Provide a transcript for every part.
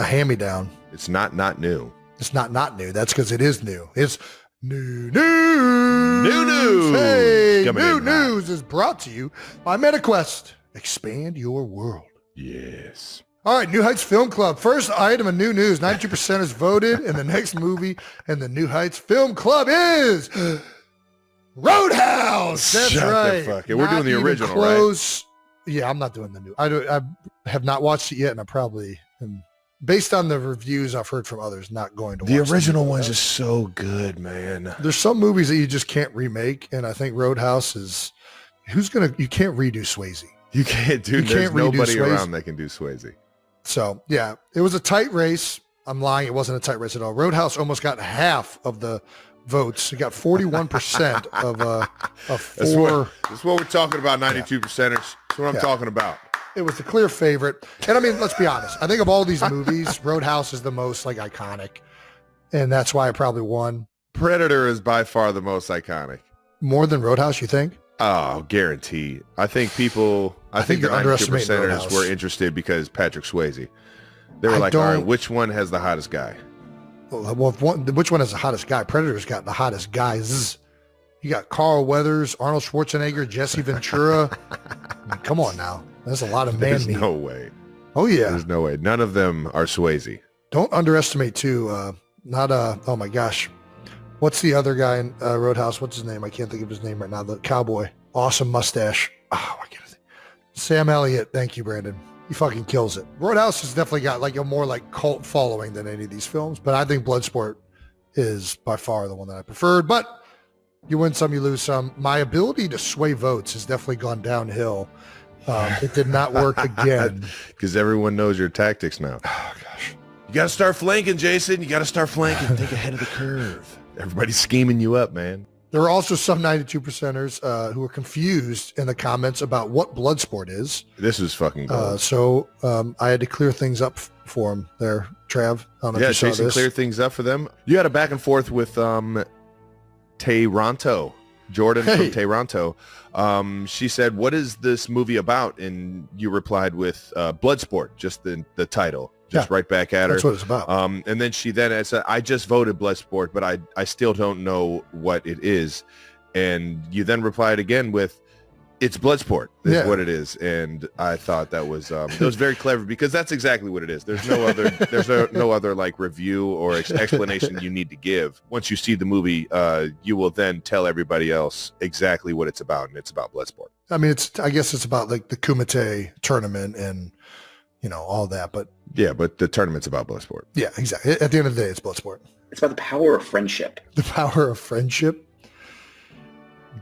a hand-me-down. It's not new. It's not new. That's because it is new. It's new news. New news. Hey, Coming new in hot. news is brought to you by MetaQuest. Expand your world. Yes. All right, New Heights Film Club. First item of new news. 92% is voted, and the next movie in the New Heights Film Club is Roadhouse. That's Shut the right. fuck up. We're doing the Not even original, close. Yeah, I'm not doing the new. I have not watched it yet, and I probably am, based on the reviews I've heard from others, not going to watch The original new one's Roadhouse. just so good, man. There's some movies that you just can't remake, and I think Roadhouse is. You can't redo Swayze. You can't do. You There's can't redo nobody Swayze. around that can do Swayze. So yeah, it was a tight race. I'm lying. It wasn't a tight race at all. Roadhouse almost got half of the votes. It got 41% of four. That's what we're talking about. 92 percenters. That's what I'm talking about. It was the clear favorite. And I mean, let's be honest. I think of all these movies, Roadhouse is the most like iconic, and that's why it probably won. Predator is by far the most iconic. More than Roadhouse, you think? Oh, guarantee. I think the you're 92 underestimating percenters Roadhouse. were interested because Patrick Swayze. They were I like, all right, don't- which one has the hottest guy? Well, which one has the hottest guy? Predator's got the hottest guys. You got Carl Weathers, Arnold Schwarzenegger, Jesse Ventura. I mean, come on now. That's a lot of man There's meat. no way. Oh, yeah. There's no way. None of them are Swayze. Don't underestimate, too. Oh, my gosh. What's the other guy in Roadhouse? What's his name? I can't think of his name right now. The cowboy. Awesome mustache. Oh, I can't think. Sam Elliott. Thank you, Brandon. He fucking kills it. Roadhouse has definitely got like a more like cult following than any of these films, but I think Bloodsport is by far the one that I preferred. But you win some, you lose some. My ability to sway votes has definitely gone downhill. It did not work again. Because everyone knows your tactics now. Oh, gosh. You got to start flanking, Jason. You got to start flanking. Think ahead of the curve. Everybody's scheming you up, man. There were also some 92%ers who were confused in the comments about what Bloodsport is. This is fucking gold. So I had to clear things up for him there, Trav. I don't know if Yeah, you saw Jason this. cleared things up for them. You had a back and forth with Toronto, Jordan Hey. from Toronto. She said, "What is this movie about?" And you replied with Bloodsport, just the title, just right back at her. That's what it's about. And then she then said, "I just voted Bloodsport, but I still don't know what it is." And you then replied again with, "It's Bloodsport is what it is." And I thought that was very clever because that's exactly what it is. There's no other no other like review or explanation you need to give. Once you see the movie, you will then tell everybody else exactly what it's about, and it's about Bloodsport. I mean, I guess it's about like the Kumite tournament and, all that. But Yeah, but the tournament's about Bloodsport. yeah, exactly. At the end of the day, it's Bloodsport. It's about the power of friendship. The power of friendship.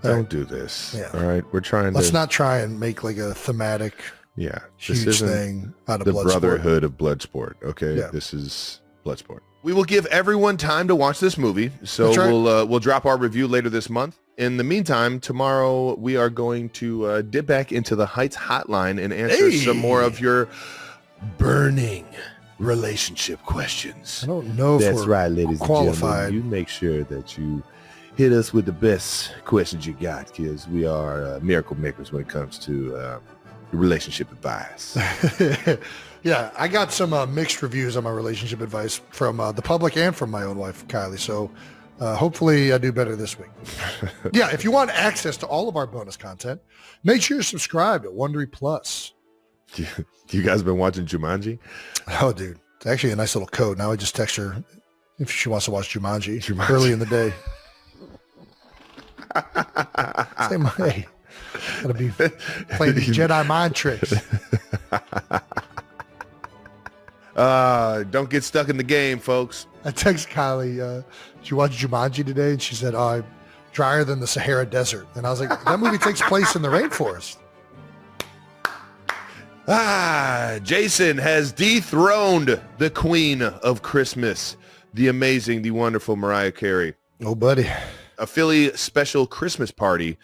Don't do this. Yeah. All right, we're trying Let's to. not try and make like a thematic Yeah, this huge isn't thing out of the Bloodsport. Brotherhood of Bloodsport. Okay, Yeah. This is Bloodsport. We will give everyone time to watch this movie, so That's right. we'll drop our review later this month. In the meantime, tomorrow we are going to dip back into the Heights hotline and answer some more of your burning relationship questions. I don't know if That's we're right, ladies qualified. and gentlemen. You make sure that you hit us with the best questions you got, because we are miracle makers when it comes to relationship advice. Yeah, I got some mixed reviews on my relationship advice from the public and from my own wife, Kylie. So hopefully I do better this week. Yeah, if you want access to all of our bonus content, make sure you subscribe to Wondery Plus. You guys been watching Jumanji? Oh, dude, it's actually a nice little code. Now I just text her if she wants to watch Jumanji. Early in the day. Say, hey, gotta be playing these Jedi mind tricks. Don't get stuck in the game, folks. I text Kylie, she watched Jumanji today, and she said, "Oh, drier than the Sahara Desert." And I was like, that movie takes place in the rainforest. Jason has dethroned the Queen of Christmas, the amazing, the wonderful Mariah Carey. Oh, buddy. A Philly special Christmas party,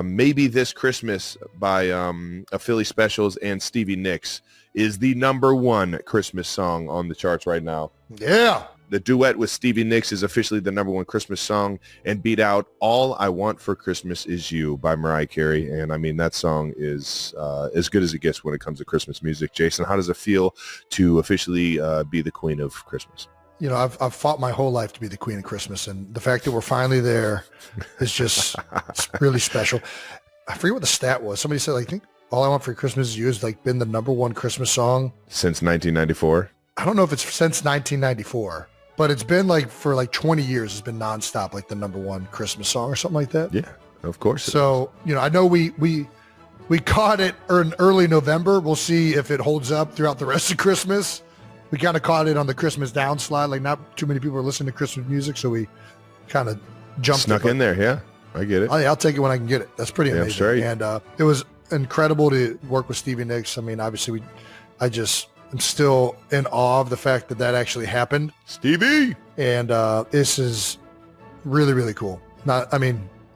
maybe this Christmas by a Philly Specials and Stevie Nicks, is the #1 Christmas song on the charts right now. Yeah. The duet with Stevie Nicks is officially the #1 Christmas song and beat out All I Want for Christmas Is You by Mariah Carey. And I mean, that song is as good as it gets when it comes to Christmas music. Jason, how does it feel to officially be the queen of Christmas? You know, I've fought my whole life to be the queen of Christmas, and the fact that we're finally there is just it's really special. I forget what the stat was. Somebody said, I think All I Want for Christmas Is You has like been the #1 Christmas song since 1994. I don't know if it's since 1994. But it's been like for like 20 years, it's been nonstop, like the #1 Christmas song or something like that. Yeah, of course. So, you know, I know we caught it in early November. We'll see if it holds up throughout the rest of Christmas. We kind of caught it on the Christmas downslide. Like not too many people are listening to Christmas music. So we kind of snuck in there. Yeah, I get it. I'll take it when I can get it. That's pretty amazing. Straight. And it was incredible to work with Stevie Nicks. I mean, obviously I'm still in awe of the fact that actually happened. Stevie! And this is really, really cool.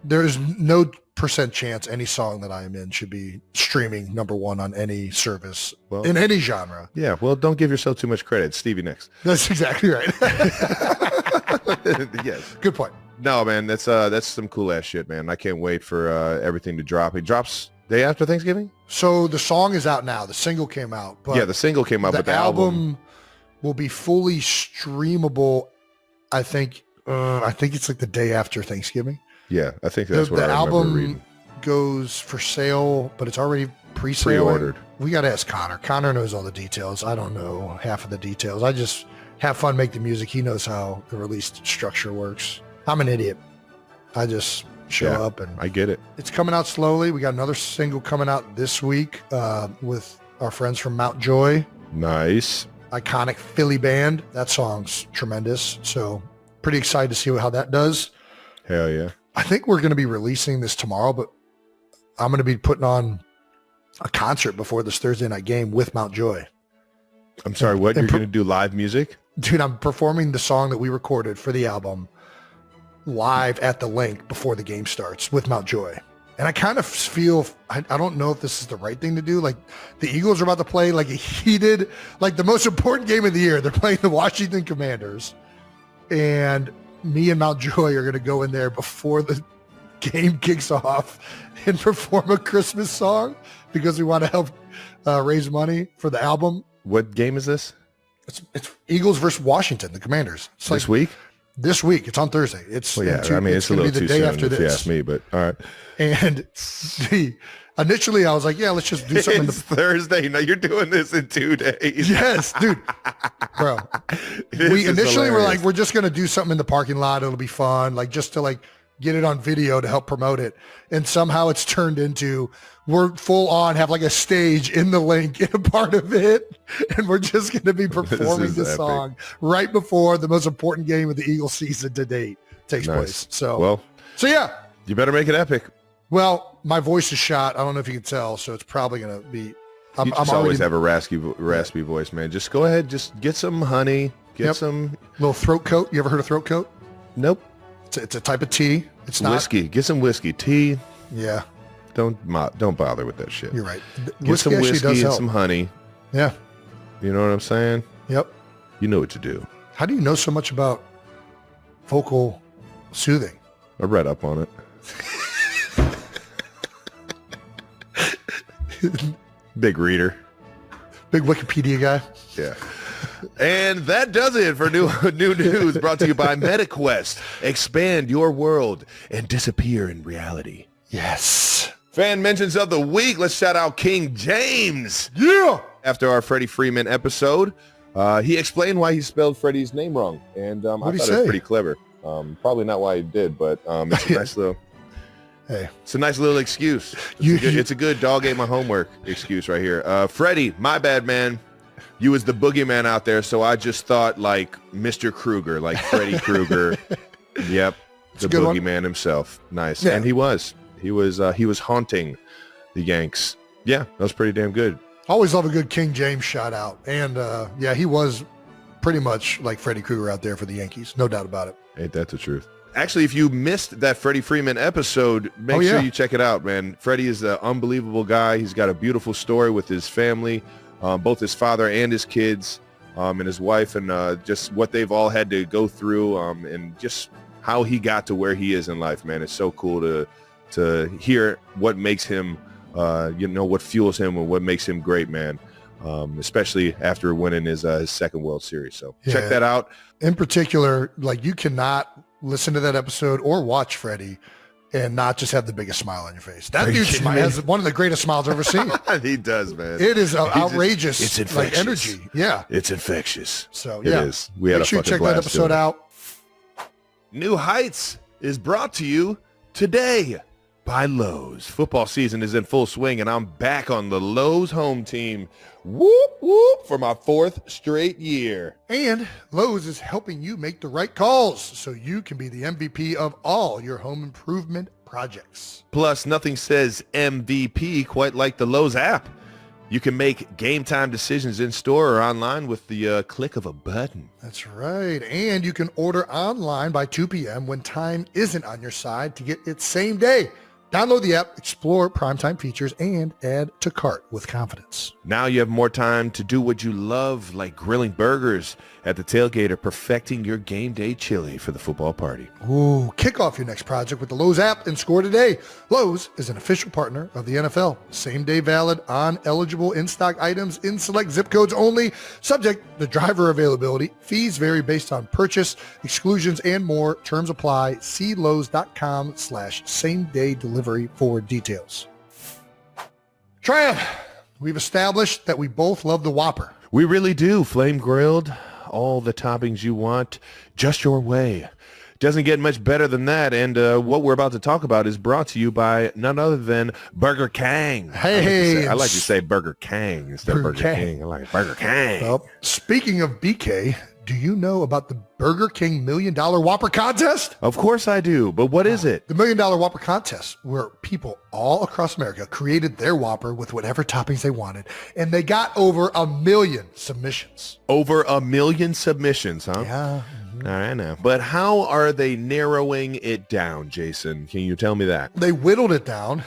There's no % chance any song that I am in should be streaming #1 on any service in any genre. Yeah, well, don't give yourself too much credit. Stevie Nicks. That's exactly right. Yes. Good point. No, man, that's some cool ass shit, man. I can't wait for everything to drop. It drops day after Thanksgiving? So the song is out now. The single came out. But yeah, the single came out, but the album will be fully streamable. I think it's like the day after Thanksgiving. Yeah, I think that's what I remember album reading. Goes for sale, but it's already pre-ordered. We got to ask Connor. Connor knows all the details. I don't know half of the details. I just have fun, make the music. He knows how the release structure works. I'm an idiot. I just show up and I get it. It's coming out slowly. We got another single coming out this week with our friends from Mount Joy. Nice. Iconic Philly band. That song's tremendous. So pretty excited to see how that does. Hell yeah. I think we're going to be releasing this tomorrow, but I'm going to be putting on a concert before this Thursday night game with Mount Joy. I'm sorry, what? You're going to do live music? Dude, I'm performing the song that we recorded for the album live at the link before the game starts with Mount Joy. And I kind of feel, I don't know if this is the right thing to do. Like the Eagles are about to play like a heated, like the most important game of the year. They're playing the Washington Commanders. And me and Mount Joy are going to go in there before the game kicks off and perform a Christmas song because we want to help raise money for the album. What game is this? It's Eagles versus Washington, the Commanders. It's this week? This week. It's on Thursday. It's it's a little too soon if you ask me, but all right. And initially I was like, yeah, let's just do something. It's Thursday. No, you're doing this in 2 days. Yes, dude. Bro. We initially were like, we're just going to do something in the parking lot. It'll be fun. Like just to like get it on video to help promote it. And somehow it's turned into we're full on, have like a stage in the link in a part of it. And we're just going to be performing the song right before the most important game of the Eagles season to date takes place. So yeah. You better make it epic. Well, my voice is shot. I don't know if you can tell. So it's probably going to be. I'm always have a raspy voice, man. Just go ahead. Just get some honey. Get some little throat coat. You ever heard of throat coat? Nope. It's a type of tea. It's not whiskey. Get some whiskey. Tea. Yeah. Don't bother with that shit. You're right. Get some whiskey and some honey. Yeah. You know what I'm saying? Yep. You know what to do. How do you know so much about vocal soothing? I read up on it. Big reader. Big Wikipedia guy. Yeah. And that does it for new news brought to you by MetaQuest. Expand your world and disappear in reality. Yes. Fan mentions of the week. Let's shout out King James. Yeah. After our Freddie Freeman episode, he explained why he spelled Freddie's name wrong. And I thought it was pretty clever. Probably not why he did, but it's a nice little... Hey, it's a nice little excuse. It's a good dog ate my homework excuse right here. Freddie, my bad, man. You was the boogeyman out there, so I just thought like Mr. Krueger, like Freddy Krueger. Yep, the boogeyman himself. Nice, and he was haunting the Yanks. Yeah, that was pretty damn good. Always love a good King James shout out, and yeah, he was pretty much like Freddy Krueger out there for the Yankees, no doubt about it. Ain't that the truth? Actually, if you missed that Freddie Freeman episode, make sure you check it out, man. Freddie is an unbelievable guy. He's got a beautiful story with his family, both his father and his kids. and his wife, and just what they've all had to go through, and just how he got to where he is in life, man. It's so cool to hear what makes him, what fuels him and what makes him great, man. Especially after winning his second World Series. So check that out. In particular, like, you cannot listen to that episode or watch Freddie and not just have the biggest smile on your face. That dude has one of the greatest smiles I've ever seen. He does, man. It is outrageous. It's infectious. Like, energy. Yeah. It's infectious. So yeah. It is. We had Make sure you check that episode out. New Heights is brought to you today by Lowe's. Football season is in full swing, and I'm back on the Lowe's home team. Whoop, whoop, for my 4th straight year. And Lowe's is helping you make the right calls so you can be the MVP of all your home improvement projects. Plus, nothing says MVP quite like the Lowe's app. You can make game time decisions in store or online with the click of a button. That's right. And you can order online by 2 p.m. when time isn't on your side to get it same day. Download the app, explore primetime features, and add to cart with confidence. Now you have more time to do what you love, like grilling burgers at the tailgate or perfecting your game day chili for the football party. Ooh, kick off your next project with the Lowe's app and score today. Lowe's is an official partner of the NFL. Same day valid on eligible in-stock items in select zip codes only. Subject to driver availability. Fees vary based on purchase, exclusions, and more. Terms apply. See Lowe's.com/same-day delivery for details. Trav, we've established that we both love the Whopper. We really do. Flame grilled, all the toppings you want, just your way. Doesn't get much better than that. And what we're about to talk about is brought to you by none other than Burger King. Hey, I like to say Burger King instead of Burger King. I like Burger King. Well, speaking of BK, do you know about the Burger King $1 Million Whopper contest? Of course I do, but what is it? The $1 Million Whopper contest, where people all across America created their Whopper with whatever toppings they wanted, and they got over 1 million submissions. Over 1 million submissions, huh? Yeah. All right, now. But how are they narrowing it down, Jason? Can you tell me that? They whittled it down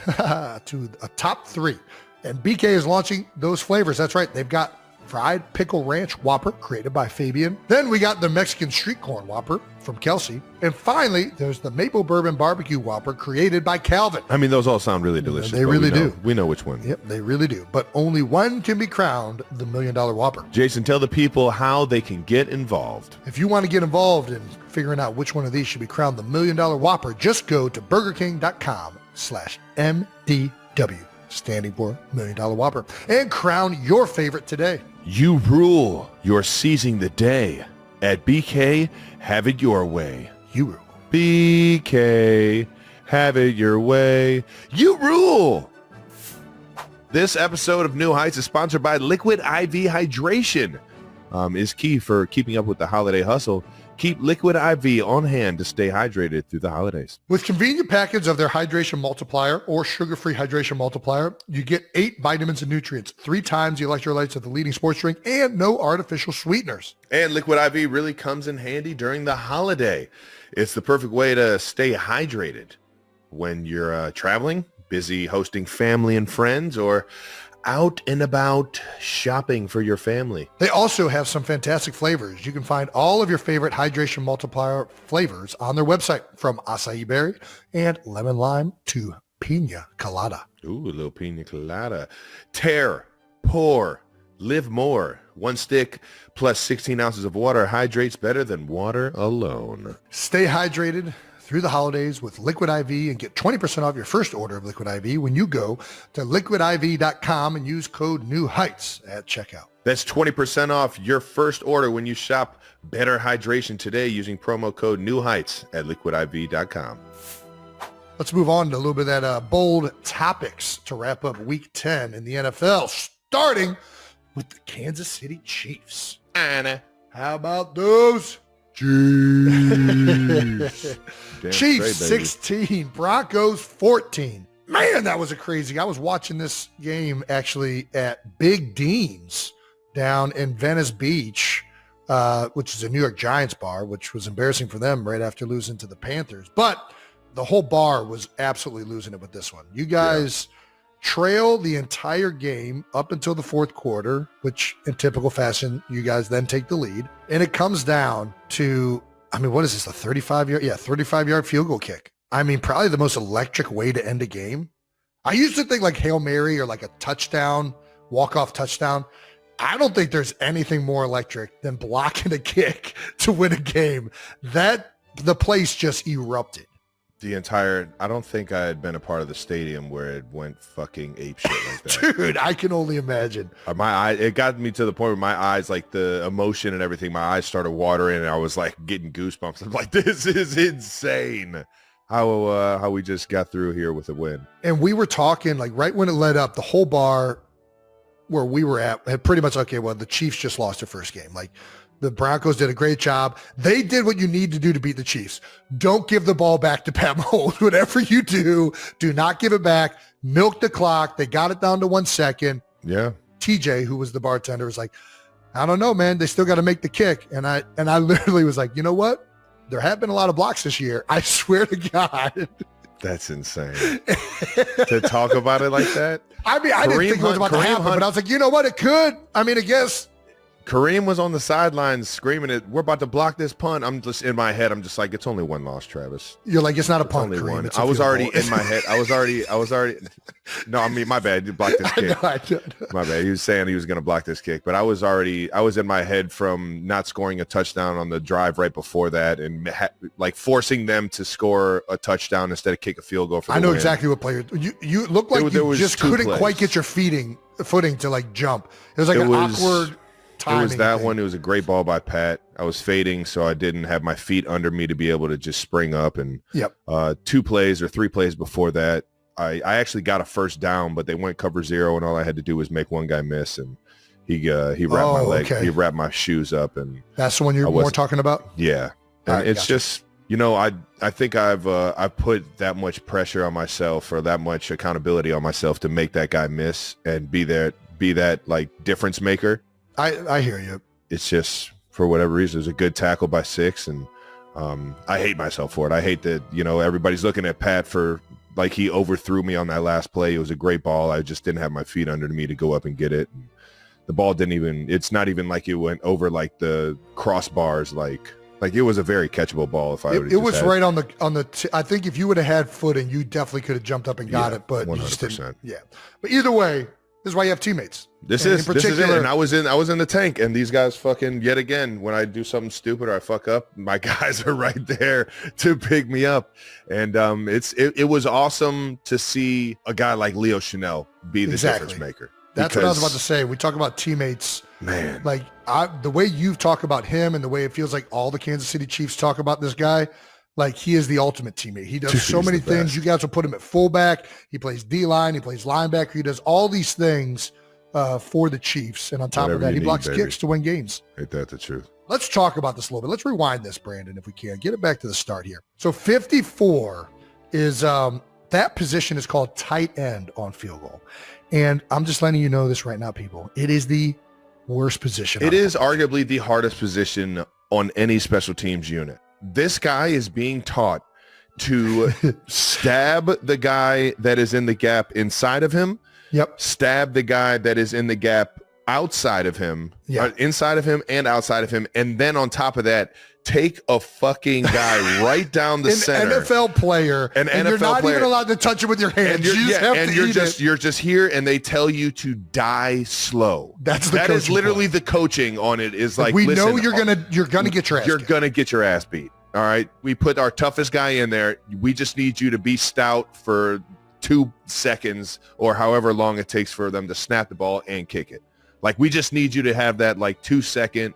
to a top 3, and BK is launching those flavors. That's right. They've got fried pickle ranch Whopper created by Fabian. Then we got the Mexican street corn Whopper from Kelce. And finally, there's the maple bourbon barbecue Whopper created by Calvin. I mean, those all sound really delicious. They really do. We know which one. Yep, they really do. But only one can be crowned the $1 Million Whopper. Jason, tell the people how they can get involved. If you want to get involved in figuring out which one of these should be crowned the $1 Million Whopper, just go to burgerking.com/MDW, standing for $1 Million Whopper, and crown your favorite today. You rule. You're seizing the day. At BK, have it your way. You rule. BK, have it your way. You rule. This episode of New Heights is sponsored by Liquid IV Hydration. Is key for keeping up with the holiday hustle. Keep Liquid IV on hand to stay hydrated through the holidays. With convenient package of their hydration multiplier or sugar-free hydration multiplier, you get 8 vitamins and nutrients, 3 times the electrolytes of the leading sports drink, and no artificial sweeteners. And Liquid IV really comes in handy during the holiday. It's the perfect way to stay hydrated when you're traveling, busy hosting family and friends, or out and about shopping for your family. They also have some fantastic flavors. You can find all of your favorite hydration multiplier flavors on their website, from acai berry and lemon lime to pina colada. Ooh, a little pina colada. Tear, pour, live more. 1 stick plus 16 ounces of water hydrates better than water alone. Stay hydrated through the holidays with Liquid IV and get 20% off your first order of Liquid IV when you go to liquidiv.com and use code NEWHEIGHTS at checkout. That's 20% off your first order when you shop Better Hydration today using promo code NEWHEIGHTS at liquidiv.com. Let's move on to a little bit of that bold topics to wrap up Week 10 in the NFL, starting with the Kansas City Chiefs. Anna. How about those? Chiefs 16, Broncos 14. Man, that was a crazy. I was watching this game actually at Big Dean's down in Venice Beach, which is a New York Giants bar, which was embarrassing for them right after losing to the Panthers. But the whole bar was absolutely losing it with this one. You guys trail the entire game up until the fourth quarter, which in typical fashion, you guys then take the lead. And it comes down to, I mean, what is this, a 35-yard? Yeah, 35-yard field goal kick. I mean, probably the most electric way to end a game. I used to think like Hail Mary or like a touchdown, walk-off touchdown. I don't think there's anything more electric than blocking a kick to win a game. The place just erupted. I don't think I had been a part of the stadium where it went fucking apeshit like that. Dude, I can only imagine. It got me to the point where my eyes, like the emotion and everything, my eyes started watering and I was like getting goosebumps. I'm like, this is insane. How we just got through here with a win. And we were talking, like right when it led up, the whole bar where we were at had pretty much, okay, well, the Chiefs just lost their first game. Like the Broncos did a great job. They did what you need to do to beat the Chiefs. Don't give the ball back to Pat Mahomes. Whatever you do not give it back. Milk the clock. They got it down to 1 second. Yeah. TJ, who was the bartender, was like, I don't know, man. They still got to make the kick. And I literally was like, you know what? There have been a lot of blocks this year. I swear to God. That's insane. To talk about it like that? I mean, I didn't think it was about to happen, but I was like, you know what? It could. I mean, I guess. Kareem was on the sidelines screaming it. We're about to block this punt. I'm just in my head. I'm just like, it's only one loss, Travis. You're like, it's not a It's punt, only Kareem. one. It's a I was field already goal. in my head. I was already. No, I mean, my bad. You blocked this kick. I know. My bad. He was saying he was going to block this kick, but I was in my head from not scoring a touchdown on the drive right before that and like forcing them to score a touchdown instead of kick a field goal for the I know win. exactly what player. You look like There you was just two couldn't plays. quite get your footing to like jump. It was like awkward timing. It was that thing. one. It was a great ball by Pat. I was fading, so I didn't have my feet under me to be able to just spring up. And Yep. 2 plays or 3 plays before that, I actually got a first down, but they went cover 0, and all I had to do was make one guy miss, and he wrapped my leg. Okay. He wrapped my shoes up, and That's the one you're more talking about? yeah. And All right, it's gotcha. just, I think I've put that much pressure on myself or that much accountability on myself to make that guy miss and be that like difference maker. I hear you. It's just, for whatever reason, it was a good tackle by 6, and I hate myself for it. I hate that, everybody's looking at Pat for, like, he overthrew me on that last play. It was a great ball. I just didn't have my feet under me to go up and get it. And the ball it's not even like it went over, like, the crossbars, like it was a very catchable ball. If I would, It was right on the. I think if you would have had footing, you definitely could have jumped up and got it. But 100%. you just didn't. Yeah. But either way, this is why you have teammates. This And is it. And I was in the tank, and these guys fucking, yet again, when I do something stupid or I fuck up, my guys are right there to pick me up. And it was awesome to see a guy like Leo Chanel be the difference maker. That's what I was about to say. We talk about teammates. Man, Like the way you talk about him and the way it feels like all the Kansas City Chiefs talk about this guy, like he is the ultimate teammate. He does so He's many the things. best. You guys will put him at fullback. He plays D-line. He plays linebacker. He does all these things for the Chiefs. And on top Whatever of that, you he need, blocks baby. kicks to win games. ain't that the truth? Let's talk about this a little bit. Let's rewind this, Brandon, if we can. Get it back to the start here. So 54 is that position is called tight end on field goal. And I'm just letting you know this right now, people. It is the worst position. It is arguably the hardest position on any special teams unit. This guy is being taught to stab the guy that is in the gap inside of him. Yep. Stab the guy that is in the gap outside of him, Yeah. inside of him and outside of him. And then on top of that, take a fucking guy right down the An center. NFL player, An and you're NFL not player. even allowed to touch it with your hands. And you're, You just have to eat it. you're just here, and they tell you to die slow. That's the That is coaching literally point. the coaching on it. Is like, we listen, know you're gonna get your ass. you're kicked. gonna get your ass beat. All right, we put our toughest guy in there. We just need you to be stout for 2 seconds or however long it takes for them to snap the ball and kick it. Like, we just need you to have that like 2-second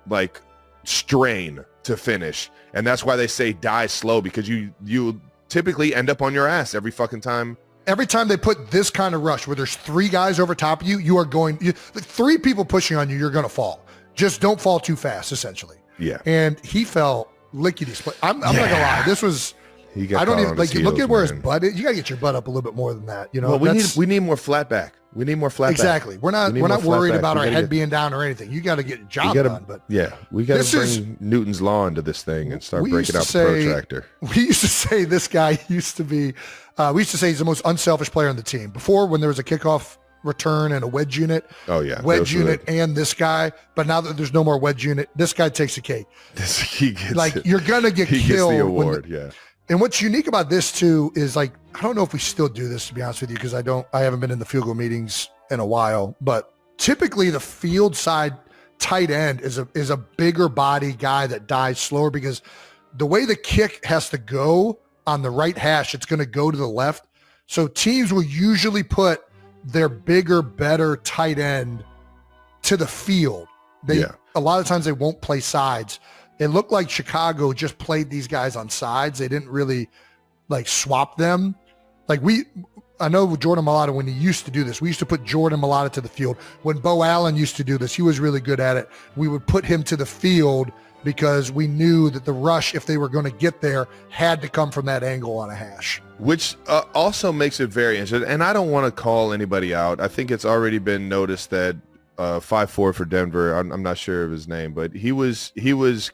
like strain to finish. And that's why they say die slow, because you typically end up on your ass every fucking time. Every time they put this kind of rush where there's 3 guys over top of you, you are going 3 people pushing on you, you're going to fall. Just don't fall too fast, essentially. Yeah. And he fell lickety split. I'm not gonna lie. This was He got I don't caught even on like his look heels, at where his man. butt is. You got to get your butt up a little bit more than that. You know, Well, we need more flat back. We need more flat exactly. back. We're not We need more flat worried back. about We our gotta head get- being down or anything. You got to get your job done. But Yeah, we got This to is- bring Newton's law into this thing and start we breaking out used the to say- protractor. we used to say this guy used to be. We used to say he's the most unselfish player on the team. Before, when there was a kickoff return and a wedge unit, Oh yeah, wedge unit and this guy. But now that there's no more wedge unit, this guy takes the cake. He gets Like it. you're gonna get He gets killed. the when award. Yeah. And what's unique about this too is like I don't know if we still do this, to be honest with you, because I haven't been in the field goal meetings in a while. But typically the field side tight end is a bigger body guy that dies slower because the way the kick has to go on the right hash, it's going to go to the left. So teams will usually put their bigger, better tight end to the field. A lot of times they won't play sides. It looked like Chicago just played these guys on sides. They didn't really like swap them. Like I know Jordan Mailata, when he used to do this, we used to put Jordan Mailata to the field. When Bo Allen used to do this, he was really good at it. We would put him to the field because we knew that the rush, if they were going to get there, had to come from that angle on a hash. Which also makes it very interesting. And I don't want to call anybody out. I think it's already been noticed that 5'4" for Denver. I'm not sure of his name, but he was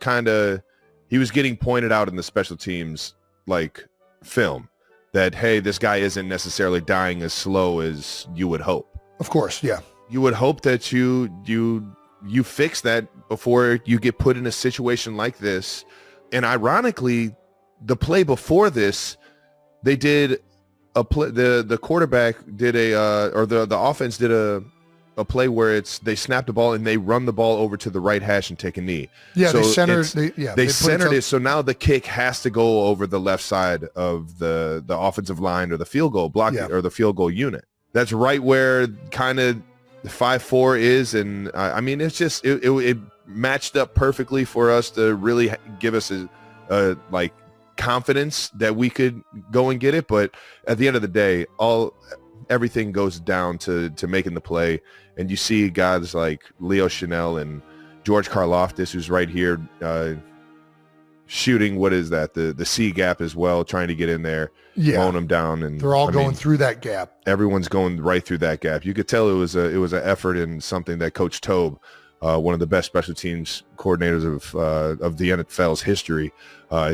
getting pointed out in the special teams like film that, hey, this guy isn't necessarily dying as slow as you would hope. Of course, yeah. You would hope that you fix that before you get put in a situation like this. And ironically, the play before this, they did a play. The quarterback did the offense did a play where they snap the ball and they run the ball over to the right hash and take a knee. Yeah, so they centered. They centered it, so now the kick has to go over the left side of the offensive line or the field goal block or the field goal unit. That's right where kind of the 5'4" is, and I mean it's just it matched up perfectly for us to really give us a like confidence that we could go and get it. But at the end of the day, everything goes down to making the play. And you see guys like Leo Chanel and George Karlaftis, who's right here shooting, what is that, the C gap as well, trying to get in there, mowing them down. And they're all going through that gap. Everyone's going right through that gap. You could tell it was an effort and something that Coach Tobe, one of the best special teams coordinators of the NFL's history,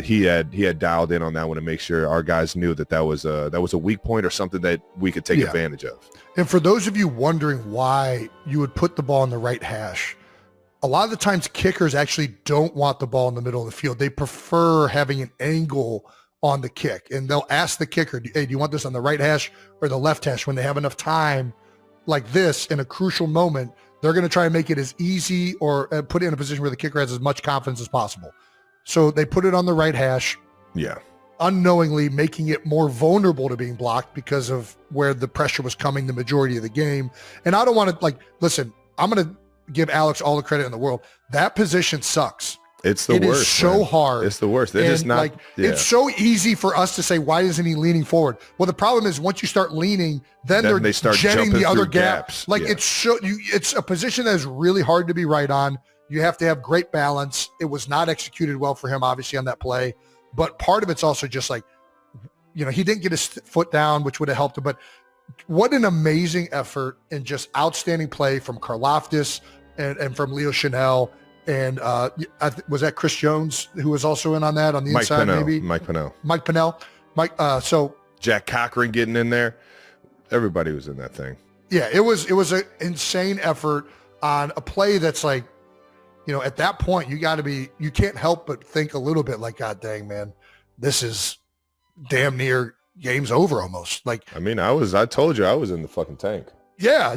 he had dialed in on that one to make sure our guys knew that was a weak point or something that we could take advantage of. And for those of you wondering why you would put the ball in the right hash, a lot of the times kickers actually don't want the ball in the middle of the field. They prefer having an angle on the kick, and they'll ask the kicker, hey, do you want this on the right hash or the left hash? When they have enough time like this in a crucial moment, they're going to try and make it as easy or put it in a position where the kicker has as much confidence as possible. So they put it on the right hash. Yeah. Unknowingly making it more vulnerable to being blocked because of where the pressure was coming the majority of the game. And I don't want to listen, I'm going to give Alex all the credit in the world. That position sucks. It's the worst. It is so hard. It's the worst. It's so easy for us to say, why isn't he leaning forward? Well, the problem is once you start leaning, then they start jetting the other gaps. It's a position that is really hard to be right on. You have to have great balance. It was not executed well for him, obviously, on that play. But part of it's also just he didn't get his foot down, which would have helped him. But what an amazing effort and just outstanding play from Karlaftis and from Leo Chanel. And was that Chris Jones who was also in on that on the Mike inside? Pennell, Maybe Mike Pennell. So Jack Cochran getting in there. Everybody was in that thing. Yeah, it was an insane effort on a play that's at that point you can't help but think a little bit like, God dang, man, this is damn near game's over almost. I told you I was in the fucking tank. Yeah,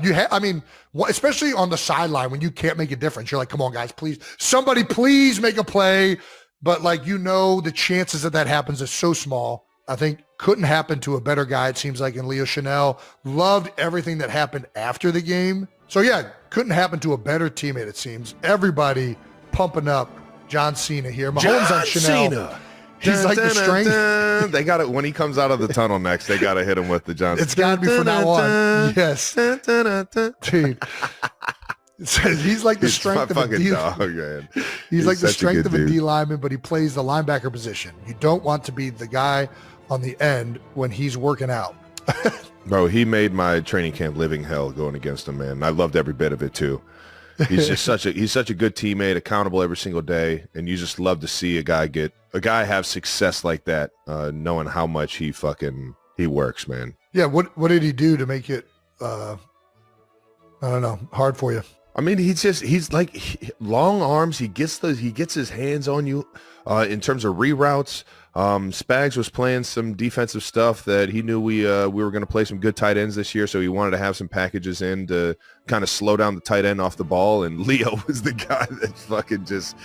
especially on the sideline when you can't make a difference. You're like, come on, guys, please. Somebody please make a play. But the chances that happens is so small. I think couldn't happen to a better guy, it seems like, in Leo Chanel. Loved everything that happened after the game. So, yeah, couldn't happen to a better teammate, it seems. Everybody pumping up John Cena here. Mahomes on Chanel. Cena. He's like the strength. They got it when he comes out of the tunnel next. They got to hit him with the Johnson. It's got to be from now on. Yes, dude. He's like the He's strength my of a fucking D. dog, man. He's like the such a strength good of a dude. D lineman, but he plays the linebacker position. You don't want to be the guy on the end when he's working out. Bro, he made my training camp living hell going against him, man. I loved every bit of it too. He's just such a good teammate, accountable every single day, and you just love to see a guy have success like that, knowing how much he works, man. Yeah, what did he do to make it I don't know, hard for you? I mean, he's like long arms. He gets his hands on you in terms of reroutes. Spags was playing some defensive stuff that he knew we were going to play some good tight ends this year, so he wanted to have some packages in to kind of slow down the tight end off the ball. And Leo was the guy that fucking just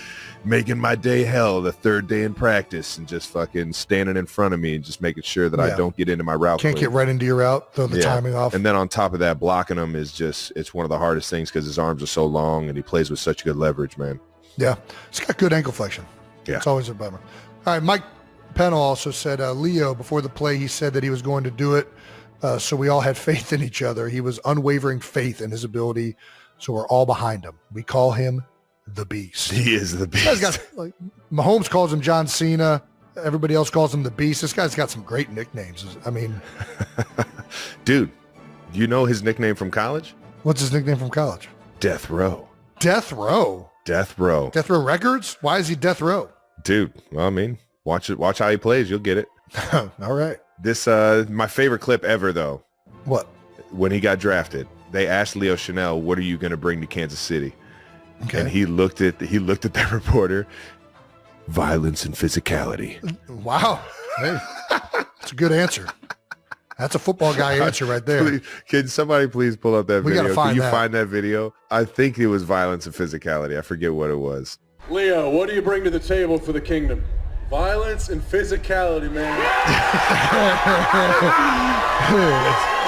making my day hell the third day in practice and just fucking standing in front of me and just making sure that I don't get into my route. Can't get right into your route, throw the timing off. And then on top of that, blocking him is it's one of the hardest things because his arms are so long and he plays with such good leverage, man. Yeah, he's got good ankle flexion. Yeah. It's always a bummer. All right, Mike Pennell also said, Leo, before the play, he said that he was going to do it, so we all had faith in each other. He was unwavering faith in his ability, so we're all behind him. We call him the Beast. He is the Beast. This guy's got, like, Mahomes calls him John Cena. Everybody else calls him the Beast. This guy's got some great nicknames. I mean, dude, do you know his nickname from college? What's his nickname from college? Death Row. Death Row. Death Row. Death Row Records? Why is he Death Row? Dude, well, I mean, watch how he plays. You'll get it. All right. This, my favorite clip ever, though. What? When he got drafted, they asked Leo Chanel, "What are you going to bring to Kansas City?" Okay. And he looked at that reporter. Violence and physicality. Wow. Hey, that's a good answer. That's a football guy answer right there. Please, can somebody please pull up that We video? gotta find Can you that. find that video? I think it was violence and physicality. I forget what it was. Leo, what do you bring to the table for the kingdom? Violence and physicality, man.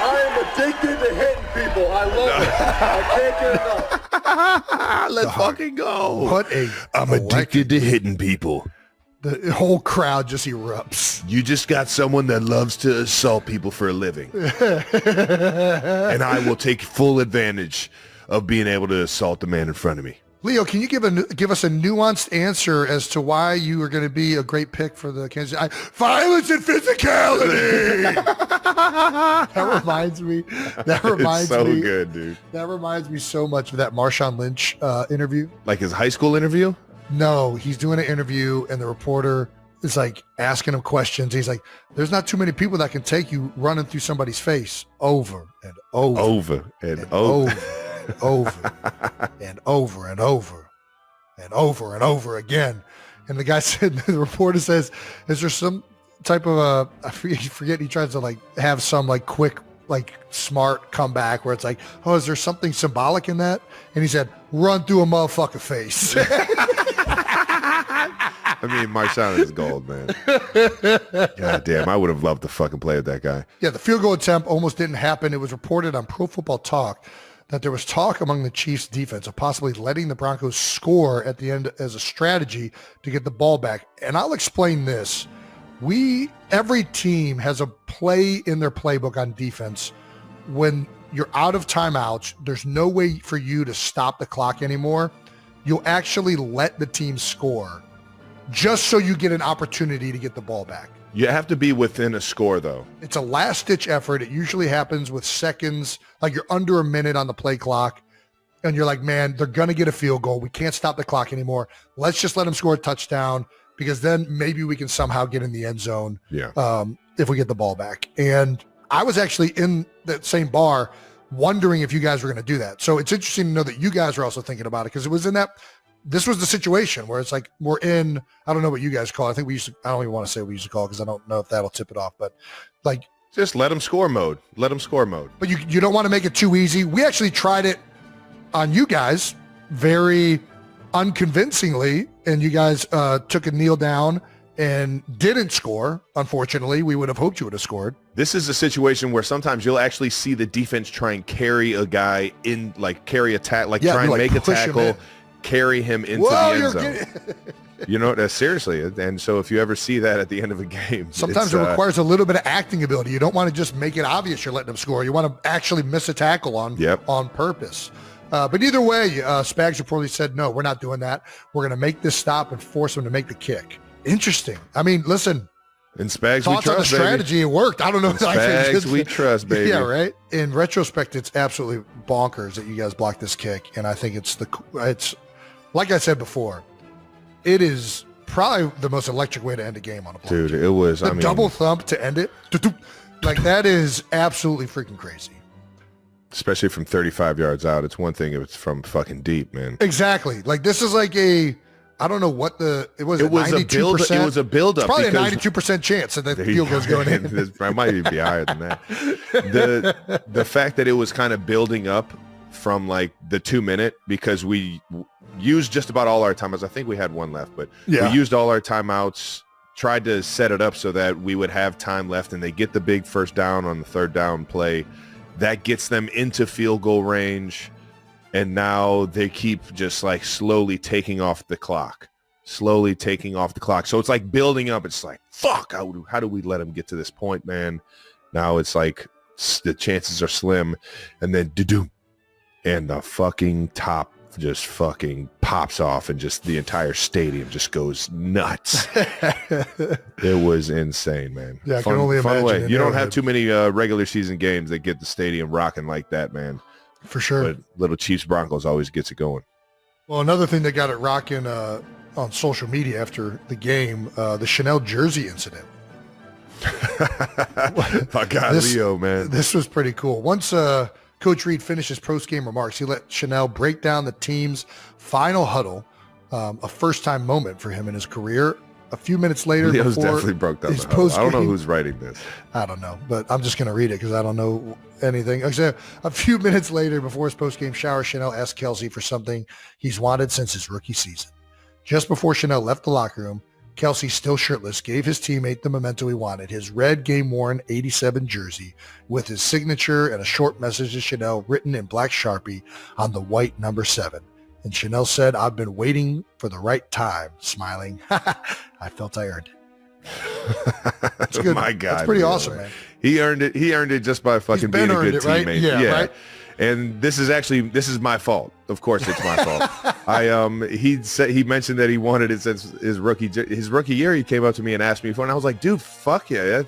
I am addicted to hitting people. I love it. I can't get enough. Let's fucking go. What a I'm addicted to hitting people. The whole crowd just erupts. You just got someone that loves to assault people for a living. And I will take full advantage of being able to assault the man in front of me. Leo, can you give us a nuanced answer as to why you are going to be a great pick for the Kansas City? Violence and physicality. That reminds me. It's so good, dude. That reminds me so much of that Marshawn Lynch interview. Like his high school interview? No, he's doing an interview and the reporter is like asking him questions. He's like, "There's not too many people that can take you running through somebody's face over and over, Over and over. over and over and over and over and over again." And the guy said, the reporter says, "Is there some type of I forget, he tries to like have some like quick, like smart comeback where it's like, oh, is there something symbolic in that?" And he said, "Run through a motherfucker face." I mean, Marshawn is gold, man. God damn, I would have loved to fucking play with that guy. Yeah, the field goal attempt almost didn't happen. It was reported on Pro Football Talk that there was talk among the Chiefs defense of possibly letting the Broncos score at the end as a strategy to get the ball back. And I'll explain this. Every team has a play in their playbook on defense. When you're out of timeouts, there's no way for you to stop the clock anymore. You'll actually let the team score just so you get an opportunity to get the ball back. You have to be within a score, though. It's a last-ditch effort. It usually happens with seconds, like you're under a minute on the play clock, and you're like, man, they're going to get a field goal. We can't stop the clock anymore. Let's just let them score a touchdown, because then maybe we can somehow get in the end zone if we get the ball back. And I was actually in that same bar wondering if you guys were going to do that. So it's interesting to know that you guys are also thinking about it, because it was in that – this was the situation where it's like we're in, I don't know what you guys call it. I think I don't even want to say what we used to call it because I don't know if that'll tip it off, but like. Just let them score mode. Let them score mode. But you don't want to make it too easy. We actually tried it on you guys very unconvincingly, and you guys took a kneel down and didn't score. Unfortunately, we would have hoped you would have scored. This is a situation where sometimes you'll actually see the defense try and carry a guy in, like carry a tackle, like try and make a tackle, carry him into the end zone. You know, that's seriously. And so if you ever see that at the end of a game, sometimes it requires a little bit of acting ability. You don't want to just make it obvious you're letting them score. You want to actually miss a tackle on purpose. But either way, Spags reportedly said, no, we're not doing that. We're going to make this stop and force him to make the kick. Interesting. I mean, listen. In Spags, thoughts we trust, on the strategy, baby. it worked. I don't know. In Spags, we trust, baby. Yeah, right? In retrospect, it's absolutely bonkers that you guys blocked this kick. And I think it's like I said before, it is probably the most electric way to end a game on a block. Dude, it was, the double thump to end it. Like, that is absolutely freaking crazy. Especially from 35 yards out. It's one thing if it's from fucking deep, man. Exactly. Like, this is like I don't know what it was 92%. It was a build up. It's probably a 92% chance that the field goes going in. I might even be higher than that. The fact that it was kind of building up from like the 2 minute, because we used just about all our timeouts. I think we had one left, but we used all our timeouts, tried to set it up so that we would have time left, and they get the big first down on the third down play. That gets them into field goal range, and now they keep just like slowly taking off the clock. So it's like building up. It's like, fuck, how do we let them get to this point, man? Now it's like the chances are slim, and then do-do, and the fucking top just fucking pops off, and just the entire stadium just goes nuts. It was insane, man. Yeah, I can only imagine. You don't have too many regular season games that get the stadium rocking like that, man. For sure. But little Chiefs Broncos always gets it going. Well, another thing that got it rocking on social media after the game, the Chanel jersey incident. My God, Leo, man. This was pretty cool. Once Coach Reed finished his post-game remarks, he let Chanel break down the team's final huddle, a first-time moment for him in his career. A few minutes later, Leo's definitely broke down the huddle. I don't know who's writing this. I don't know, but I'm just going to read it because I don't know anything. Except a few minutes later, before his post-game shower, Chanel asked Kelce for something he's wanted since his rookie season. Just before Chanel left the locker room, Kelce, still shirtless, gave his teammate the memento he wanted, his red game-worn 87 jersey with his signature and a short message to Chanel written in black Sharpie on the white number 7. And Chanel said, "I've been waiting for the right time," smiling. I felt I earned it. That's good. My God. That's pretty awesome, man. He earned it. He earned it just by fucking being a good teammate. Right? Yeah, right? And this is my fault. Of course it's my fault. He mentioned that he wanted it since his rookie year. He came up to me and asked me for it, and I was like, dude, fuck yeah.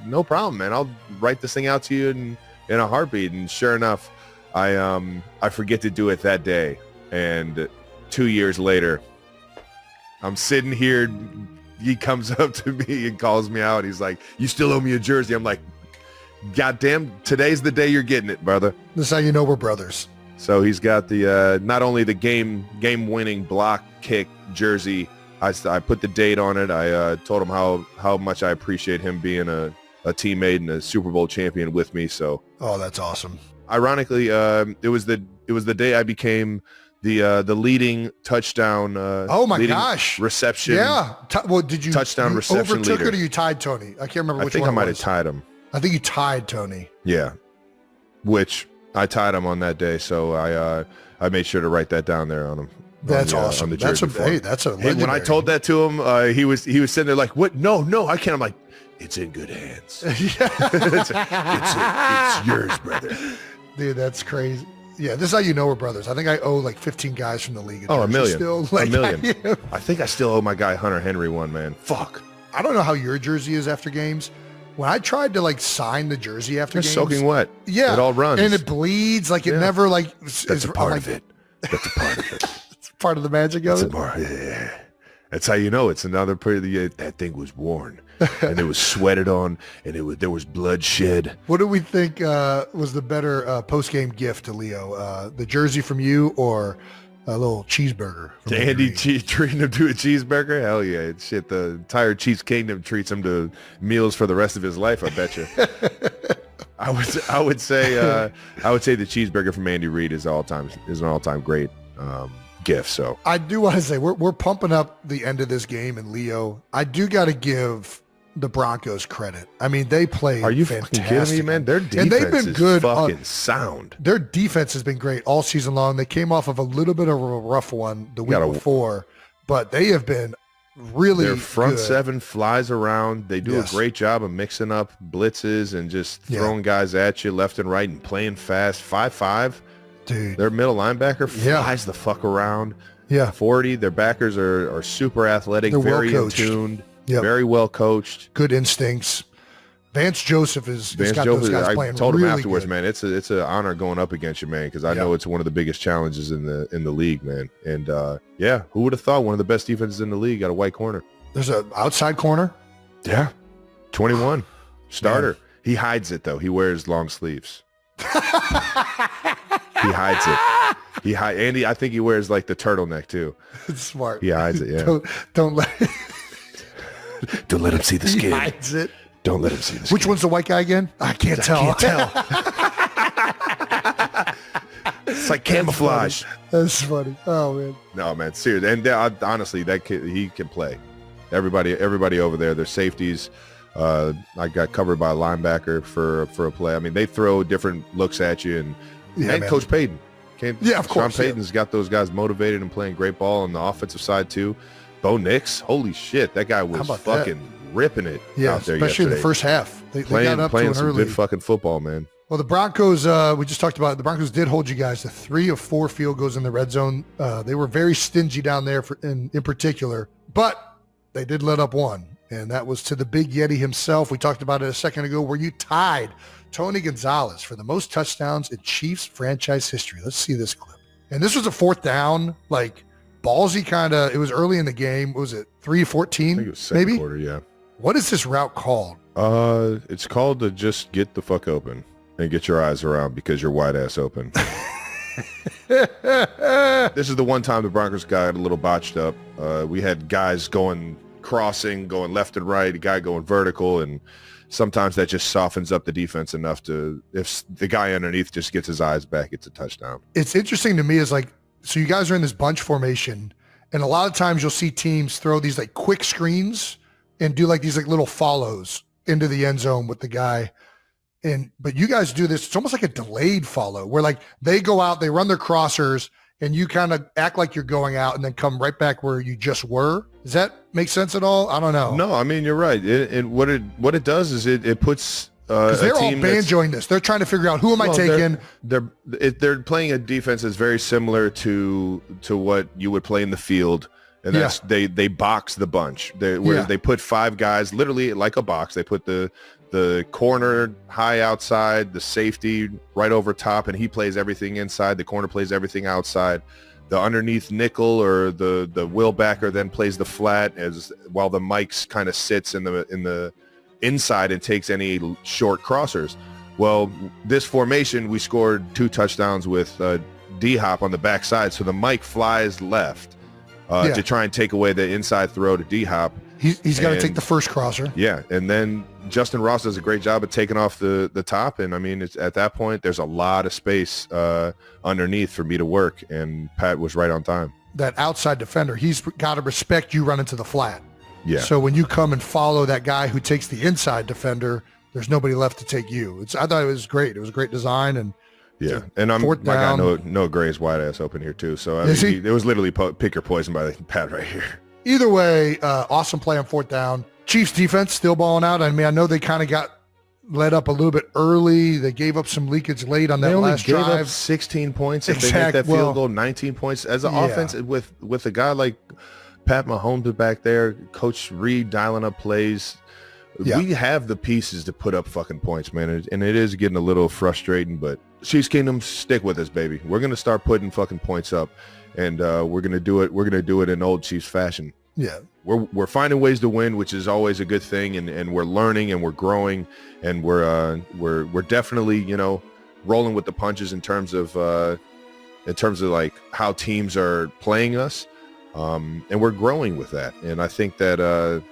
No problem, man. I'll write this thing out to you in a heartbeat. And sure enough, I forget to do it that day. And 2 years later, I'm sitting here. He comes up to me and calls me out. He's like, "You still owe me a jersey." I'm like, "Goddamn, today's the day you're getting it, brother." This is how you know we're brothers. So he's got the not only the game-winning block kick jersey. I put the date on it. I told him how much I appreciate him being a teammate and a Super Bowl champion with me. So, oh, that's awesome. Ironically, it was the day I became the leading touchdown. Reception. Yeah. Did you touchdown reception overtook leader? It or you tied Tony? I can't remember which one. I think I might have tied him. I think you tied Tony. Yeah, which I tied him on that day, so I made sure to write that down there on him. That's awesome. On the jersey that's a legendary. When I told that to him, he was sitting there like, "What? No, I can't." I'm like, "It's in good hands. it's yours, brother." Dude, that's crazy. Yeah, this is how you know we're brothers. I think I owe like 15 guys from the league. A million. Still, a million. I think I still owe my guy Hunter Henry one, man. Fuck. I don't know how your jersey is after games. When I tried to like sign the jersey after games, soaking wet. Yeah, it all runs and it bleeds. Like it never like. That's a part of it. That's a part of it. It's part of the magic of it. Yeah. That's how you know it's another part of the. That thing was worn, and it was sweated on, and there was bloodshed. What do we think was the better post-game gift to Leo? The jersey from you or a little cheeseburger? From Andy treating him to a cheeseburger? Hell yeah. Shit, the entire Chiefs Kingdom treats him to meals for the rest of his life, I bet you. I would say the cheeseburger from Andy Reid is an all-time great gift. So I do want to say we're pumping up the end of this game, and Leo, I do got to give the Broncos credit. I mean, they played. Are you fantastic. fucking kidding me, man? Their defense and they've been good. Fucking sound. Their defense has been great all season long. They came off of a little bit of a rough one the week before, but they have been really. Their front good. seven flies around. They do a great job of mixing up blitzes and just throwing guys at you left and right and playing fast. 5-5. Dude. Their middle linebacker flies the fuck around. Yeah. 40. Their backers are super athletic, They're very in well-coached. tuned, Yep. very well coached. Good instincts. Vance Joseph has got those guys I playing told him really afterwards, good. man, it's an honor going up against you, man, because I know it's one of the biggest challenges in the league, man. And who would have thought one of the best defenses in the league got a white corner? There's an outside corner. Yeah, 21 starter. Man. He hides it though. He wears long sleeves. He hides it. Andy, I think he wears like the turtleneck too. It's smart. He hides it. Yeah. Don't let him see the skin. He hides it. Don't let him see the skin. Which one's the white guy again? I can't tell. It's like camouflage. That's funny. Oh man. No man, seriously. And honestly, that kid, he can play. Everybody over there, their safeties. I got covered by a linebacker for a play. I mean, they throw different looks at you, and Coach Payton. Of course. Sean Payton's got those guys motivated and playing great ball on the offensive side too. Bo Nix, holy shit, that guy was fucking ripping it out there especially yesterday. in the first half. They got up playing to an some early. good fucking football, man. Well, the Broncos, we just talked about it. The Broncos did hold you guys to 3 of 4 field goals in the red zone. They were very stingy down there in particular, but they did let up one, and that was to the big Yeti himself. We talked about it a second ago where you tied Tony Gonzalez for the most touchdowns in Chiefs franchise history. Let's see this clip. And this was a 4th down, like ballsy kind of, it was early in the game. What was it, 3:14? I think it was second quarter, yeah. What is this route called? It's called to just get the fuck open and get your eyes around because you're wide ass open. This is the one time the Broncos got a little botched up. We had guys crossing, going left and right, a guy going vertical, and sometimes that just softens up the defense enough to, if the guy underneath just gets his eyes back, it's a touchdown. It's interesting to me is like, so you guys are in this bunch formation, and a lot of times you'll see teams throw these like quick screens and do like these like little follows into the end zone with the guy. But you guys do this, it's almost like a delayed follow where like they go out, they run their crossers, and you kind of act like you're going out and then come right back where you just were. Does that make sense at all? I don't know. No, I mean, you're right. What it does is it puts because they're all banjoing this. They're trying to figure out who am I taking. They're playing a defense that's very similar to what you would play in the field, and that's they box the bunch. They put 5 guys literally like a box. They put the corner high outside, the safety right over top, and he plays everything inside. The corner plays everything outside. The underneath nickel or the will backer then plays the flat while the Mike's kind of sits in the inside and takes any short crossers. Well, this formation, we scored 2 touchdowns with D-Hop on the backside. So the Mike flies left to try and take away the inside throw to D-Hop. He's got to take the first crosser. Yeah, and then Justin Ross does a great job of taking off the top. And, I mean, it's, at that point, there's a lot of space underneath for me to work. And Pat was right on time. That outside defender, he's got to respect you running to the flat. Yeah. So when you come and follow that guy who takes the inside defender, there's nobody left to take you. I thought it was great. It was a great design. And yeah, and my guy Noah Gray's wide ass open here too. So I mean, it was literally pick your poison by the Pat right here. Either way, awesome play on 4th down. Chiefs defense still balling out. I mean, I know they kind of got let up a little bit early. They gave up some leakage late on that last drive. They only gave up 16 points. If they make that field goal, 19 points. As an offense, with a guy like Pat Mahomes back there, Coach Reed dialing up plays, we have the pieces to put up fucking points, man. And it is getting a little frustrating, but Chiefs Kingdom, stick with us, baby. We're going to start putting fucking points up, and we're going to do it. We're going to do it in old Chiefs fashion. Yeah. We're finding ways to win, which is always a good thing, and we're learning and we're growing, and we're definitely, rolling with the punches in terms of like how teams are playing us. And we're growing with that. And I think that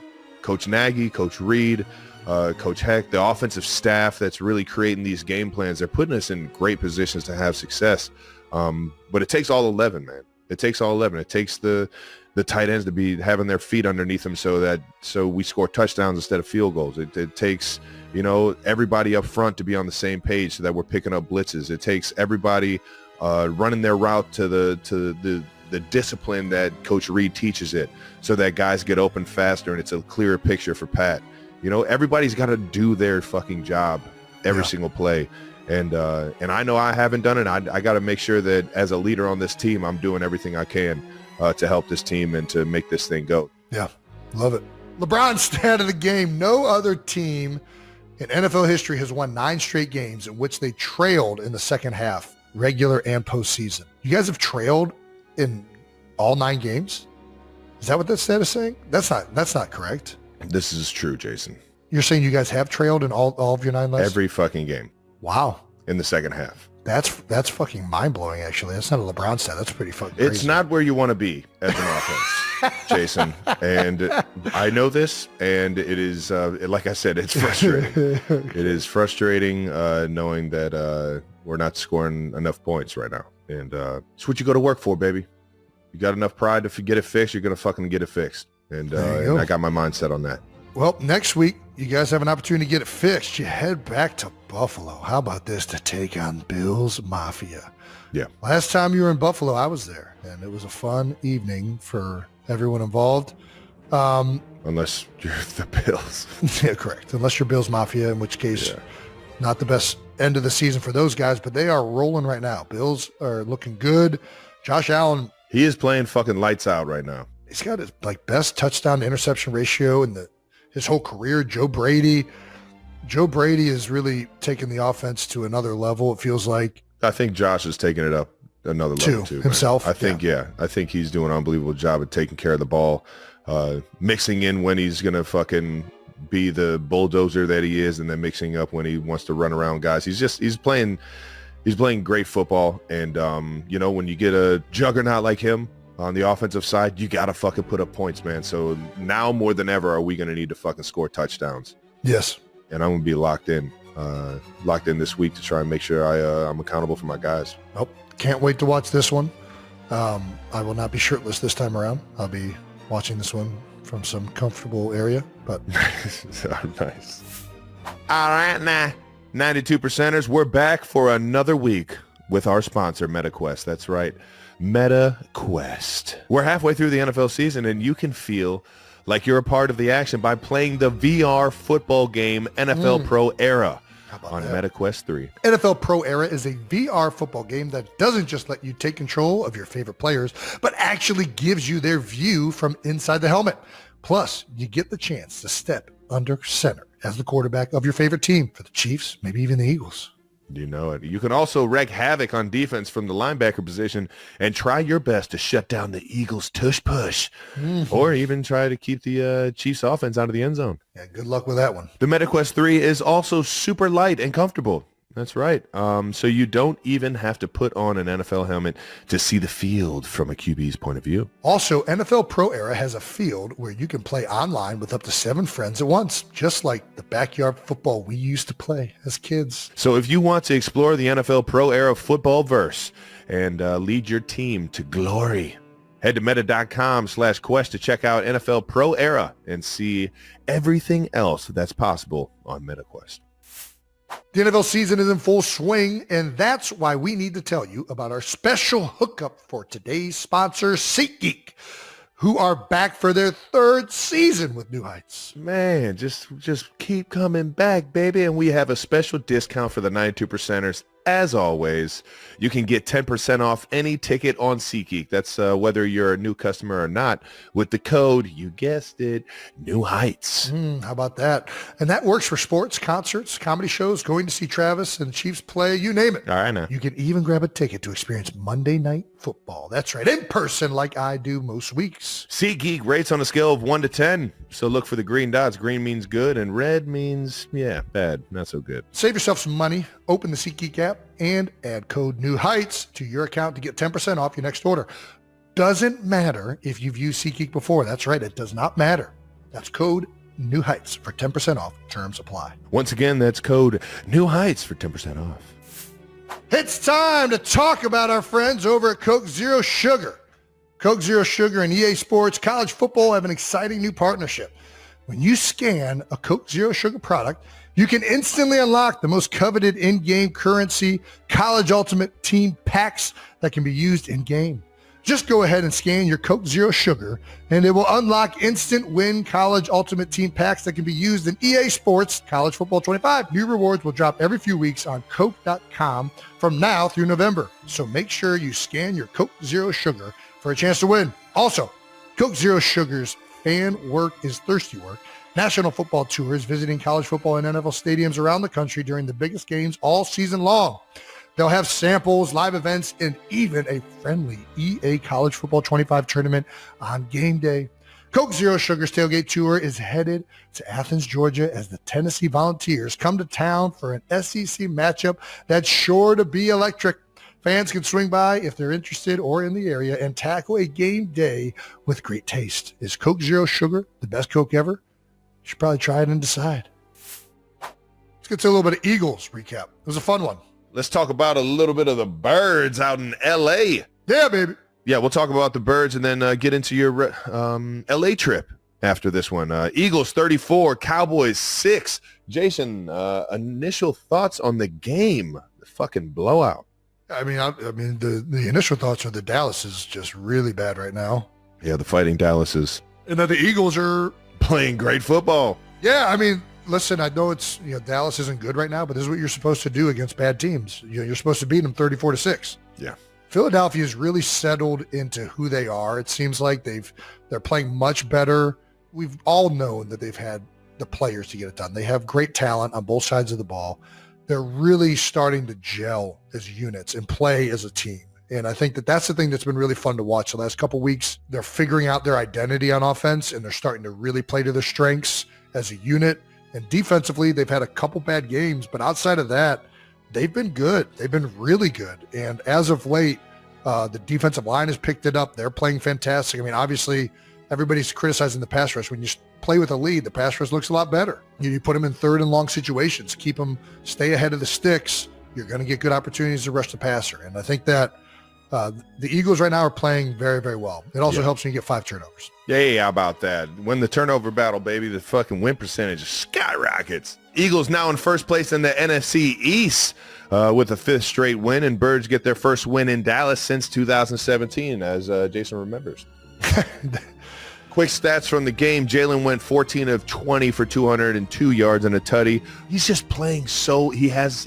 Coach Nagy, Coach Reed, Coach Heck, the offensive staff that's really creating these game plans, they're putting us in great positions to have success. But it takes all 11, man. It takes all 11. It takes the tight ends to be having their feet underneath them so we score touchdowns instead of field goals. It takes, everybody up front to be on the same page so that we're picking up blitzes. It takes everybody running their route to the discipline that Coach Reed teaches it so that guys get open faster and it's a clearer picture for Pat. Everybody's got to do their fucking job every single play. And I know I haven't done it. I got to make sure that as a leader on this team, I'm doing everything I can to help this team and to make this thing go. Yeah, love it. LeBron's stat of the game. No other team in NFL history has won 9 straight games in which they trailed in the second half, regular and postseason. You guys have trailed in all 9 games? Is that what that stat is saying? That's not correct. This is true, Jason. You're saying you guys have trailed in all of your 9 last? Every fucking game. Wow. In the second half. That's fucking mind-blowing, actually. That's not a LeBron stat. That's pretty fucking crazy. It's not where you want to be as an offense, Jason. And I know this, and it is, like I said, it's frustrating. It is frustrating knowing that we're not scoring enough points right now. And it's what you go to work for, baby. You got enough pride to get it fixed, you're going to fucking get it fixed. And I got my mindset on that. Well, next week, you guys have an opportunity to get it fixed. You head back to Buffalo. How about this, to take on Bills Mafia? Yeah. Last time you were in Buffalo, I was there, and it was a fun evening for everyone involved. Unless you're the Bills. Yeah, correct. Unless you're Bills Mafia, in which case, not the best end of the season for those guys, but they are rolling right now. Bills are looking good. Josh Allen. He is playing fucking lights out right now. He's got his best touchdown to interception ratio in his whole career. Joe Brady is really taking the offense to another level. It feels like. I think Josh is taking it up another level too. Himself. Man. I think he's doing an unbelievable job of taking care of the ball, mixing in when he's gonna fucking be the bulldozer that he is, and then mixing up when he wants to run around guys. He's playing great football, and when you get a juggernaut like him on the offensive side, you gotta fucking put up points, man. So now more than ever are we gonna need to fucking score touchdowns. Yes. And I'm gonna be locked in this week to try and make sure I'm accountable for my guys. Nope. Can't wait to watch this one. I will not be shirtless this time around. I'll be watching this one from some comfortable area, but nice. All right, now 92%ers, we're back for another week with our sponsor, MetaQuest. That's right, MetaQuest. We're halfway through the NFL season, and you can feel like you're a part of the action by playing the VR football game NFL Pro Era on MetaQuest 3. NFL Pro Era is a VR football game that doesn't just let you take control of your favorite players, but actually gives you their view from inside the helmet. Plus, you get the chance to step under center as the quarterback of your favorite team, for the Chiefs, maybe even the Eagles. You know it. You can also wreak havoc on defense from the linebacker position and try your best to shut down the Eagles' tush-push, or even try to keep the Chiefs' offense out of the end zone. Yeah, good luck with that one. The MetaQuest 3 is also super light and comfortable. That's right. So you don't even have to put on an NFL helmet to see the field from a QB's point of view. Also, NFL Pro Era has a field where you can play online with up to 7 friends at once, just like the backyard football we used to play as kids. So if you want to explore the NFL Pro Era football verse and lead your team to glory, head to meta.com/quest to check out NFL Pro Era and see everything else that's possible on MetaQuest. The NFL season is in full swing, and that's why we need to tell you about our special hookup for today's sponsor, SeatGeek, who are back for their 3rd season with New Heights. Man, just keep coming back, baby. And we have a special discount for the 92%ers. As always, you can get 10% off any ticket on SeatGeek. That's whether you're a new customer or not, with the code, you guessed it, New Heights. How about that? And that works for sports, concerts, comedy shows, going to see Travis and the Chiefs play, you name it. All right, now. You can even grab a ticket to experience Monday Night Football. That's right, in person like I do most weeks. SeatGeek rates on a scale of 1 to 10. So look for the green dots. Green means good, and red means, bad. Not so good. Save yourself some money. Open the SeatGeek app and add code New Heights to your account to get 10% off your next order. Doesn't matter if you've used SeatGeek before. That's right. It does not matter. That's code New Heights for 10% off. Terms apply. Once again, that's code New Heights for 10% off. It's time to talk about our friends over at Coke Zero Sugar. Coke Zero Sugar and EA Sports College Football have an exciting new partnership. When you scan a Coke Zero Sugar product, you can instantly unlock the most coveted in-game currency, College Ultimate Team packs that can be used in-game. Just go ahead and scan your Coke Zero Sugar, and it will unlock instant win college ultimate team packs that can be used in EA Sports College Football 25. New rewards will drop every few weeks on Coke.com from now through November. So make sure you scan your Coke Zero Sugar for a chance to win. Also, Coke Zero Sugar's fan work is thirsty work. National Football Tour is visiting college football and NFL stadiums around the country during the biggest games all season long. They'll have samples, live events, and even a friendly EA College Football 25 tournament on game day. Coke Zero Sugar's Tailgate Tour is headed to Athens, Georgia as the Tennessee Volunteers come to town for an SEC matchup that's sure to be electric. Fans can swing by if they're interested or in the area and tackle a game day with great taste. Is Coke Zero Sugar the best Coke ever? You should probably try it and decide. Let's get to a little bit of Eagles recap. It was a fun one. Let's talk about a little bit of the Birds out in L.A. Yeah, baby. Yeah, we'll talk about the Birds and then get into your L.A. trip after this one. Eagles 34, Cowboys 6. Jason, initial thoughts on the game, the fucking blowout. I mean, the initial thoughts are that Dallas is just really bad right now. Yeah, the Fighting Dallases. And that the Eagles are playing great football. Yeah, I mean, listen, I know Dallas isn't good right now, but this is what you're supposed to do against bad teams. You're supposed to beat them 34-6. Yeah. Philadelphia's really settled into who they are. It seems like they're playing much better. We've all known that they've had the players to get it done. They have great talent on both sides of the ball. They're really starting to gel as units and play as a team. And I think that that's the thing that's been really fun to watch the last couple of weeks. They're figuring out their identity on offense, and they're starting to really play to their strengths as a unit. And defensively, they've had a couple bad games, but outside of that, they've been good. They've been really good. And as of late, the defensive line has picked it up. They're playing fantastic. I mean, obviously, everybody's criticizing the pass rush. When you play with a lead, the pass rush looks a lot better. You put them in third and long situations, keep them, stay ahead of the sticks. You're going to get good opportunities to rush the passer. And I think that the Eagles right now are playing very, very well. It also helps when you get 5 turnovers. Yeah, how about that? Win the turnover battle, baby. The fucking win percentage skyrockets. Eagles now in first place in the NFC East with a 5th straight win, and Birds get their first win in Dallas since 2017, as Jason remembers. Quick stats from the game. Jalen went 14 of 20 for 202 yards and a tutty. He's just playing he has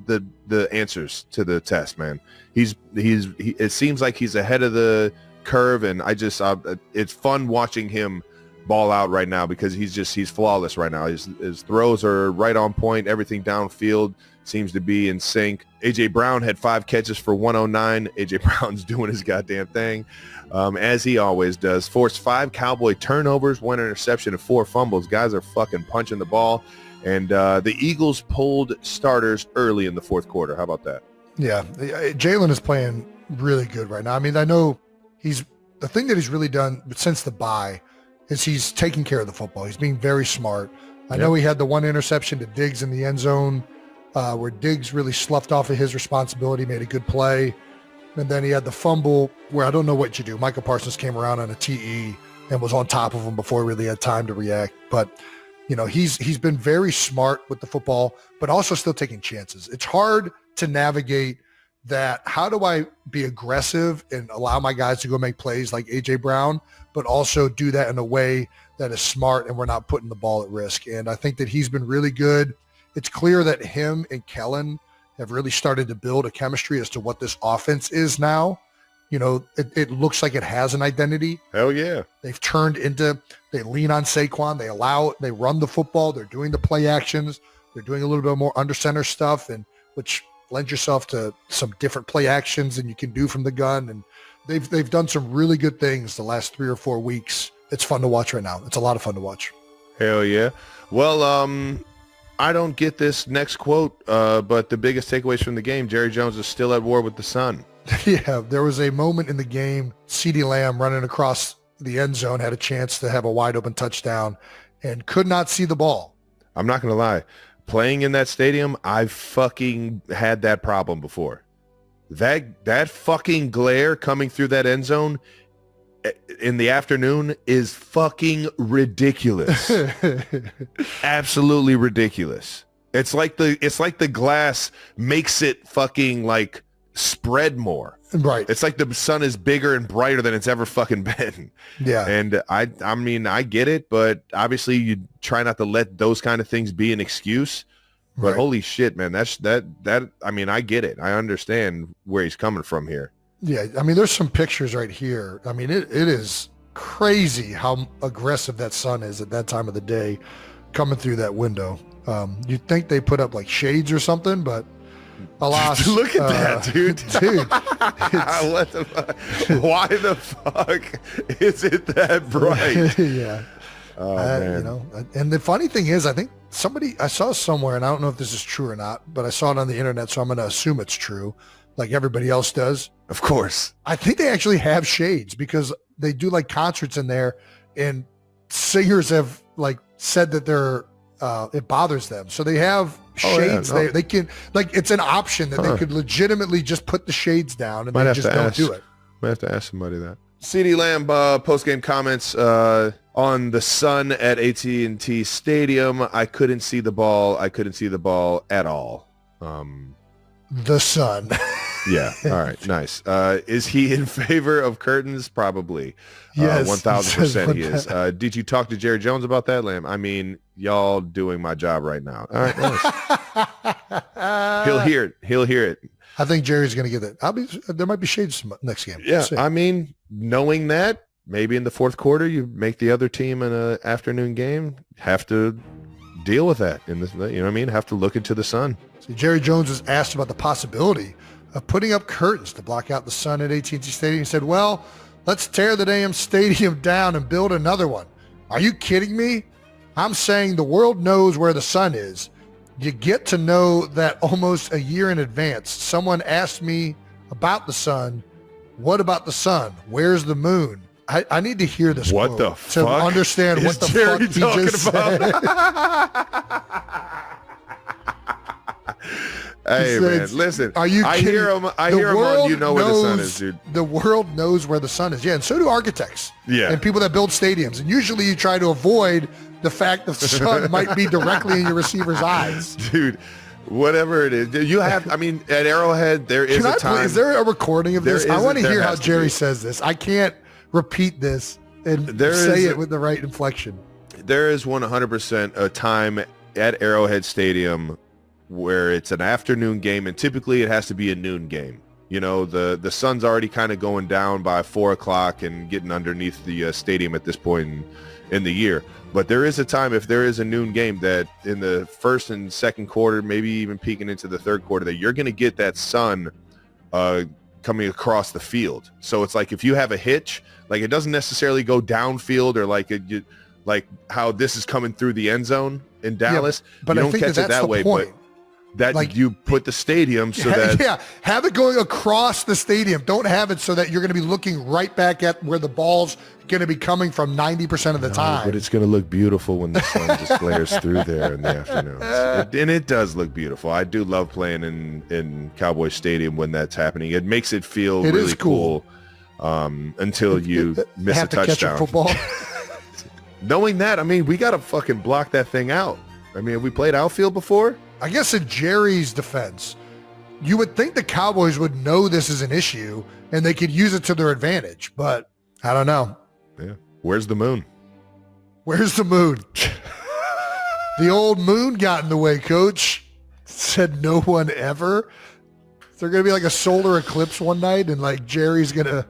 the answers to the test, man. It seems like he's ahead of the curve, and it's fun watching him ball out right now because he's flawless right now. His throws are right on point. Everything downfield seems to be in sync. A.J. Brown had 5 catches for 109. A.J. Brown's doing his goddamn thing, as he always does. Forced 5 Cowboy turnovers, 1 interception, and 4 fumbles. Guys are fucking punching the ball. And the Eagles pulled starters early in the 4th quarter. How about that? Yeah, Jalen is playing really good right now. I mean, I know the thing that he's really done since the bye is he's taking care of the football. He's being very smart. I know he had the 1 interception to Diggs in the end zone where Diggs really sloughed off of his responsibility, made a good play. And then he had the fumble where I don't know what you do. Michael Parsons came around on a TE and was on top of him before he really had time to react. But, he's been very smart with the football, but also still taking chances. It's hard to navigate that. How do I be aggressive and allow my guys to go make plays like A.J. Brown, but also do that in a way that is smart and we're not putting the ball at risk? And I think that he's been really good. It's clear that him and Kellen have really started to build a chemistry as to what this offense is now. It looks like it has an identity. Hell yeah. They've turned they lean on Saquon. They run the football. They're doing the play actions. They're doing a little bit more under center stuff, and which lends yourself to some different play actions than you can do from the gun. And they've done some really good things the last 3 or 4 weeks. It's fun to watch right now. It's a lot of fun to watch. Hell yeah. Well, I don't get this next quote, but the biggest takeaways from the game, Jerry Jones is still at war with the sun. Yeah, there was a moment in the game, CeeDee Lamb running across the end zone had a chance to have a wide open touchdown and could not see the ball. I'm not going to lie. Playing in that stadium, I've fucking had that problem before. That fucking glare coming through that end zone in the afternoon is fucking ridiculous. Absolutely ridiculous. It's like the glass makes it fucking like spread more. Right. It's like the sun is bigger and brighter than it's ever fucking been. Yeah. And I mean, I get it, but obviously you try not to let those kind of things be an excuse. But Right. holy shit, man, that I mean, I get it. I understand where he's coming from here. Yeah. I mean, there's some pictures right here. I mean, it is crazy how aggressive that sun is at that time of the day coming through that window. You'd think they put up like shades or something, but alas. Look at that, dude. Dude. What the fuck? Why the fuck is it that bright? Yeah. Oh, man. You know, and the funny thing is, I think I saw somewhere, and I don't know if this is true or not, but I saw it on the internet, so I'm going to assume it's true, like everybody else does. Of course. I think they actually have shades because they do like concerts in there, and singers have like said that it bothers them. So they have shades. Yeah, no. They can, like, it's an option that they could legitimately just put the shades down and Might they have just to don't ask. do it. Might have to ask somebody that. CD Lamb post-game comments on the sun at AT&T Stadium. I couldn't see the ball. I couldn't see the ball at all. The sun. Yeah. All right. Nice. Is he in favor of curtains? Probably. Yes. 1,000% he is. Did you talk to Jerry Jones about that, Lamb? I mean, y'all doing my job right now. All right. Nice. He'll hear it. He'll hear it. I think Jerry's going to get it. There might be shades next game. Yeah. We'll see. I mean, knowing that, maybe in the fourth quarter, you make the other team in an afternoon game have to deal with that. You know what I mean? Have to look into the sun. See, Jerry Jones was asked about the possibility of putting up curtains to block out the sun at AT&T Stadium. He said, well, let's tear the damn stadium down and build another one. Are you kidding me? I'm saying the world knows where the sun is. You get to know that almost a year in advance. Someone asked me about the sun. What about the sun? Where's the moon? I need to hear this What quote the to fuck understand is what the Jerry fuck he talking just about? said. Hey, man, listen. Are you I kidding? hear him. I The hear him on world You Know Where the Sun knows- Is, dude. The world knows where the sun is. Yeah, and so do architects. Yeah. And people that build stadiums. And usually you try to avoid the fact that the sun might be directly in your receiver's eyes. Dude, whatever it is. You have, I mean, at Arrowhead, there is a time. Is there a recording of this? There I want to there hear how has to Jerry be. says this. I can't repeat this and There say is it with the right inflection. There is 100% a time at Arrowhead Stadium where it's an afternoon game, and typically it has to be a noon game. You know, the sun's already kind of going down by 4 o'clock and getting underneath the stadium at this point in the year. But there is a time, if there is a noon game, that in the first and second quarter, maybe even peeking into the third quarter, that you're going to get that sun coming across the field. So it's like if you have a hitch, like it doesn't necessarily go downfield or like how this is coming through the end zone in Dallas. But you I don't think catch that's it that the way, point. but that Like- you put the stadium so that Yeah, have it going across the stadium. Don't have it so that you're going to be looking right back at where the ball's going to be coming from 90% of the time. But it's going to look beautiful when the sun just glares through there in the afternoons. And it does look beautiful. I do love playing in Cowboy Stadium when that's happening. It makes it feel It really is cool. Until you miss a have to catch a touchdown. football. Knowing that, I mean, we got to fucking block that thing out. I mean, have we played outfield before? I guess in Jerry's defense, you would think the Cowboys would know this is an issue and they could use it to their advantage, but I don't know. Yeah. Where's the moon? Where's the moon? The old moon got in the way, coach. Said no one ever. Is there going to be like a solar eclipse one night and like Jerry's going to...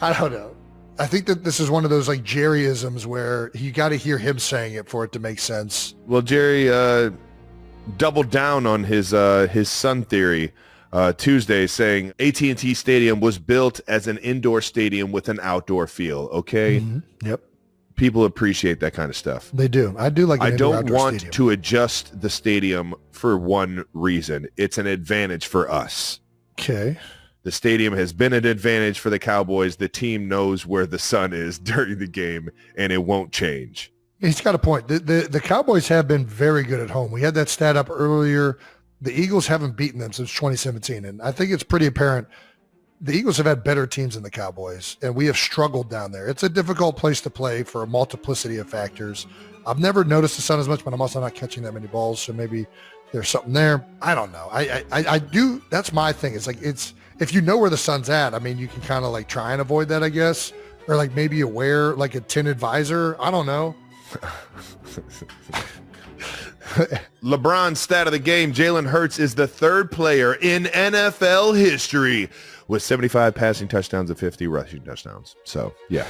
I don't know. I think that this is one of those like Jerryisms where you got to hear him saying it for it to make sense. Well, Jerry doubled down on his sun theory Tuesday, saying AT&T Stadium was built as an indoor stadium with an outdoor feel. Okay, Yep, people appreciate that kind of stuff. they do. I do like. An I don't indoor-outdoor want stadium. to adjust the stadium for one reason. It's an advantage for us. Okay. The stadium has been an advantage for the Cowboys. The team knows where the sun is during the game, and it won't change. He's got a point. The Cowboys have been very good at home. We had that stat up earlier. The Eagles haven't beaten them since 2017, and I think it's pretty apparent the Eagles have had better teams than the Cowboys, and we have struggled down there. It's a difficult place to play for a multiplicity of factors. I've never noticed the sun as much, but I'm also not catching that many balls, so maybe there's something there. I don't know. I do. That's my thing. It's like, if you know where the sun's at, I mean, you can kind of like try and avoid that, I guess. Or like maybe you wear like a tinted visor. I don't know. LeBron's stat of the game, Jalen Hurts is the third player in NFL history with 75 passing touchdowns and 50 rushing touchdowns. So, yeah,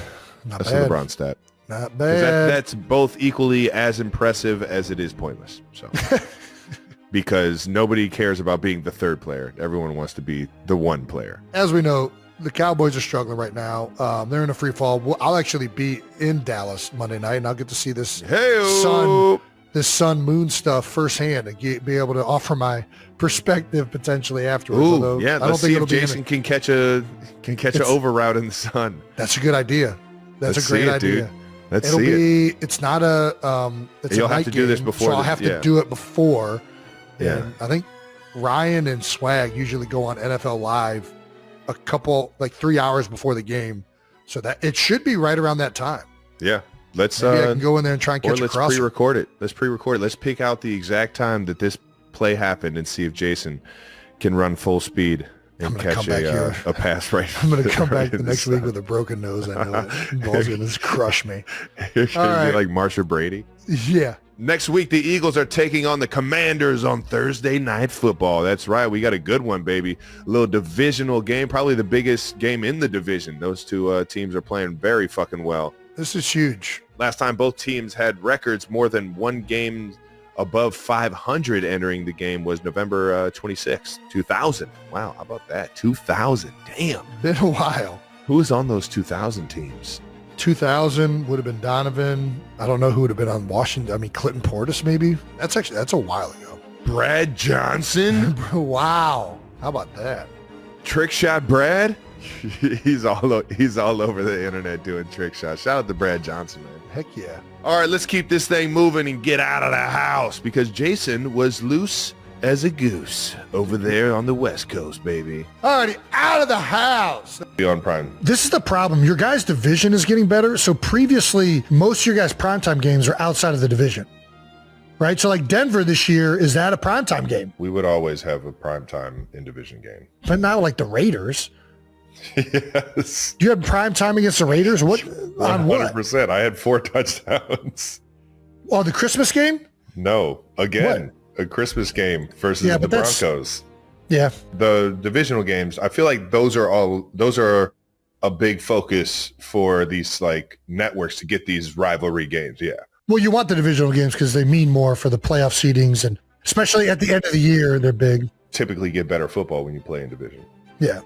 that's the LeBron stat. Not bad. That's both equally as impressive as it is pointless. So, because nobody cares about being the third player. Everyone wants to be the one player. As we know, the Cowboys are struggling right now. They're in a free fall. I'll actually be in Dallas Monday night, and I'll get to see this sun moon stuff firsthand and be able to offer my perspective potentially afterwards. Ooh, yeah, let's see if Jason can catch an over route in the sun. That's a good idea. That's a great idea. Dude. Let's see it. It's not a it's You'll a night have to game, do this before. So I'll have to do it before. Yeah. And I think Ryan and Swag usually go on NFL Live a couple, like 3 hours before the game. So that it should be right around that time. Yeah. Let's Maybe I can go in there and try and catch a crosser. pre-record it. Let's pre-record it. Let's pick out the exact time that this play happened and see if Jason can run full speed and catch a pass right. I'm going to come back the next week with a broken nose. I know it. Ball's going to crush me. You're going to be like Marsha Brady. Yeah. Next week, the Eagles are taking on the Commanders on Thursday Night Football. That's right. We got a good one, baby. A little divisional game, probably the biggest game in the division. Those two teams are playing very fucking well. This is huge. Last time both teams had records more than one game above 500 entering the game was November 26, 2000. Wow, how about that? 2000. Damn. Been a while. Who was on those 2000 teams? 2000 would have been Donovan. I don't know who would have been on Washington. I mean, Clinton Portis, maybe. That's a while ago. Brad Johnson. Wow. How about that? Trick shot Brad. He's all over the internet doing trick shots. Shout out to Brad Johnson, man. Heck yeah. All right, let's keep this thing moving and get out of the house because Jason was loose as a goose over there on the West Coast, baby. Alrighty, out of the house. Be on Prime. This is the problem. Your guys' division is getting better. So previously, most of your guys' primetime games are outside of the division, right? So like Denver this year, is that a primetime game? We would always have a primetime in division game. But not like the Raiders. Yes. Do you have primetime against the Raiders? What? 100%. I had 4 touchdowns. Oh, the Christmas game? No. Again, a Christmas game versus the Broncos. Yeah. The divisional games, I feel like those are a big focus for these like networks to get these rivalry games. Yeah. Well, you want the divisional games because they mean more for the playoff seedings, and especially at the end of the year, they're big. Typically get better football when you play in division. Yeah.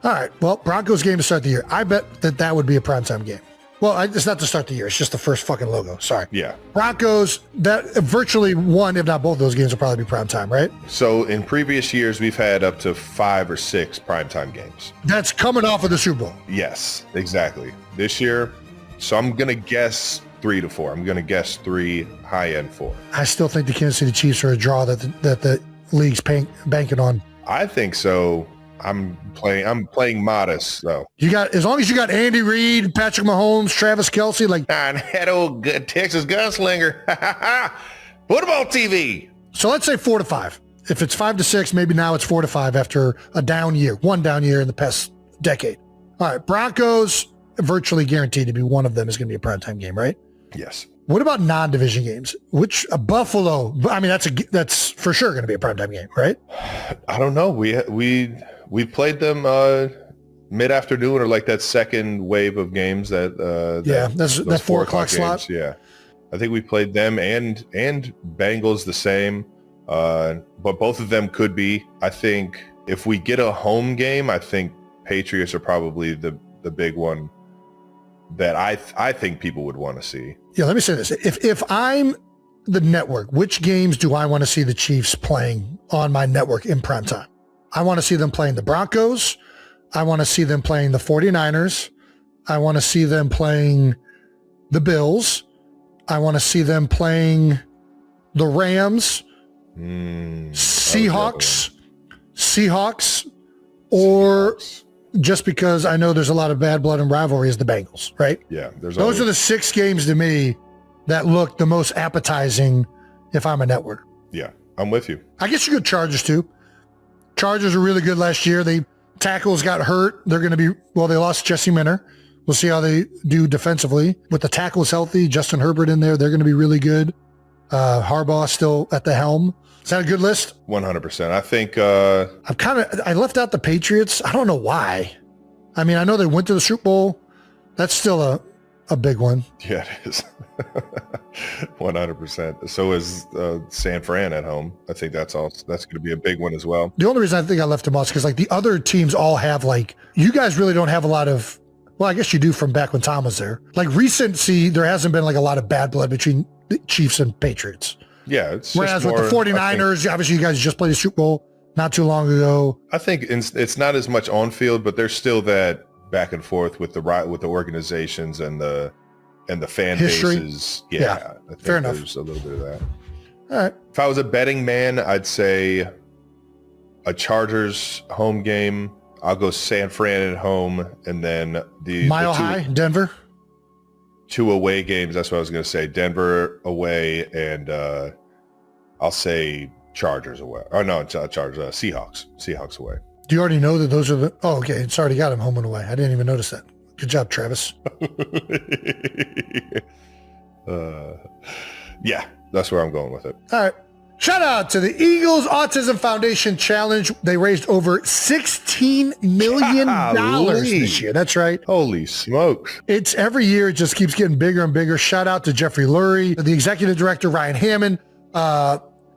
All right. Well, Broncos game to start the year. I bet that would be a primetime game. Well, it's not to start the year. It's just the first fucking logo. Sorry. Yeah. Broncos, that virtually one, if not both of those games will probably be primetime, right? So in previous years, we've had up to 5 or 6 primetime games. That's coming off of the Super Bowl. Yes, exactly. This year, so I'm going to guess 3 to 4. I'm going to guess 3, high-end 4. I still think the Kansas City Chiefs are a draw that the league's banking on. I think so. I'm playing modest though. You got, as long as you got Andy Reid, Patrick Mahomes, Travis Kelce, like that old good Texas gunslinger. Football TV. So let's say 4 to 5. If it's 5 to 6, maybe now it's 4 to 5 after one down year in the past decade. All right, Broncos virtually guaranteed to be one of them is going to be a primetime game, right? Yes. What about non-division games? Which Buffalo? I mean, that's for sure going to be a primetime game, right? I don't know. We played them mid-afternoon or like that second wave of games that that 4 o'clock slot. Yeah, I think we played them and Bengals the same, but both of them could be. I think if we get a home game, I think Patriots are probably the big one that I think people would want to see. Yeah, let me say this: if I'm the network, which games do I want to see the Chiefs playing on my network in primetime? I want to see them playing the Broncos. I want to see them playing the 49ers. I want to see them playing the Bills. I want to see them playing the Rams, Seahawks, or just because I know there's a lot of bad blood and rivalry is the Bengals, right? Yeah. Those are the 6 games to me that look the most appetizing if I'm a network. Yeah. I'm with you. I guess you could Chargers too. Chargers were really good last year. Tackles got hurt. They're going to be, they lost Jesse Minter. We'll see how they do defensively. With the tackles healthy, Justin Herbert in there, they're going to be really good. Harbaugh still at the helm. Is that a good list? 100%. I think I left out the Patriots. I don't know why. I mean, I know they went to the Super Bowl. That's still a big one. Yeah, it is. 100%. So is San Fran at home. I think that's going to be a big one as well. The only reason I think I left them off is because like the other teams all have like, you guys really don't have a lot of, well, I guess you do from back when Tom was there. Like recency, there hasn't been like a lot of bad blood between the Chiefs and Patriots. Yeah. It's Whereas just with the 49ers, obviously you guys just played the Super Bowl not too long ago. I think it's not as much on field, but there's still that back and forth with the organizations and the fan history. Bases. Yeah, I think fair enough. There's a little bit of that. All right. If I was a betting man, I'd say a Chargers home game. I'll go San Fran at home, and then the Mile High, Denver. 2 away games. That's what I was going to say. Denver away, and I'll say Chargers away. Oh no, Chargers. Seahawks away. Do you already know that those are the? Oh, okay. It's already got him home and away. I didn't even notice that. Good job, Travis. Yeah, that's where I'm going with it. All right. Shout out to the Eagles Autism Foundation Challenge. They raised over $16 million this year. That's right. Holy smokes. It's every year. It just keeps getting bigger and bigger. Shout out to Jeffrey Lurie, the executive director, Ryan Hammond,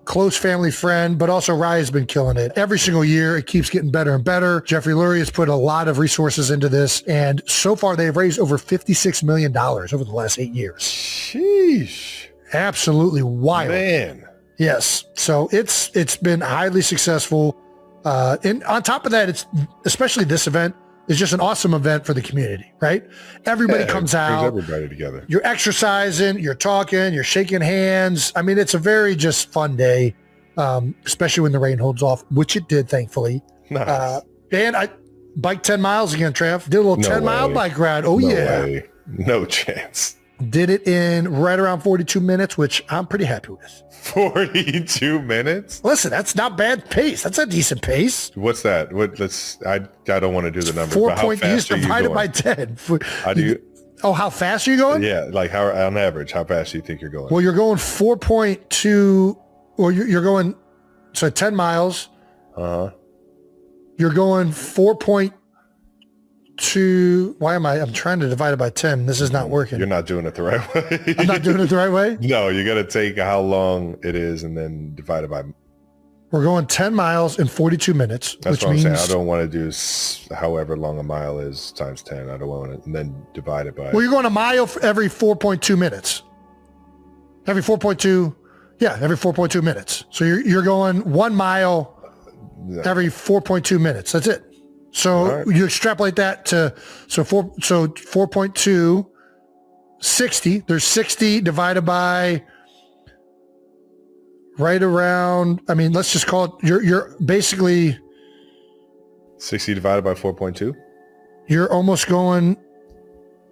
close family friend, but also Ryan's been killing it. Every single year, it keeps getting better and better. Jeffrey Lurie has put a lot of resources into this, and so far they've raised over $56 million over the last 8 years. Sheesh. Absolutely wild. Man. Yes. So it's been highly successful. And on top of that, it's especially this event is just an awesome event for the community, right? Everybody comes out. Everybody together. You're exercising, you're talking, you're shaking hands. I mean, it's a very just fun day, especially when the rain holds off, which it did, thankfully. Nice. And I biked 10 miles again, Trav. Did a little 10-mile bike ride. Oh, no yeah. Way. No chance. Did it in right around 42 minutes, which I'm pretty happy with. 42 minutes? Listen, that's not bad pace. That's a decent pace. What's that? I don't want to do the numbers. 4.2 divided by 10. How do you? Oh, how fast are you going? Yeah, like how on average, how fast do you think you're going? Well, you're going 4.2, or you're going, so 10 miles. Uh-huh. You're going 4.2. I'm trying to divide it by 10. This is not working. You're not doing it the right way. I'm not doing it the right way? No, you got to take how long it is and then divide it by. We're going 10 miles in 42 minutes. That's which what I'm means, saying. I don't want to do however long a mile is times 10. I don't want to, and then divide it by. Well, you're going a mile for every 4.2 minutes. Every 4.2. Yeah, every 4.2 minutes. So you're going 1 mile every 4.2 minutes. That's it. So you extrapolate that to 4.2, 60. There's 60 divided by right around. I mean, let's just call it. You're basically 60 divided by 4.2. You're almost going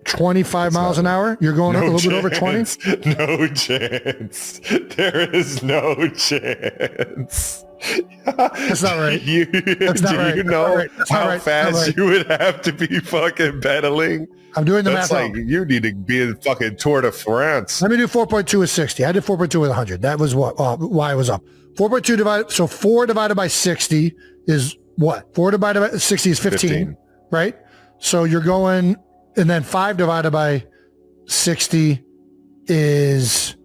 25 miles an hour. You're going a little bit over 20. No chance. There is no chance. That's not right. That's not right. You know how fast you would have to be fucking pedaling? I'm doing the math. Like you need to be in fucking Tour de France. Let me do 4.2 with 60. I did 4.2 with 100. That was why I was up. 4.2 divided. So 4 divided by 60 is what? 4 divided by 60 is 15. Right? So you're going, and then 5 divided by 60 is,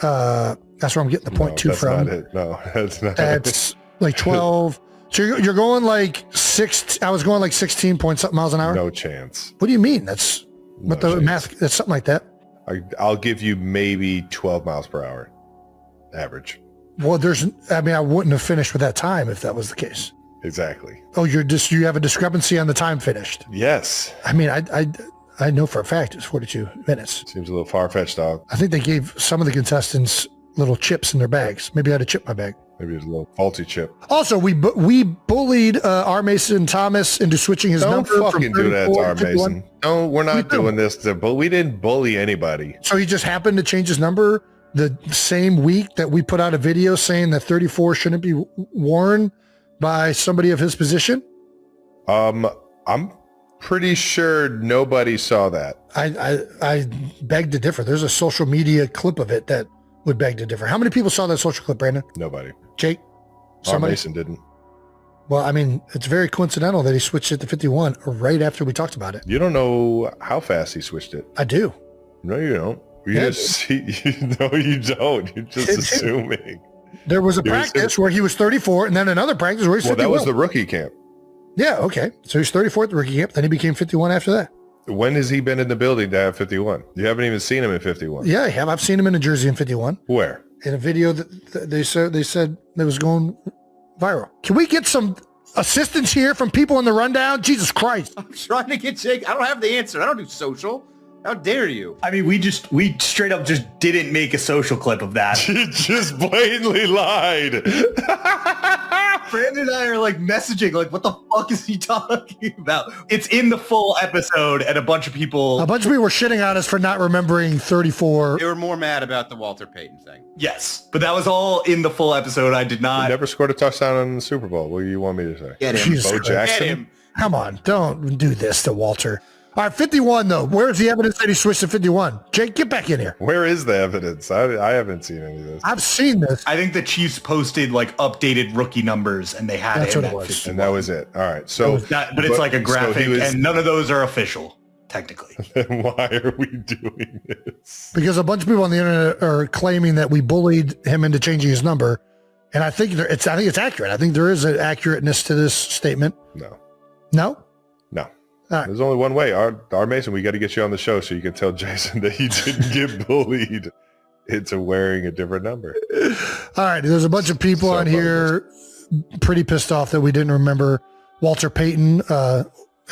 that's where I'm getting the 0.2 from. Not it. No, that's not That's it. like 12. So you're going like 6. I was going like 16 point something miles an hour. No chance. What do you mean? That's what the math. That's something like that. I'll give you maybe 12 miles per hour average. Well, I wouldn't have finished with that time if that was the case. Exactly. Oh, you have a discrepancy on the time finished. Yes. I mean, I know for a fact it's 42 minutes. Seems a little far-fetched, dog. I think they gave some of the contestants little chips in their bags. Maybe I had to chip my bag. Maybe it's a little faulty chip. Also, we bullied R. Mason Thomas into switching his number. Don't fucking do that to R. Mason. No, we're not doing this. But we didn't bully anybody. So he just happened to change his number the same week that we put out a video saying that 34 shouldn't be worn by somebody of his position? I'm pretty sure nobody saw that. I beg to differ. There's a social media clip of it that would beg to differ. How many people saw that social clip, Brandon? Nobody. Jake? Somebody? Mason didn't. Well, I mean, it's very coincidental that he switched it to 51 right after we talked about it. You don't know how fast he switched it. I do. No, you don't. You Yeah, just see. No, you don't. You're just assuming. There was a practice where he was 34 and then another practice where he's 51. Well, that was the rookie camp. Yeah, okay. So he's 34 at the rookie camp. Then he became 51 after that. When has he been in the building to have 51? You haven't even seen him in 51. Yeah, I have. I've seen him in a jersey in 51. Where? In a video that they said that was going viral. Can we get some assistance here from people in the rundown? Jesus Christ. I'm trying to get Jake. I don't have the answer. I don't do social. How dare you? I mean, we straight up just didn't make a social clip of that. He just blatantly lied. Brandon and I are like messaging, like, what the fuck is he talking about? It's in the full episode, and a bunch of people were shitting on us for not remembering 34. They were more mad about the Walter Payton thing. Yes, but that was all in the full episode. I did He not. never scored a touchdown in the Super Bowl. What do you want me to say? Get him. Jesus Bo Christ. Jackson? Get him. Come on, don't do this to Walter. All right, 51 though. Where's the evidence that he switched to 51? Jake, get back in here. Where is the evidence? I haven't seen any of this. I've seen this. I think the Chiefs posted like updated rookie numbers, and they had That's him what at it was. 51. And that was it. All right. So, But it's like a graphic, so he was- and none of those are official, technically. then why are we doing this? Because a bunch of people on the internet are claiming that we bullied him into changing his number. And I think it's accurate. I think there is an accurateness to this statement. No. No? No. All right. There's only one way. Our Mason, we got to get you on the show so you can tell Jason that he didn't get bullied into wearing a different number. All right. There's a bunch of people So on here pretty pissed off that we didn't remember Walter Payton,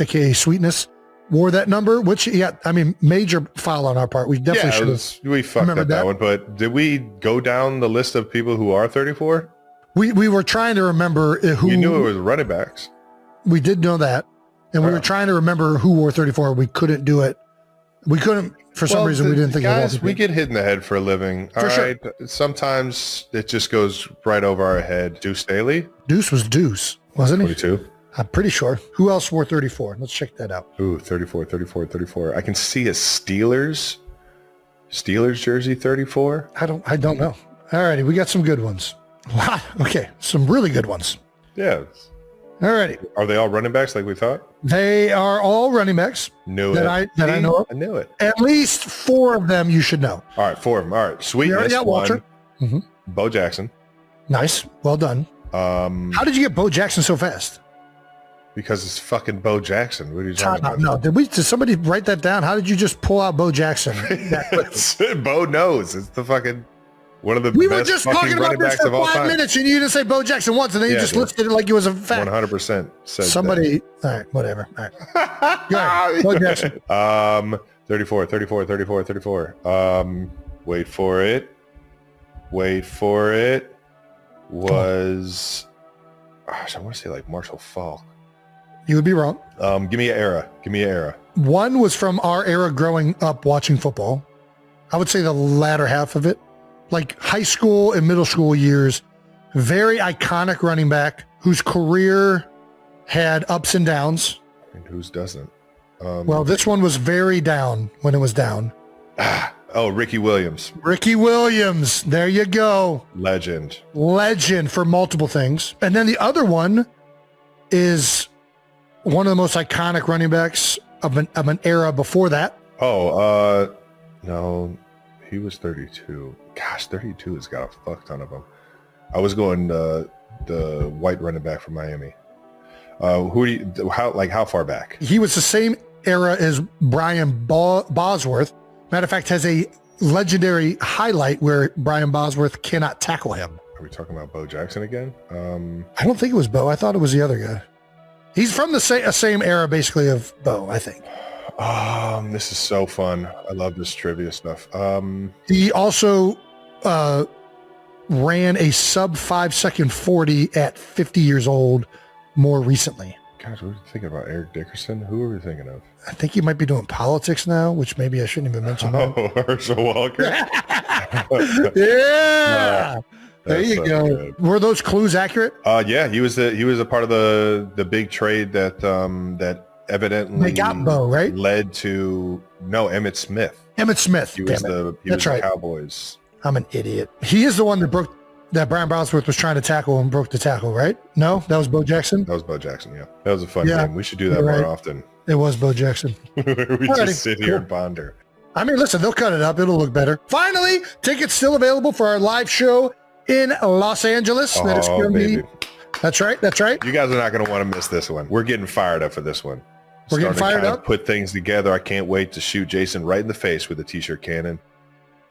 aka Sweetness, wore that number, which, yeah, I mean, major foul on our part. We definitely should have. We fucked up that one, but did we go down the list of people who are 34? We were trying to remember who. You knew it was running backs. We did know that. And we were trying to remember who wore 34. We couldn't do it. We couldn't, for some reason, we didn't think of guys, Walter we Payton. get hit in the head for a living. All right. Sometimes it just goes right over our head. Deuce Staley, Deuce was Deuce, wasn't he? 22. I'm pretty sure. Who else wore 34? Let's check that out. Ooh, 34. I can see a Steelers jersey 34. I don't know. All righty, we got some good ones. Wow. Okay, some really good ones. Yeah. All righty. Are they all running backs like we thought? They are all running backs Knew that it. I know of. I knew it. At least 4 of them you should know. All right, 4 of them. All right. We Sweetness, already got Walter. one. Mhm. Bo Jackson. Nice. Well done. How did you get Bo Jackson so fast? Because it's fucking Bo Jackson. What are you talking about? No, did somebody write that down? How did you just pull out Bo Jackson? that quickly? Bo knows. It's the fucking one of the We best were just fucking talking about running this backs for of all 5 time. minutes and you didn't say Bo Jackson once and then you Yeah, just dude. listed it like it was a fact. 100% said Somebody, all right, whatever. All right. Go ahead. Bo Jackson. 34. Wait for it. Was, gosh, I want to say like Marshall Faulk. You would be wrong. Give me an era. One was from our era growing up watching football. I would say the latter half of it. Like high school and middle school years. Very iconic running back whose career had ups and downs. I mean, whose doesn't? Well, this one was very down when it was down. Ricky Williams. Ricky Williams. There you go. Legend. Legend for multiple things. And then the other one is one of the most iconic running backs of an era before that. No, he was 32. Gosh, 32 has got a fuck ton of them. I was going the white running back from Miami. How far back? He was the same era as Brian Bosworth. Matter of fact, has a legendary highlight where Brian Bosworth cannot tackle him. Are we talking about Bo Jackson again? I don't think it was Bo. I thought it was the other guy. He's from the same era, basically, of Bo, I think. This is so fun. I love this trivia stuff. He also ran a sub 5 second 40 at 50 years old more recently. Gosh, what are you thinking about? Eric Dickerson? Who are we thinking of? I think he might be doing politics now, which maybe I shouldn't even mention. Oh, Herschel Walker. Yeah. There That's you so go. good. Were those clues accurate? Yeah, he was a part of the big trade that evidently They got Bo, right? led to Emmitt Smith. Emmitt Smith. He was Damn it. he was That's right. the Cowboys. I'm an idiot. He is the one that Brian Brownsworth was trying to tackle and broke the tackle, right? No, that was Bo Jackson. That was Bo Jackson. Yeah, that was a fun Yeah, game. We should do that you're more right. often. It was Bo Jackson. We Alrighty, just sit here cool. and ponder. I mean, listen, they'll cut it up. It'll look better. Finally, tickets still available for our live show in Los Angeles. That is going to be. Baby. That's right. That's right. You guys are not going to want to miss this one. We're getting fired up for this one. We're getting Starting to fired kind of up? Put things together. I can't wait to shoot Jason right in the face with a t-shirt cannon.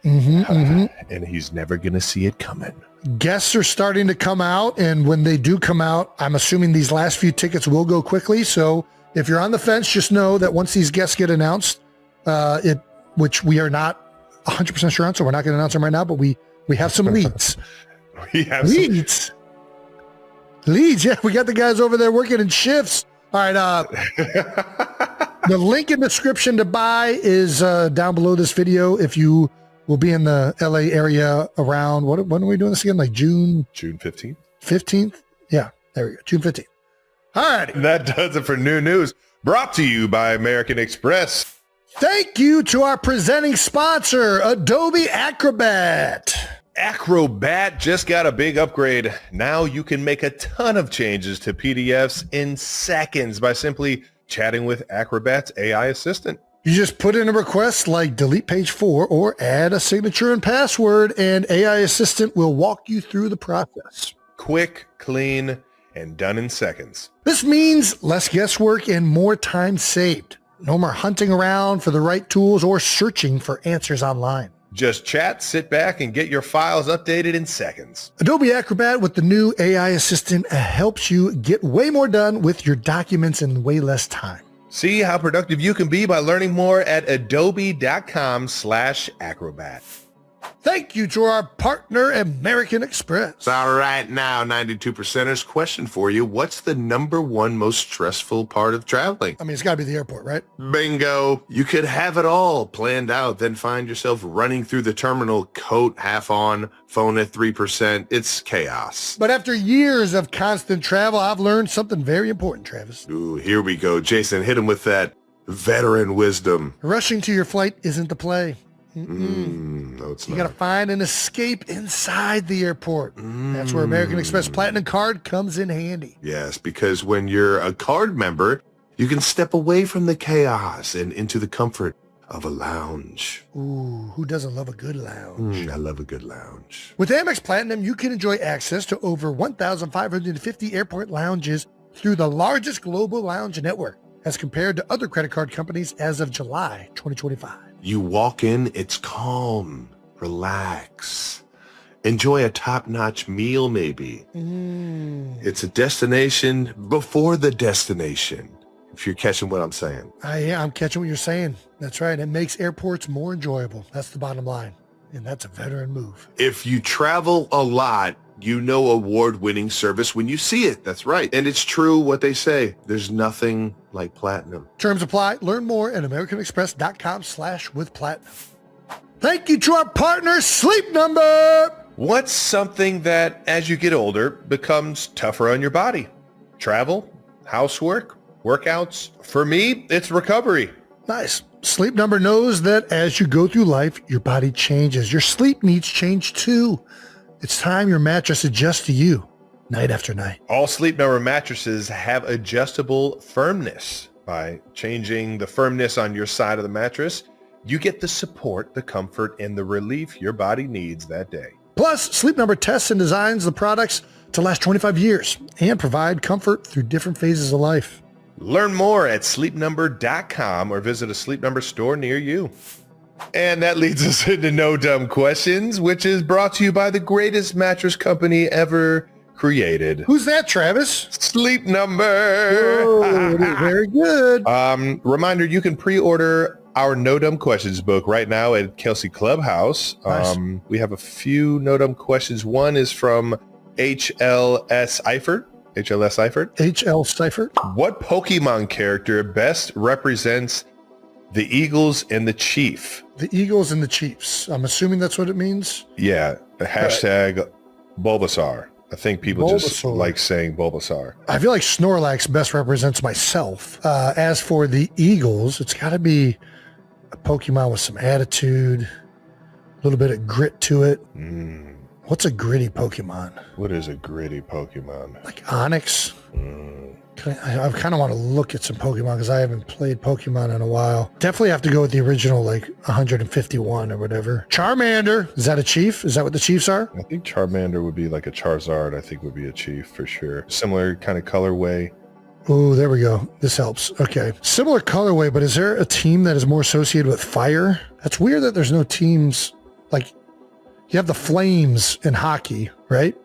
And he's never going to see it coming. Guests are starting to come out, and when they do come out, I'm assuming these last few tickets will go quickly. So if you're on the fence, just know that once these guests get announced, which we are not 100% sure on, so we're not going to announce them right now, but we have some leads. We have Leads. Yeah, we got the guys over there working in shifts. All right. The link in the description to buy is down below this video. If you will be in the LA area around, when are we doing this again? Like June 15th. 15th? Yeah, there we go. June 15th. All right. That does it for new news. Brought to you by American Express. Thank you to our presenting sponsor, Adobe Acrobat. Acrobat just got a big upgrade. Now you can make a ton of changes to PDFs in seconds by simply chatting with Acrobat's AI assistant. You just put in a request like delete page 4 or add a signature and password, and AI assistant will walk you through the process. Quick, clean, and done in seconds. This means less guesswork and more time saved. No more hunting around for the right tools or searching for answers online. Just chat, sit back, and get your files updated in seconds. Adobe Acrobat with the new AI assistant helps you get way more done with your documents in way less time. See how productive you can be by learning more at adobe.com/acrobat. Thank you to our partner, American Express. All right, now 92%ers, question for you. What's the #1 most stressful part of traveling? I mean, it's got to be the airport, right? Bingo. You could have it all planned out, then find yourself running through the terminal, coat half on, phone at 3%. It's chaos. But after years of constant travel, I've learned something very important, Travis. Ooh, here we go. Jason, hit him with that veteran wisdom. Rushing to your flight isn't the play. No, it's You not. got to find an escape inside the airport. That's where American Express Platinum Card comes in handy. Yes, because when you're a card member, you can step away from the chaos and into the comfort of a lounge. Ooh, who doesn't love a good lounge? I love a good lounge. With Amex Platinum, you can enjoy access to over 1,550 airport lounges through the largest global lounge network as compared to other credit card companies as of July 2025. You walk in, it's calm, relax. Enjoy a top-notch meal, maybe. It's a destination before the destination, if you're catching what I'm saying. I'm catching what you're saying. That's right. It makes airports more enjoyable. That's the bottom line. And that's a veteran move. If you travel a lot, you know award-winning service when you see it. That's right. And it's true what they say. There's nothing like platinum. Terms apply. Learn more at americanexpress.com/withplatinum. Thank you to our partner, Sleep Number. What's something that, as you get older, becomes tougher on your body? Travel, housework, workouts? For me, it's recovery. Nice. Sleep Number knows that as you go through life, your body changes. Your sleep needs change too. It's time your mattress adjusts to you night after night. All Sleep Number mattresses have adjustable firmness. By changing the firmness on your side of the mattress, you get the support, the comfort, and the relief your body needs that day. Plus, Sleep Number tests and designs the products to last 25 years and provide comfort through different phases of life. Learn more at sleepnumber.com or visit a Sleep Number store near you. And that leads us into No Dumb Questions, which is brought to you by the greatest mattress company ever created. Who's that, Travis? Sleep Number. Oh, very good. Reminder, you can pre-order our No Dumb Questions book right now at Kelce Clubhouse. Nice. We have a few No Dumb Questions. One is from HLS Eifert. H.L. Seifert. What Pokemon character best represents The Eagles and the Chief. The Eagles and the Chiefs. I'm assuming that's what it means. Yeah. Hashtag Bulbasaur. I think people just Bulbasaur. like saying Bulbasaur. I feel like Snorlax best represents myself. As for the Eagles, it's got to be a Pokemon with some attitude, a little bit of grit to it. What's a gritty Pokemon? What is a gritty Pokemon? Like Onix? I kind of want to look at some Pokemon because I haven't played Pokemon in a while. Definitely have to go with the original, like 151 or whatever. Charmander. Is that a chief? Is that what the chiefs are? I think Charmander would be like a Charizard. I think would be a chief for sure. Similar kind of colorway. Oh, there we go. This helps. Okay. Similar colorway, but is there a team that is more associated with fire? That's weird that there's no teams like you have the Flames in hockey, right?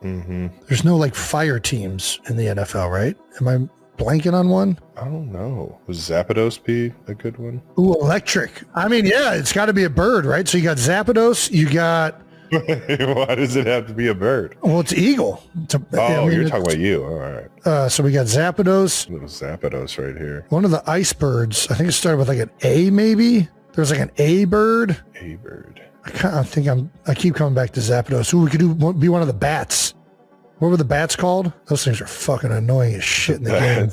Mm-hmm. There's no like fire teams in the NFL, right? Am I blanking on one? I don't know. Would Zapdos be a good one? Ooh, electric. I mean, yeah, it's got to be a bird, right? So you got Zapdos, you got... Why does it have to be a bird? Well, it's eagle. You're talking about you. All right. So we got Zapdos. Little Zapdos right here. One of the ice birds, I think it started with like an A maybe? There's like an A bird. A bird. I keep coming back to Zapdos. Ooh, we could be one of the bats. What were the bats called? Those things are fucking annoying as shit in the game.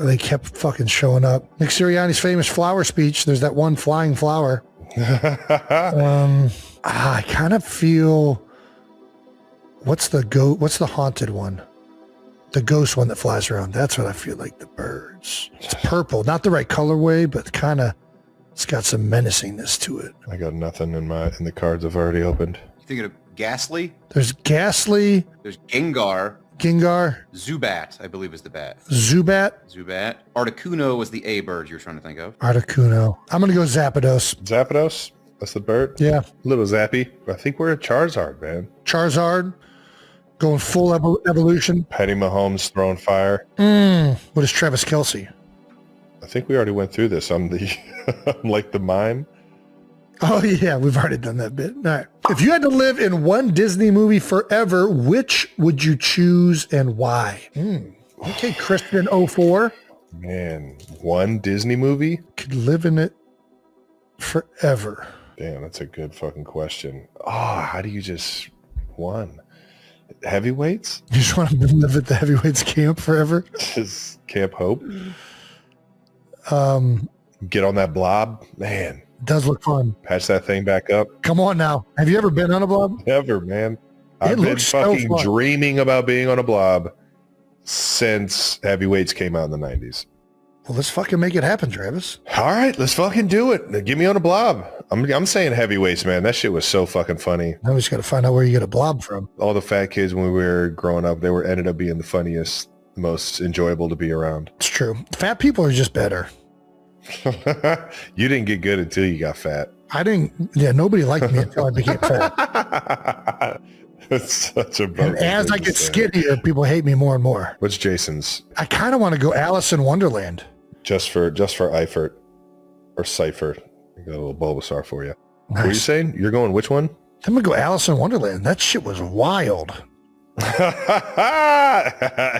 They kept fucking showing up. Nick Sirianni's famous flower speech. There's that one flying flower. I kind of feel. What's the haunted one? The ghost one that flies around. That's what I feel like. The birds. It's purple, not the right colorway, but kind of. It's got some menacingness to it. I got nothing in the cards I've already opened. You thinking of Ghastly? There's Ghastly. There's Gengar. Zubat, I believe, is the bat. Zubat. Articuno was the A bird you were trying to think of. Articuno. I'm going to go Zapdos. Zapdos? That's the bird? Yeah. Little Zappy. I think we're a Charizard, man. Charizard. Going full evolution. Patty Mahomes throwing fire. What is Travis Kelce? I think we already went through this. I'm like the mime. Oh, yeah. We've already done that bit. All right. If you had to live in one Disney movie forever, which would you choose and why? Okay, Kristen 04. Man, one Disney movie? Could live in it forever. Damn, that's a good fucking question. How do you just one? Heavyweights? You just want to live at the heavyweights camp forever? Just Camp Hope? Get on that blob? Man. Does look fun. Patch that thing back up. Come on now. Have you ever been on a blob? Never, man. I've been fucking dreaming about being on a blob since Heavyweights came out in the 90s. Well, let's fucking make it happen, Travis. All right, let's fucking do it. Get me on a blob. I'm saying Heavyweights, man. That shit was so fucking funny. Now we just got to find out where you get a blob from. All the fat kids when we were growing up, they ended up being the funniest, most enjoyable to be around. It's true. Fat people are just better. You didn't get good until you got fat. I didn't. Yeah, nobody liked me until I became fat. That's such a bummer. And as I get skinnier, people hate me more and more. What's Jason's? I kind of want to go Alice in Wonderland. Just for Eifert or Seifert. I got a little Bulbasaur for you. Nice. What are you saying? You're going which one? I'm going to go Alice in Wonderland. That shit was wild.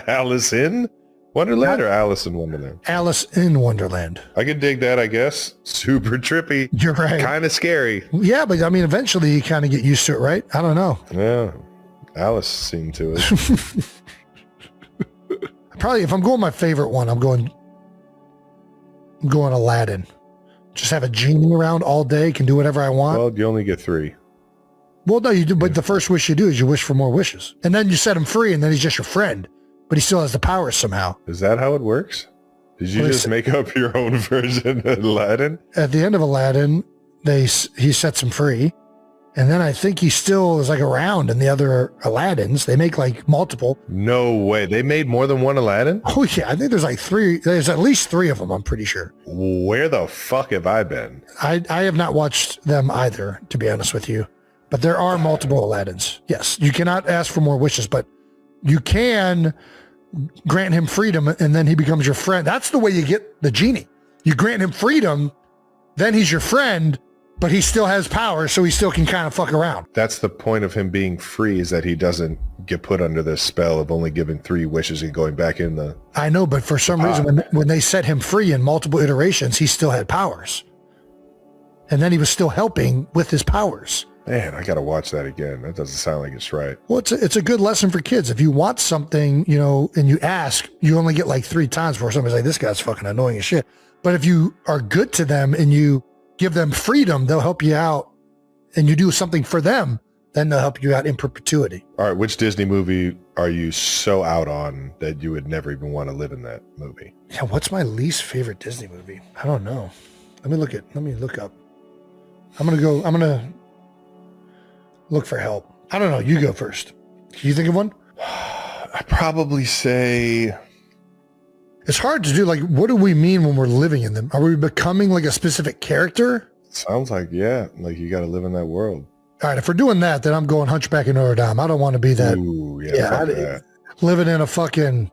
Alice in Wonderland or Alice in Wonderland? Alice in Wonderland. I could dig that, I guess. Super trippy. You're right. Kind of scary. Yeah, but I mean, eventually you kind of get used to it, right? I don't know. Yeah. Alice seemed to it. Probably, if I'm going my favorite one, I'm going Aladdin. Just have a genie around all day, can do whatever I want. Well, you only get 3. Well, no, you do. But the first wish you do is you wish for more wishes. And then you set him free, and then he's just your friend. But he still has the powers somehow. Is that how it works? Did you just make up your own version of Aladdin? At the end of Aladdin, he sets him free. And then I think he still is like around in the other Aladdins. They make like multiple. No way. They made more than one Aladdin? Oh, yeah. I think there's like 3. There's at least 3 of them, I'm pretty sure. Where the fuck have I been? I have not watched them either, to be honest with you. But there are multiple Aladdins. Yes. You cannot ask for more wishes, but you can grant him freedom and then he becomes your friend. That's the way you get the genie. You grant him freedom, then he's your friend. but he still has power, so he still can kind of fuck around. That's the point of him being free, is that he doesn't get put under this spell of only giving 3 wishes and going back in the... I know, but for some reason, when they set him free in multiple iterations, he still had powers. And then he was still helping with his powers. Man, I got to watch that again. That doesn't sound like it's right. Well, it's a good lesson for kids. If you want something, you know, and you ask, you only get like 3 times before somebody's like, this guy's fucking annoying as shit. But if you are good to them and you give them freedom, they'll help you out, and you do something for them, then they'll help you out in perpetuity. All right, which Disney movie are you so out on that you would never even want to live in that movie? Yeah, what's my least favorite Disney movie? I don't know. Let me look up. I'm gonna look for help. I don't know. You go first. Can you think of one? I'd probably say... It's hard to do. Like, what do we mean when we're living in them? Are we becoming like a specific character? Sounds like, yeah, like you got to live in that world. All right, if we're doing that, then I'm going Hunchback of Notre Dame. I don't want to be that. Ooh, yeah, living in a fucking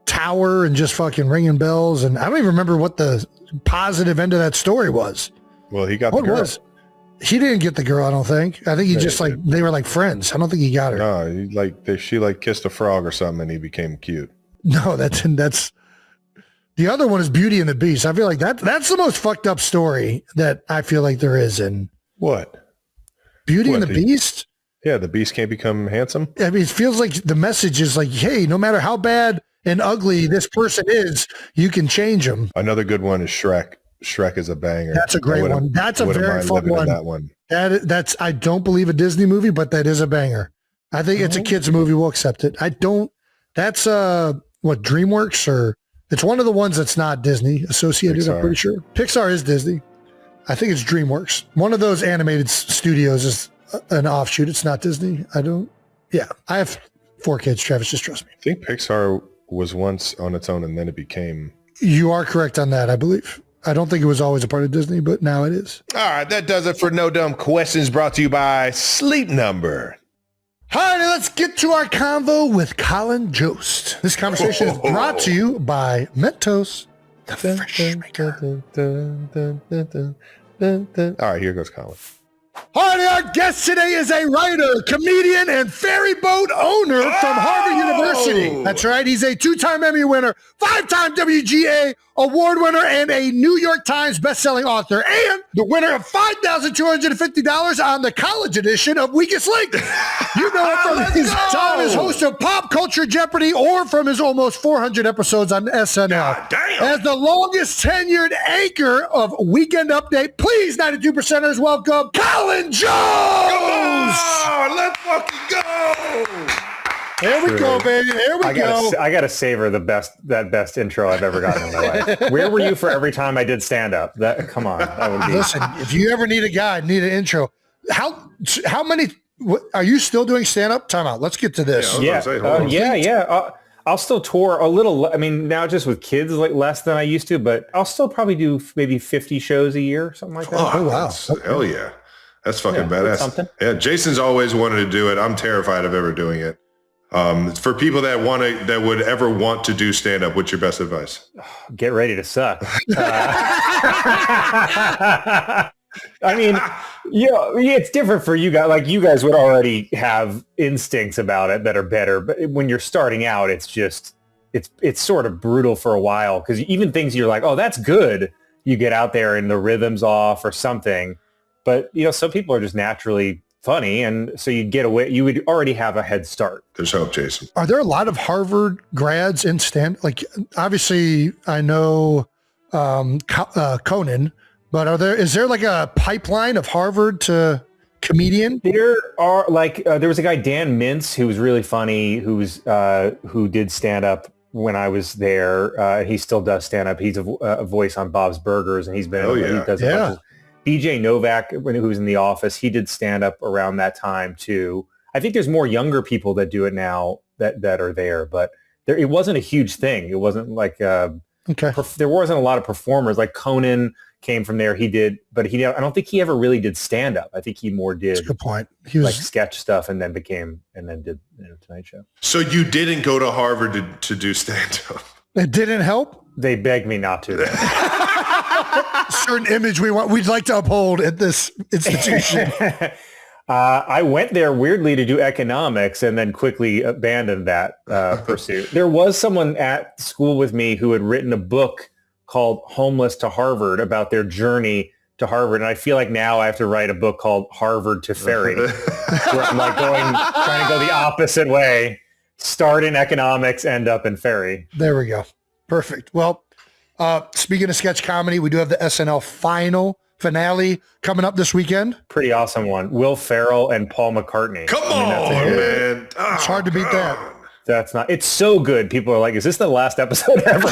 tower and just fucking ringing bells. And I don't even remember what the positive end of that story was. Well, he got the girl. He didn't get the girl, I don't think. I think he just like, they were like friends. I don't think he got her. No, she like kissed a frog or something and he became cute. No, that's the other one is Beauty and the Beast. I feel like that's the most fucked up story that I feel like there is in what? Beauty and the Beast. Yeah, the Beast can't become handsome. I mean, it feels like the message is like, hey, no matter how bad and ugly this person is, you can change them. Another good one is Shrek. Shrek is a banger. That's a great one. That's a very fun one. That one. That's I don't believe a Disney movie, but that is a banger. I think it's a kids movie. We'll accept it. That's what, DreamWorks, or it's one of the ones that's not Disney associated. Pixar. I'm pretty sure Pixar is Disney. I think it's DreamWorks. One of those animated studios is an offshoot. It's not Disney. I have 4 kids, Travis, just trust me. I think Pixar was once on its own and then it became... You are correct on that, I believe. I don't think it was always a part of Disney, but now it is. All right, that does it for No Dumb Questions, brought to you by Sleep Number. All right, let's get to our convo with Colin Jost. This conversation is brought to you by Mentos, the fresh maker. All right, here goes Colin. All right, our guest today is a writer, comedian, and ferry boat owner from Harvard University. That's right. He's a 2-time Emmy winner, 5-time WGA award winner, and a New York Times bestselling author, and the winner of $5,250 on the college edition of Weakest Link. You know him from his time as host of Pop Culture Jeopardy, or from his almost 400 episodes on SNL. As the longest tenured anchor of Weekend Update, please, 92%ers, welcome Colin Jost! Oh, let's fucking go! Here we go, baby. Here we go. I gotta savor that best intro I've ever gotten in my life. Where were you for every time I did stand up? Come on. That would be... Listen, if you ever need a guy, need an intro. How many are you still doing stand up? Time out. Let's get to this. Yeah. I'll still tour a little. I mean, now just with kids, like less than I used to, but I'll still probably do maybe 50 shows a year, something like that. Oh wow. Hell yeah. That's fucking badass. Something. Yeah. Jason's always wanted to do it. I'm terrified of ever doing it. For people that would ever want to do stand up, what's your best advice? Get ready to suck. I mean, it's different for you guys. Like, you guys would already have instincts about it that are better. But when you're starting out, it's just, it's sort of brutal for a while. Because even things you're like, oh, that's good. You get out there and the rhythm's off or something. But, some people are just naturally funny. And so you'd get away. You would already have a head start. There's hope, Jason. Are there a lot of Harvard grads in stand? Like, obviously, I know Conan. But is there like a pipeline of Harvard to comedian? There are there was a guy, Dan Mintz, who was really funny, who did stand up when I was there. He still does stand up. He's a voice on Bob's Burgers, and he's been, he does a bunch of, BJ Novak, who was in The Office, he did stand up around that time too. I think there's more younger people that do it now that are there, but it wasn't a huge thing. It wasn't like, there wasn't a lot of performers. Like Conan came from there. He did, but I don't think he ever really did stand up. I think he more did. That's a good point. He was like sketch stuff and then did Tonight Show. So you didn't go to Harvard to do stand up? It didn't help? They begged me not to. certain image we'd like to uphold at this institution. I went there weirdly to do economics and then quickly abandoned that pursuit. There was someone at school with me who had written a book called Homeless to Harvard about their journey to Harvard. And I feel like now I have to write a book called Harvard to Ferry, where I'm like trying to go the opposite way, start in economics, end up in Ferry. There we go. Perfect. Well, speaking of sketch comedy, we do have the SNL finale coming up this weekend. Pretty awesome one. Will Ferrell and Paul McCartney. Come on, man. It's hard to beat that. That's not, it's so good. People are like, is this the last episode ever?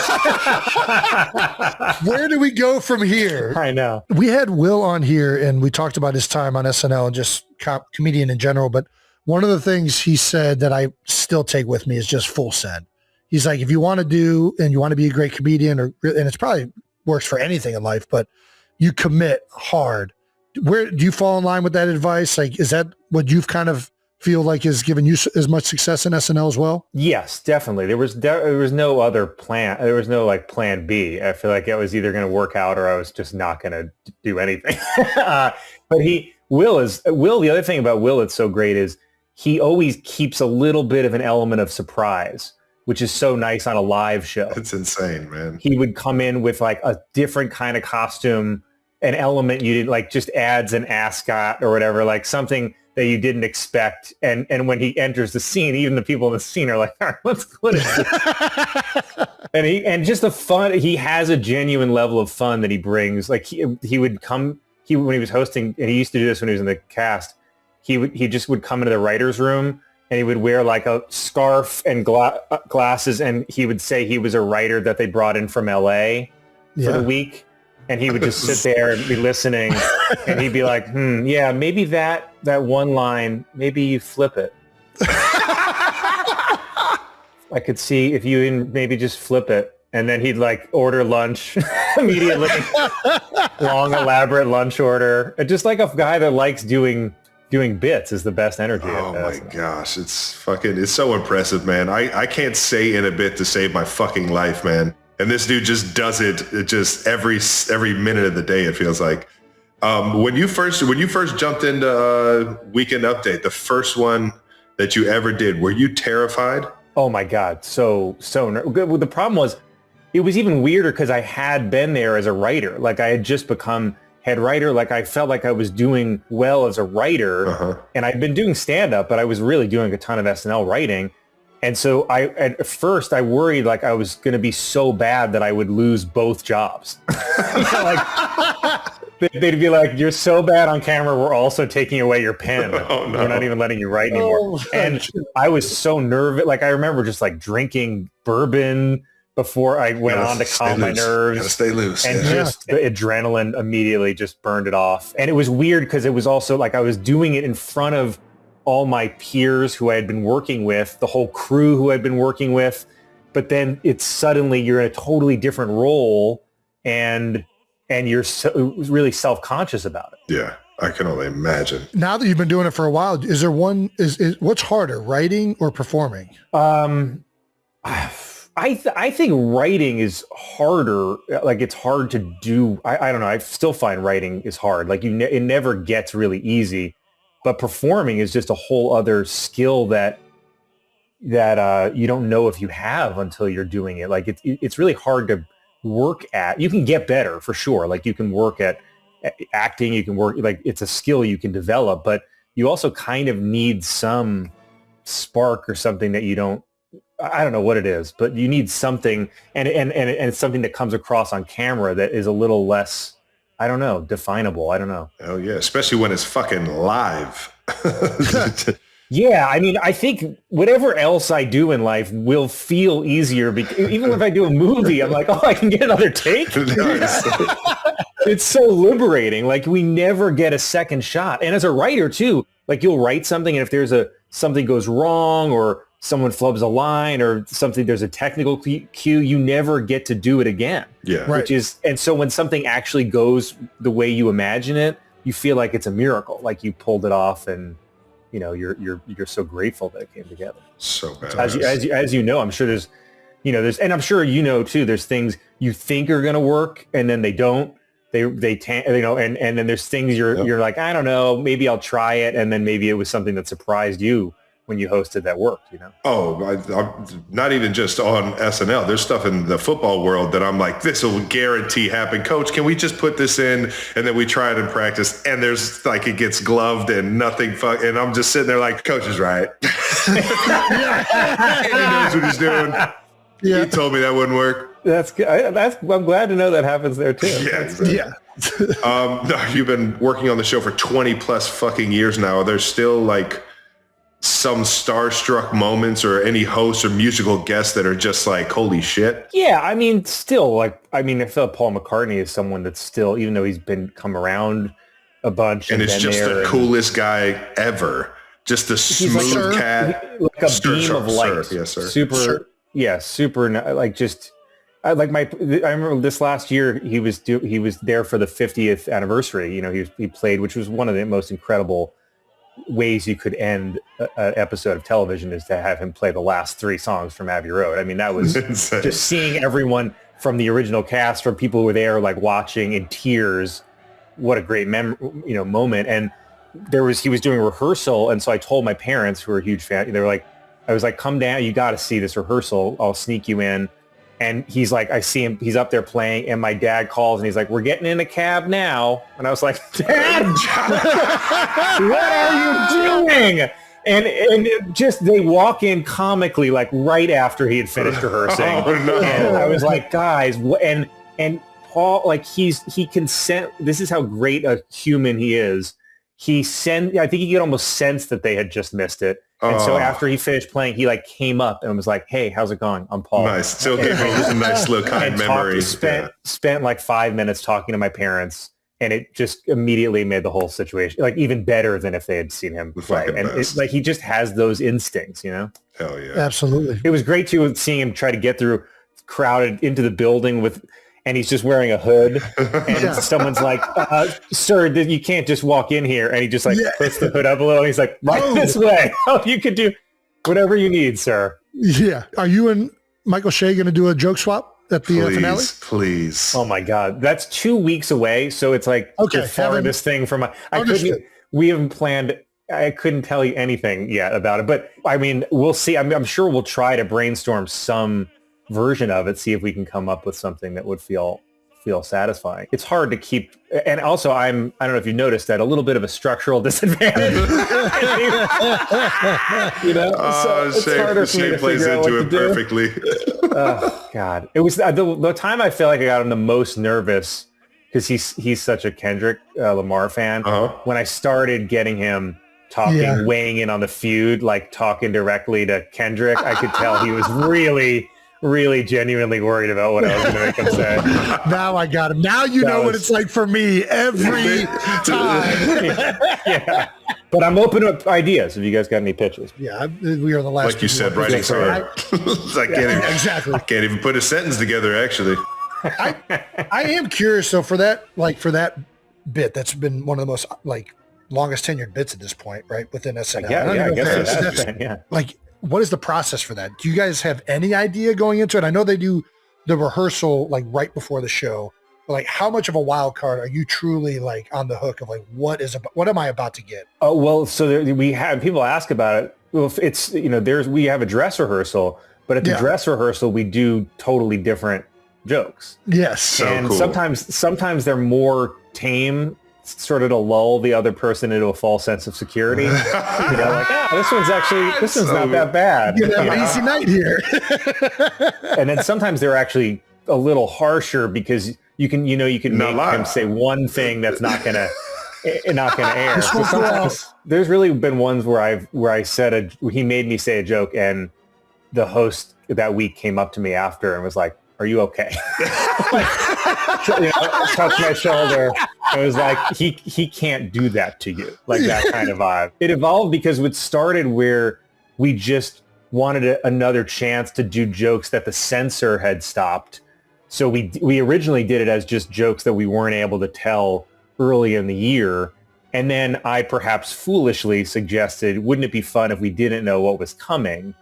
Where do we go from here? I know. We had Will on here and we talked about his time on SNL and just comedian in general. But one of the things he said that I still take with me is just full send. He's like, if you want to do and you want to be a great comedian, and it's probably works for anything in life, but you commit hard. Where do you fall in line with that advice? Like, is that what you've kind of feel like has given you as much success in SNL as well? Yes, definitely. There was no other plan. There was no like plan B. I feel like it was either going to work out or I was just not going to do anything. But Will, the other thing about Will that's so great is he always keeps a little bit of an element of surprise, which is so nice on a live show. It's insane, man. He would come in with like a different kind of costume, an element you didn't like, just adds an ascot or whatever, like something that you didn't expect. And when he enters the scene, even the people in the scene are like, all right, what is this? and just the fun, he has a genuine level of fun that he brings. Like he would come, when he was hosting, and he used to do this when he was in the cast, he just would come into the writer's room and he would wear like a scarf and glasses, and he would say he was a writer that they brought in from LA for the week. And he would just sit there and be listening, and he'd be like, yeah, maybe that one line, maybe you flip it. I could see if you maybe just flip it. And then he'd like order lunch immediately. Long, elaborate lunch order. And just like a guy that likes doing bits is the best energy. Oh my gosh. It's so impressive, man. I can't say in a bit to save my fucking life, man. And this dude just does it just every minute of the day, it feels like. When you first jumped into Weekend Update, the first one that you ever did, were you terrified? Oh my God. So the problem was, it was even weirder because I had been there as a writer. Like I had just become head writer. Like I felt like I was doing well as a writer, and I'd been doing stand-up, but I was really doing a ton of SNL writing. And so at first I worried like I was going to be so bad that I would lose both jobs. They'd be like, you're so bad on camera, we're also taking away your pen. Oh, no. We're not even letting you write anymore. And I was so nervous. Like I remember just like drinking bourbon before I went on to calm my nerves. Gotta stay loose. And just the adrenaline immediately just burned it off. And it was weird because it was also like I was doing it in front of all my peers who I had been working with, the whole crew who I'd been working with, but then it's suddenly you're in a totally different role and you're really self-conscious about it. Yeah, I can only imagine. Now that you've been doing it for a while, is there one, is what's harder, writing or performing? I think writing is harder. Like it's hard to do. I don't know. I still find writing is hard. Like it never gets really easy. But performing is just a whole other skill that you don't know if you have until you're doing it. Like it's really hard to work at. You can get better for sure. Like you can work at acting. You can work, like it's a skill you can develop. But you also kind of need some spark or something that you don't. I don't know what it is, but you need something, and it's something that comes across on camera that is a little less. I don't know, definable. I don't know. Oh yeah, especially when it's fucking live. Yeah, I mean, I think whatever else I do in life will feel easier. Even if I do a movie, I'm like, oh, I can get another take. It's so liberating. Like we never get a second shot. And as a writer too, like you'll write something, and if there's something goes wrong or someone flubs a line or something, there's a technical cue, you never get to do it again. Yeah. Right. And so when something actually goes the way you imagine it, you feel like it's a miracle, like you pulled it off, and you know, you're so grateful that it came together. So bad. As you know, I'm sure and I'm sure you know too, there's things you think are going to work and then they don't. and then there's things you're like, I don't know, maybe I'll try it, and then maybe it was something that surprised you when you hosted that worked, I'm not even just on SNL. There's stuff in the football world that I'm like, this will guarantee happen. Coach, can we just put this in? And then we try it in practice, and there's like it gets gloved and nothing. And I'm just sitting there like, Coach is right. He knows what he's doing. Yeah. He told me that wouldn't work. I'm glad to know that happens there too. Yeah, exactly. No, you've been working on the show for 20 plus fucking years now. There's still like some starstruck moments or any hosts or musical guests that are just like, holy shit. Yeah, I mean, still, I feel Paul McCartney is someone that's still, even though he's come around a bunch. And it's just the coolest guy ever. Just a smooth cat. Like a beam of light. Yes, sir. Super, yeah, super, like just... I remember this last year he was there for the 50th anniversary. He played, which was one of the most incredible ways you could end an episode of television, is to have him play the last 3 songs from Abbey Road. I mean, that was just seeing everyone from the original cast, from people who were there, like watching in tears. What a great moment. And he was doing rehearsal, and so I told my parents, who are a huge fan, they were like, I was like, come down, you got to see this rehearsal. I'll sneak you in. And he's like, I see him, he's up there playing, and my dad calls and he's like, we're getting in a cab now. And I was like, Dad, what are you doing? And just, they walk in comically, like right after he had finished rehearsing. Oh, no. And I was like, guys, and Paul, like he can sense, this is how great a human he is. I think he could almost sense that they had just missed it. And so after he finished playing, he like came up and was like, hey, how's it going? I'm Paul. Nice. Still gave me a nice little kind memory. Spent like 5 minutes talking to my parents, and it just immediately made the whole situation like even better than if they had seen him play. And it's like, he just has those instincts, Hell yeah. Absolutely. It was great too, seeing him try to get through crowded into the building and he's just wearing a hood, and someone's like, sir, you can't just walk in here. And he just like puts the hood up a little. And he's like, this way. Oh, you could do whatever you need, sir. Yeah. Are you and Michael Shea going to do a joke swap at the finale? Please. Oh my God. That's 2 weeks away. So it's like the farthest thing from we haven't planned. I couldn't tell you anything yet about it, but I mean, we'll see. I'm sure we'll try to brainstorm some version of it, see if we can come up with something that would feel satisfying. It's hard to keep, and also I don't know if you noticed that, a little bit of a structural disadvantage. So it's harder for me to plays figure out into what it to perfectly. Oh God, it was the time I feel like I got him the most nervous, because he's such a Kendrick Lamar fan. When I started getting him talking, weighing in on the feud, like talking directly to Kendrick, I could tell he was really genuinely worried about what I was going to make him say. Now I got him. Now you know what it's like for me every time. Yeah. But I'm open to ideas if you guys got any pitches. Yeah, we are the last. Like you said, writing hard. I can't even put a sentence together, actually. I am curious, though, for that bit, that's been one of the most longest tenured bits at this point, right? Within SNL. I guess like, what is the process for that? Do you guys have any idea going into it? I know they do the rehearsal right before the show, but how much of a wild card are you truly on the hook of what am I about to get? Oh, well, so we have people ask about it. Well, it's, we have a dress rehearsal, but at the dress rehearsal, we do totally different jokes. Yes. So and cool. sometimes they're more tame, sort of to lull the other person into a false sense of security. This one's not that bad. You have an easy night here. And then sometimes they're actually a little harsher, because you can make him say one thing that's not gonna air. So sometimes there's really been ones where he made me say a joke, and the host that week came up to me after and was like, "Are you okay?" Touched my shoulder. It was like, he can't do that to you, that kind of vibe. It evolved because it started where we just wanted another chance to do jokes that the censor had stopped. So we originally did it as just jokes that we weren't able to tell early in the year. And then I perhaps foolishly suggested, wouldn't it be fun if we didn't know what was coming?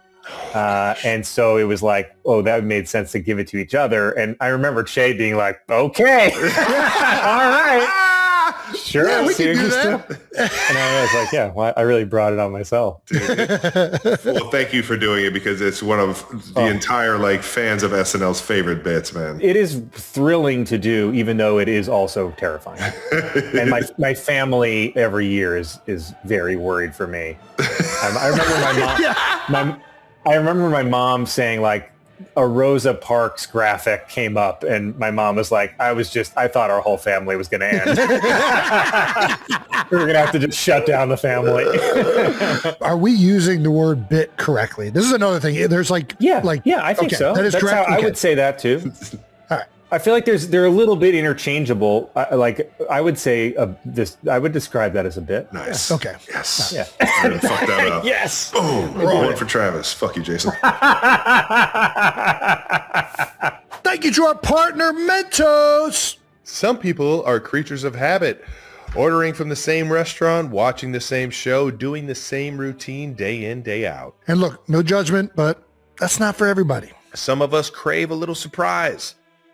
And so it was like, oh, that made sense to give it to each other. And I remember Che being like, okay, all right. Sure, Yeah, we can do that. And I was like, yeah, well, I really brought it on myself. Well, thank you for doing it because it's one of the entire like fans of SNL's favorite bits, man. It is thrilling to do, even though it is also terrifying. And my family every year is very worried for me. I remember my mom saying like a Rosa Parks graphic came up and my mom was like, I thought our whole family was going to end. We were going to have to just shut down the family. Are we using the word bit correctly? This is another thing. There's I think so. That is That's correct. how I would say that too. All right. I feel like they're a little bit interchangeable. I would say I would describe that as a bit. Nice. Okay. Yes. Yeah. I'm gonna fuck that up. Yes. Boom. One for Travis. Fuck you, Jason. Thank you to our partner, Mentos. Some people are creatures of habit, ordering from the same restaurant, watching the same show, doing the same routine day in, day out. And look, no judgment, but that's not for everybody. Some of us crave a little surprise,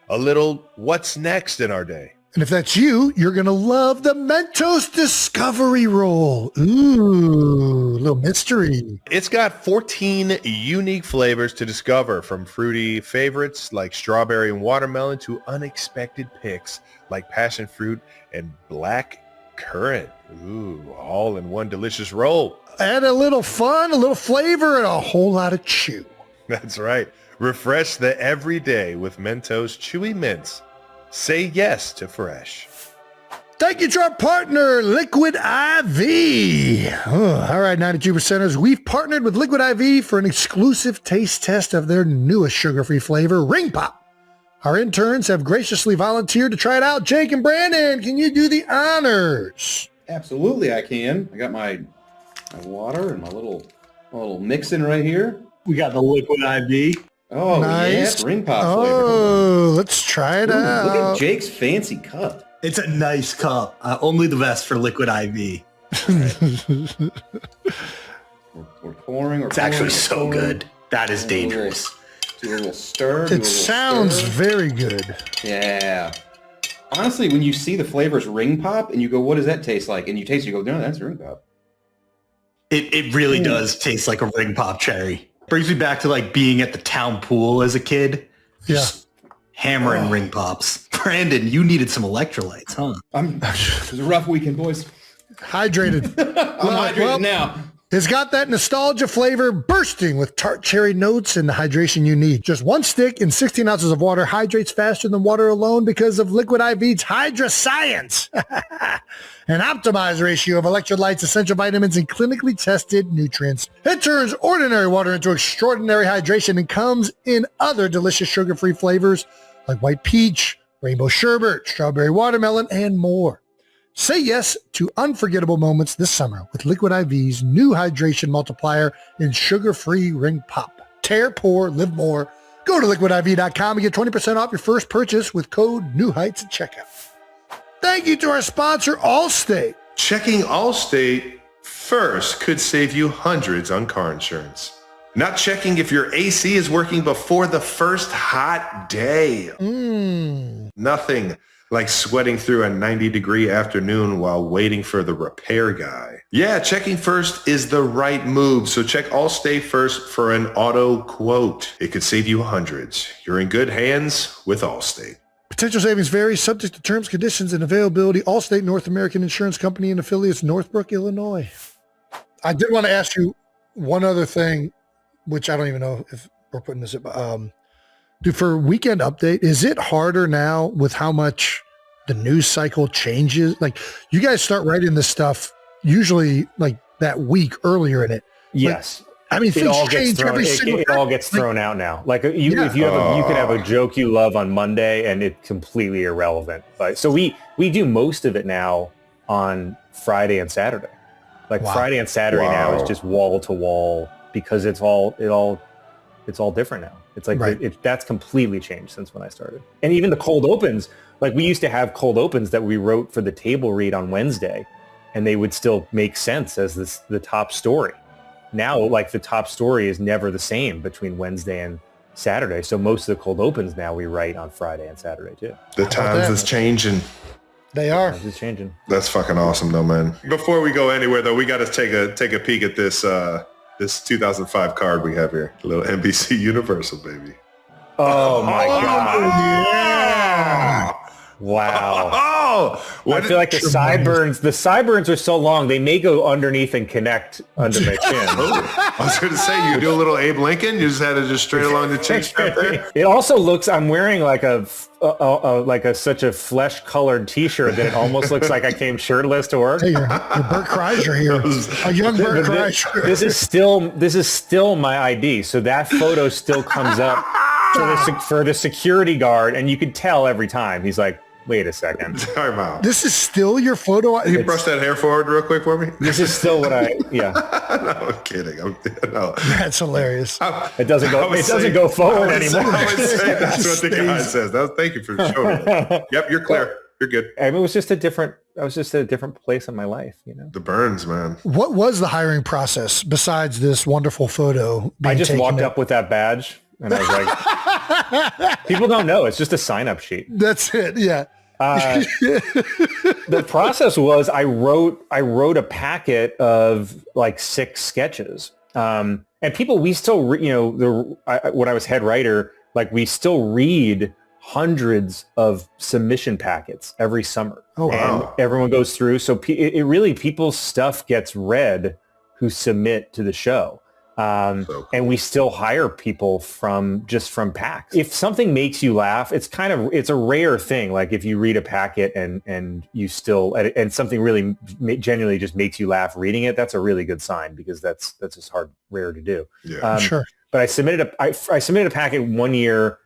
a little what's next in our day. And if that's you, you're going to love the Mentos Discovery Roll. Ooh, little mystery. It's got 14 unique flavors to discover, from fruity favorites like strawberry and watermelon to unexpected picks like passion fruit and black currant. Ooh, all in one delicious roll. Add a little fun, a little flavor, and a whole lot of chew. That's right. Refresh the everyday with Mentos Chewy Mints. Say yes to fresh. Thank you to our partner, Liquid IV. All right, 92%ers, we've partnered with Liquid IV for an exclusive taste test of their newest sugar-free flavor, Ring Pop. Our interns have graciously volunteered to try it out. Jake and Brandon, can you do the honors? Absolutely, I can. I got my water and my little mixin right here. We got the Liquid IV. Oh, Nice. yeah, it's ring pop flavor. Oh, let's try it out. Look at Jake's fancy cup. It's a nice cup. Only the best for Liquid IV. We're pouring. It's actually so good. That is dangerous. Do a little stir. It sounds very good. Yeah. Honestly, when you see the flavors ring pop and you go, what does that taste like? And you taste it, you go, no, that's ring pop. It really does taste like a ring pop cherry. Brings me back to like being at the town pool as a kid. Yeah. Just hammering ring pops. Brandon, you needed some electrolytes, huh? It was a rough weekend, boys. Hydrated. I'm hydrated now. It's got that nostalgia flavor bursting with tart cherry notes and the hydration you need. Just one stick in 16 ounces of water hydrates faster than water alone because of Liquid IV's Hydra Science. An optimized ratio of electrolytes, essential vitamins, and clinically tested nutrients. It turns ordinary water into extraordinary hydration and comes in other delicious sugar-free flavors like white peach, rainbow sherbet, strawberry watermelon, and more. Say yes to unforgettable moments this summer with Liquid IV's new hydration multiplier in sugar-free Ring Pop. Tear, pour, live more. Go to liquidiv.com and get 20% off your first purchase with code NEWHEIGHTS at checkout. Thank you to our sponsor, Allstate. Checking Allstate first could save you hundreds on car insurance. Not checking if your AC is working before the first hot day. Nothing like sweating through a 90-degree afternoon while waiting for the repair guy. Yeah, checking first is the right move, so check Allstate first for an auto quote. It could save you hundreds. You're in good hands with Allstate. Potential savings vary, subject to terms, conditions, and availability. Allstate North American Insurance Company and affiliates, Northbrook, Illinois. I did want to ask you one other thing, which I don't even know if we're putting this up. For Weekend Update, is it harder now with how much the news cycle changes? Like, you guys start writing this stuff usually like that week earlier in it. Yes. I mean, things change every single it all gets thrown out now. Like if you could have a joke you love on Monday and it's completely irrelevant. Like, so we do most of it now on Friday and Saturday. Like Friday and Saturday now is just wall to wall because it's all different now. It's like that's completely changed since when I started. And even the cold opens, like we used to have cold opens that we wrote for the table read on Wednesday, and they would still make sense as the top story. now like the top story is never the same between Wednesday and Saturday. So most of the cold opens now we write on Friday and Saturday too. The times that? is changing. They are. It's just changing. That's fucking awesome though, man. Before we go anywhere though, we got to take a peek at this this 2005 card we have here. A little NBC Universal, baby. Oh my God. Yeah. Wow. Oh, I feel like the sideburns are so long, they may go underneath and connect under my chin. I was going to say, you do a little Abe Lincoln. You just had to just straight along the chin strap there. It also looks, I'm wearing like such a flesh colored t-shirt that it almost looks like I came shirtless to work. Hey, your Bert Kreischer here. A young Bert Kreischer. This is still my ID. So that photo still comes up for the security guard. And you could tell every time he's like, wait a second. Time out. This is still your photo? You brush that hair forward real quick for me? This is still what No, I'm kidding. No. That's hilarious. It doesn't go forward anymore. I would say that's what the guy says. Thank you for showing me. Yep, you're clear. You're good. I mean, I was just at a different place in my life, you know. The burns, man. What was the hiring process besides this wonderful photo? I just walked up with that badge and I was like, people don't know. It's just a sign-up sheet. That's it. Yeah. The process was I wrote a packet of like 6 sketches. And people, we still, when I was head writer, like we still read hundreds of submission packets every summer. Oh, wow. And everyone goes through. So it really, people's stuff gets read who submit to the show. So cool. And we still hire people from packs. If something makes you laugh, it's a rare thing. Like if you read a packet and you still, and something really genuinely just makes you laugh reading it, that's a really good sign because that's just rare to do. Yeah, sure. But I submitted a packet one year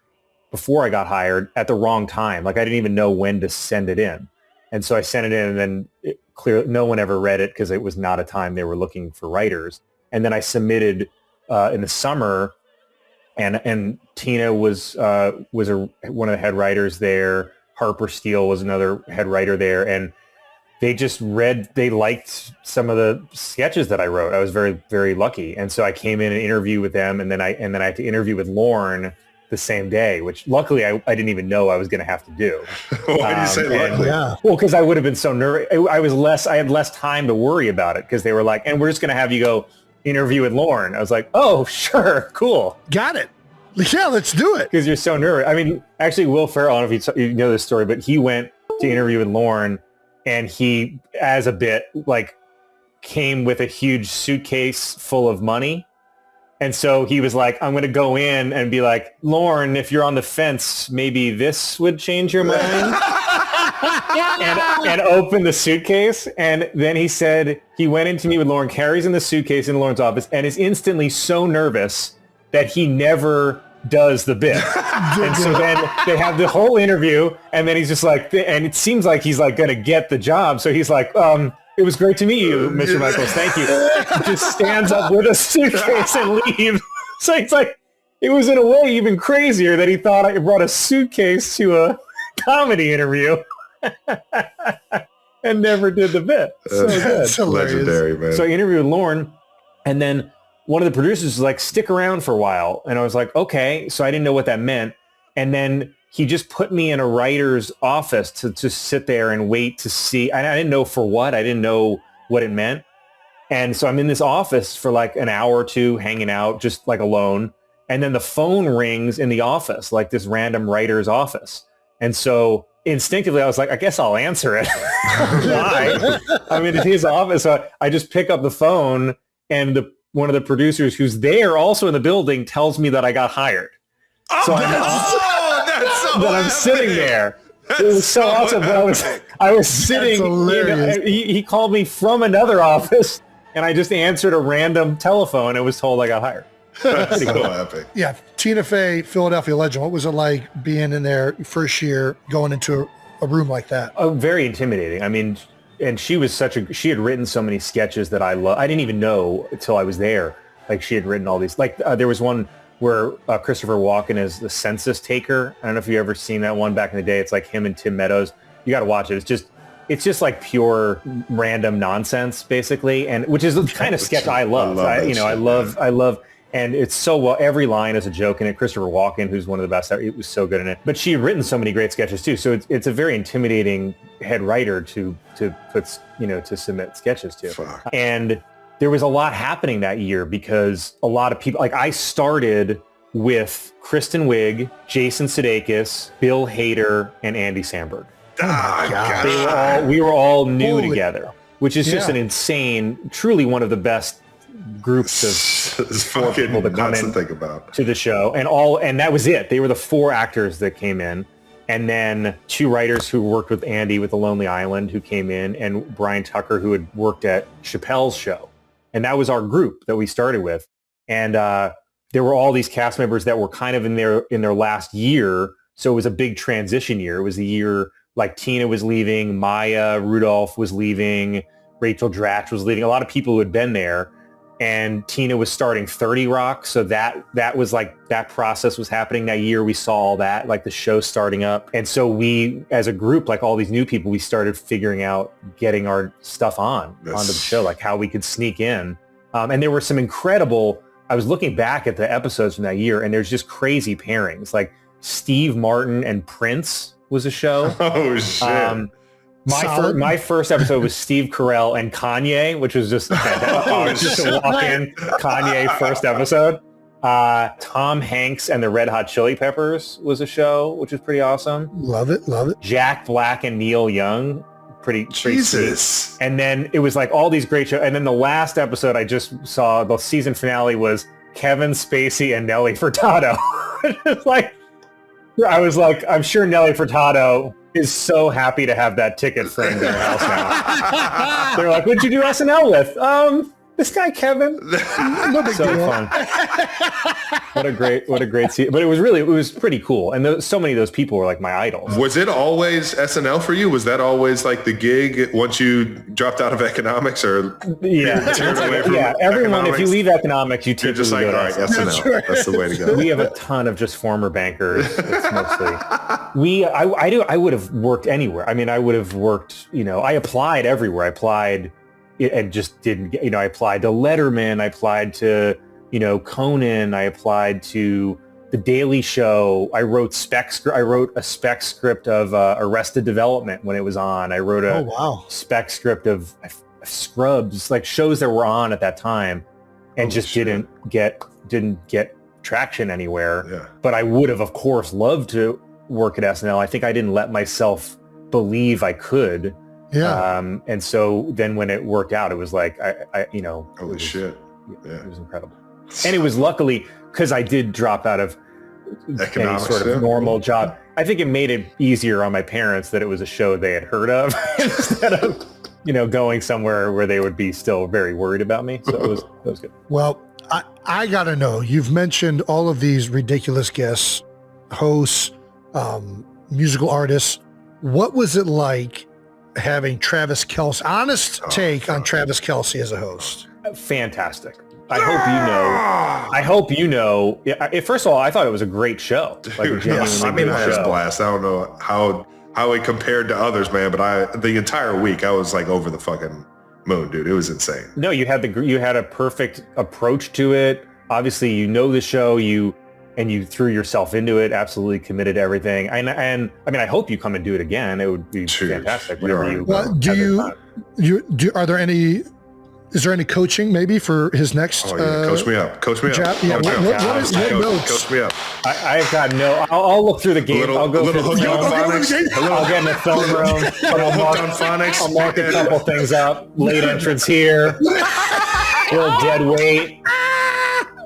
before I got hired at the wrong time. Like I didn't even know when to send it in. And so I sent it in and then no one ever read it because it was not a time they were looking for writers. And then I submitted in the summer, and Tina was one of the head writers there. Harper Steele was another head writer there, and they just they liked some of the sketches that I wrote. I was very, very lucky, and so I came in and interviewed with them, and then I had to interview with Lauren the same day, which luckily I didn't even know I was going to have to do. Why do you say luckily? Yeah. Well, because I would have been so nervous. I had less time to worry about it because they were like, and we're just going to have you go interview with Lauren. I was like, oh, sure, cool. Got it. Yeah, let's do it. Because you're so nervous. I mean, actually, Will Ferrell, I don't know if you know this story, but he went to interview with Lauren, and he, as a bit, like, came with a huge suitcase full of money. And so he was like, I'm going to go in and be like, Lauren, if you're on the fence, maybe this would change your mind. and open the suitcase. And then he said he went in to meet with Lauren, carries in the suitcase in Lauren's office, and is instantly so nervous that he never does the bit. And so then they have the whole interview, and then he's just like, and it seems like he's like going to get the job. So he's like, it was great to meet you, Mr. Michaels. Thank you. He just stands up with a suitcase and leaves. So it's like, it was in a way even crazier that he thought I brought a suitcase to a comedy interview. And never did the bit. So good. That's hilarious. Legendary, man. So I interviewed Lauren, and then one of the producers was like, stick around for a while. And I was like, okay. So I didn't know what that meant. And then he just put me in a writer's office to just sit there and wait to see. I didn't know for what. I didn't know what it meant. And so I'm in this office for like an hour or two hanging out, just like alone. And then the phone rings in the office, like this random writer's office. And so instinctively, I was like, I guess I'll answer it. Why? I mean, it's his office. So I just pick up the phone, and one of the producers who's there also in the building tells me that I got hired. So I'm sitting there. It was so awesome. But I was sitting. He called me from another office, and I just answered a random telephone and was told I got hired. That's so epic. Yeah. Tina Fey, Philadelphia legend. What was it like being in there first year, going into a room like that? Very intimidating. I mean, and she had written so many sketches that I love. I didn't even know until I was there. Like she had written all these, like there was one where Christopher Walken is the census taker. I don't know if you've ever seen that one back in the day. It's like him and Tim Meadows. You got to watch it. It's just it's just like pure random nonsense, basically, and which is the kind of sketch I love. I love. And it's so well, every line is a joke in it. Christopher Walken, who's one of the best, it was so good in it. But she had written so many great sketches too. So it's a very intimidating head writer to put, to submit sketches to. Fuck. And there was a lot happening that year because a lot of people, like I started with Kristen Wiig, Jason Sudeikis, Bill Hader, and Andy Samberg. We were all new together, which is just an insane, truly one of the best groups of people to come in think about to the show, and that was it. They were the 4 actors that came in, and then 2 writers who worked with Andy with The Lonely Island who came in, and Brian Tucker who had worked at Chappelle's show, and that was our group that we started with. And there were all these cast members that were kind of in their last year, so it was a big transition year. It was the year like Tina was leaving, Maya Rudolph was leaving, Rachel Dratch was leaving, a lot of people who had been there. And Tina was starting 30 Rock. So that was like, that process was happening that year. We saw all that, like the show starting up. And so we, as a group, like all these new people, we started figuring out getting our stuff onto the show, like how we could sneak in. And there were some incredible, I was looking back at the episodes from that year, and there's just crazy pairings. Like Steve Martin and Prince was a show. Oh, shit. My first episode was Steve Carell and Kanye, which was just just a walk-in Kanye first episode. Tom Hanks and the Red Hot Chili Peppers was a show, which was pretty awesome. Love it. Jack Black and Neil Young, pretty Jesus. sweet. And then it was like all these great shows. And then the last episode I just saw, the season finale, was Kevin Spacey and Nelly Furtado. It's like, I was like, I'm sure Nelly Furtado is so happy to have that ticket framed in their house now. They're like, what'd you do SNL with? This guy Kevin. So fun. What a great scene. But it was pretty cool. And so many of those people were like my idols. Was it always SNL for you? Was that always like the gig once you dropped out of economics, or turned away from everyone, economics? if you leave economics, you You're just like, go all right, SNL. That's the way to go. We have a ton of just former bankers. It's mostly I would have worked anywhere. I mean, I would have worked, I applied everywhere. I applied and just didn't get, I applied to Letterman, I applied to, Conan, I applied to The Daily Show. I wrote a spec script of Arrested Development when it was on. I wrote a spec script of Scrubs, like shows that were on at that time, and didn't get traction anywhere. Yeah. But I would have, of course, loved to work at SNL. I think I didn't let myself believe I could. Yeah. And so then when it worked out, it was like, Holy shit. Yeah. It was incredible. And it was luckily because I did drop out of Economics, any sort of normal job. I think it made it easier on my parents that it was a show they had heard of instead of, going somewhere where they would be still very worried about me. So that was good. Well, I got to know, you've mentioned all of these ridiculous guests, hosts, musical artists. What was it like having Travis Kelce, honest take on Travis Kelce as a host? Fantastic. I hope you know. First of all, I thought it was a great show. Like a genuinely I had show. a blast. I don't know how it compared to others, man, but the entire week I was like over the fucking moon, dude. It was insane. No, you had a perfect approach to it. Obviously, the show, you threw yourself into it, absolutely committed to everything. And I mean, I hope you come and do it again. It would be fantastic. Well, is there any coaching maybe for his next? Coach me up. Coach me up. Job? Yeah, Coach me up. I've got no. I'll look through the game. I'll go through the phonics. I'll get in the film room. I'll mark a couple things up. Late entrance here. Little dead weight.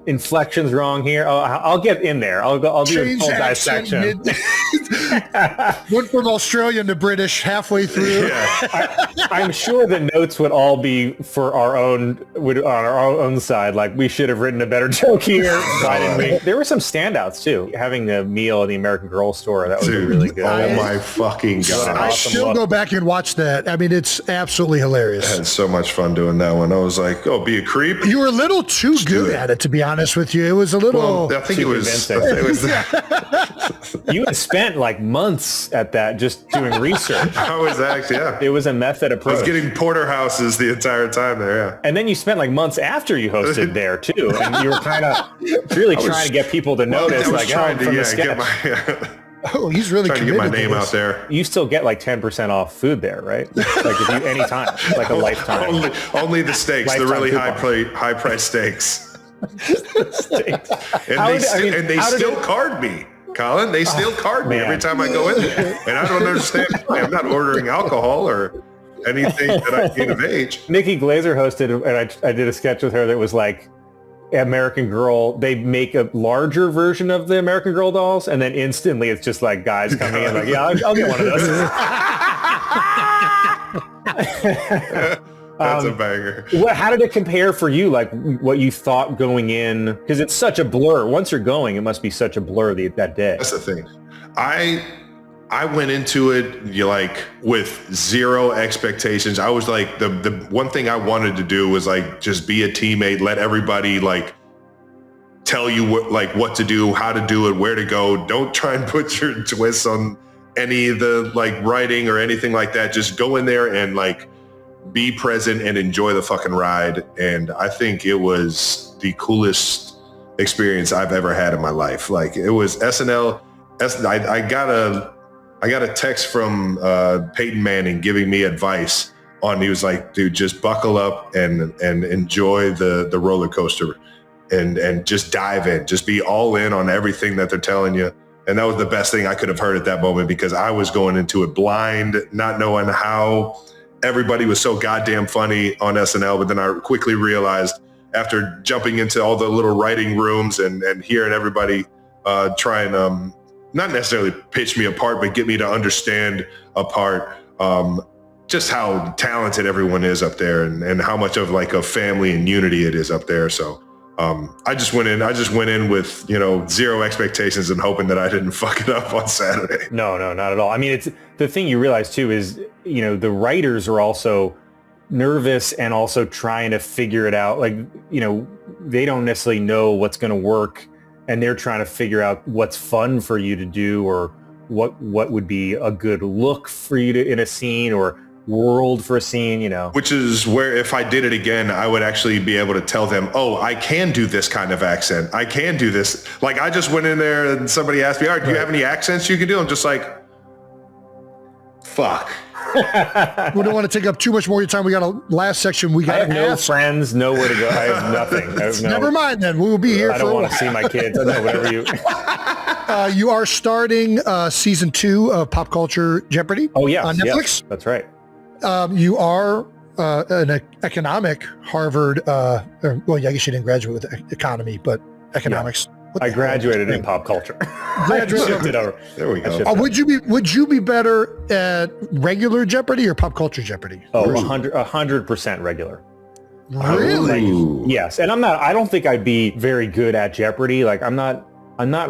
Inflections wrong here. I'll get in there. I'll do a full dissection. Went from Australian to British halfway through. Yeah. I'm sure the notes would all be for on our own side. Like, we should have written a better joke here. Why didn't we? There were some standouts too. Having the meal at the American Girl store, that was really good. Oh my fucking god! I still go back and watch that. I mean, it's absolutely hilarious. I had so much fun doing that one. I was like, be a creep. You were a little too good at it, to be honest honest with you. It was a little. Well, I think it was. You had spent like months at that just doing research. I was actually, yeah. It was a method I approach. was getting porterhouses the entire time there, yeah. And then you spent like months after you hosted there too, and you were kind of really trying to get people to notice, like, trying from the get sketch. my Oh, he's really trying to committed get my name this. out there. You still get like 10% off food there, right? Like if you anytime, like a lifetime. Only the steaks, the Lifetime really coupon. high price steaks. And How they, did- I mean, and they how did still it- card me, Colin. They still card me man. every time I go in there. And I don't understand why. I'm not ordering alcohol or anything that I gain of age. Nikki Glazer hosted, and I did a sketch with her that was like American Girl. They make a larger version of the American Girl dolls, and then instantly it's just like guys coming in like, yeah, I'll get one of those. That's a banger. How did it compare for you? Like what you thought going in? Because it's such a blur. Once you're going, it must be such a blur that day. That's the thing. I went into it like with zero expectations. I was like, the one thing I wanted to do was like just be a teammate, let everybody like tell you what to do, how to do it, where to go. Don't try and put your twists on any of the like writing or anything like that. Just go in there and like be present and enjoy the fucking ride. And I think it was the coolest experience I've ever had in my life. Like it was SNL. I got a text from Peyton Manning giving me advice on, he was like, dude, just buckle up and enjoy the roller coaster and just dive in, just be all in on everything that they're telling you. And that was the best thing I could have heard at that moment, because I was going into it blind, not knowing how everybody was so goddamn funny on SNL. But then I quickly realized after jumping into all the little writing rooms and hearing everybody try and not necessarily pitch me apart, but get me to understand a part, just how talented everyone is up there and how much of like a family and unity it is up there. So I just went in with, zero expectations and hoping that I didn't fuck it up on Saturday. No, not at all. I mean, it's the thing you realize too is, the writers are also nervous and also trying to figure it out. Like, they don't necessarily know what's going to work, and they're trying to figure out what's fun for you to do, or what would be a good look for you to in a scene, or world for a scene, Which is where if I did it again, I would actually be able to tell them, oh, I can do this kind of accent. I can do this. Like I just went in there and somebody asked me, all right, do you have any accents you can do? I'm just like, fuck. We don't want to take up too much more of your time. We got a last section. We got I have no friends, nowhere to go. I have nothing. Never mind then. We will be here I for don't a want to see my kids. I know, whatever you. You are starting season 2 of Pop Culture Jeopardy Oh, yeah. on Netflix. That's right. You are an economic Harvard, well, I guess you didn't graduate with economy, but economics. What I the hell? graduated in pop culture. Graduated- Shifted over. There we I go. shifted. Would you be better at regular Jeopardy or Pop Culture Jeopardy? Oh, 100% regular. Really? Ooh. Yes, and I don't think I'd be very good at Jeopardy. Like I'm not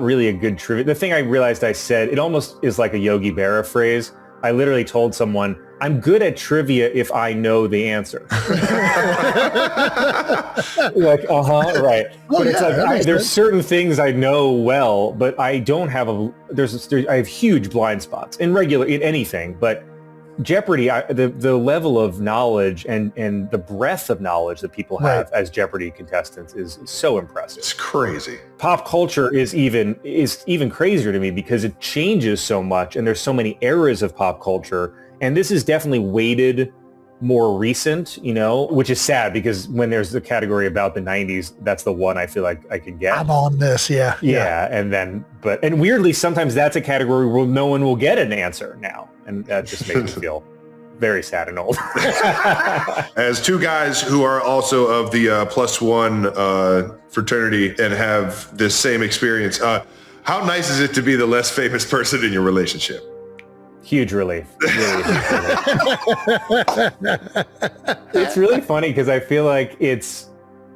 really a good trivia. The thing I realized I said, it almost is like a Yogi Berra phrase. I literally told someone, I'm good at trivia if I know the answer. Like, right. Well, But it's yeah, like, that makes there's sense. certain things I know well, but I don't have I have huge blind spots in anything, but Jeopardy, the level of knowledge and the breadth of knowledge that people have as Jeopardy contestants is so impressive. It's crazy. Pop culture is even crazier to me because it changes so much, and there's so many eras of pop culture, and this is definitely weighted more recent, which is sad because when there's the category about the 90s, that's the one I feel like I could get. I'm on this, yeah. Yeah, and weirdly, sometimes that's a category where no one will get an answer now, and that just makes me feel very sad and old. As two guys who are also of the +1 fraternity and have this same experience, how nice is it to be the less famous person in your relationship? Huge relief. Really huge relief. It's really funny because I feel like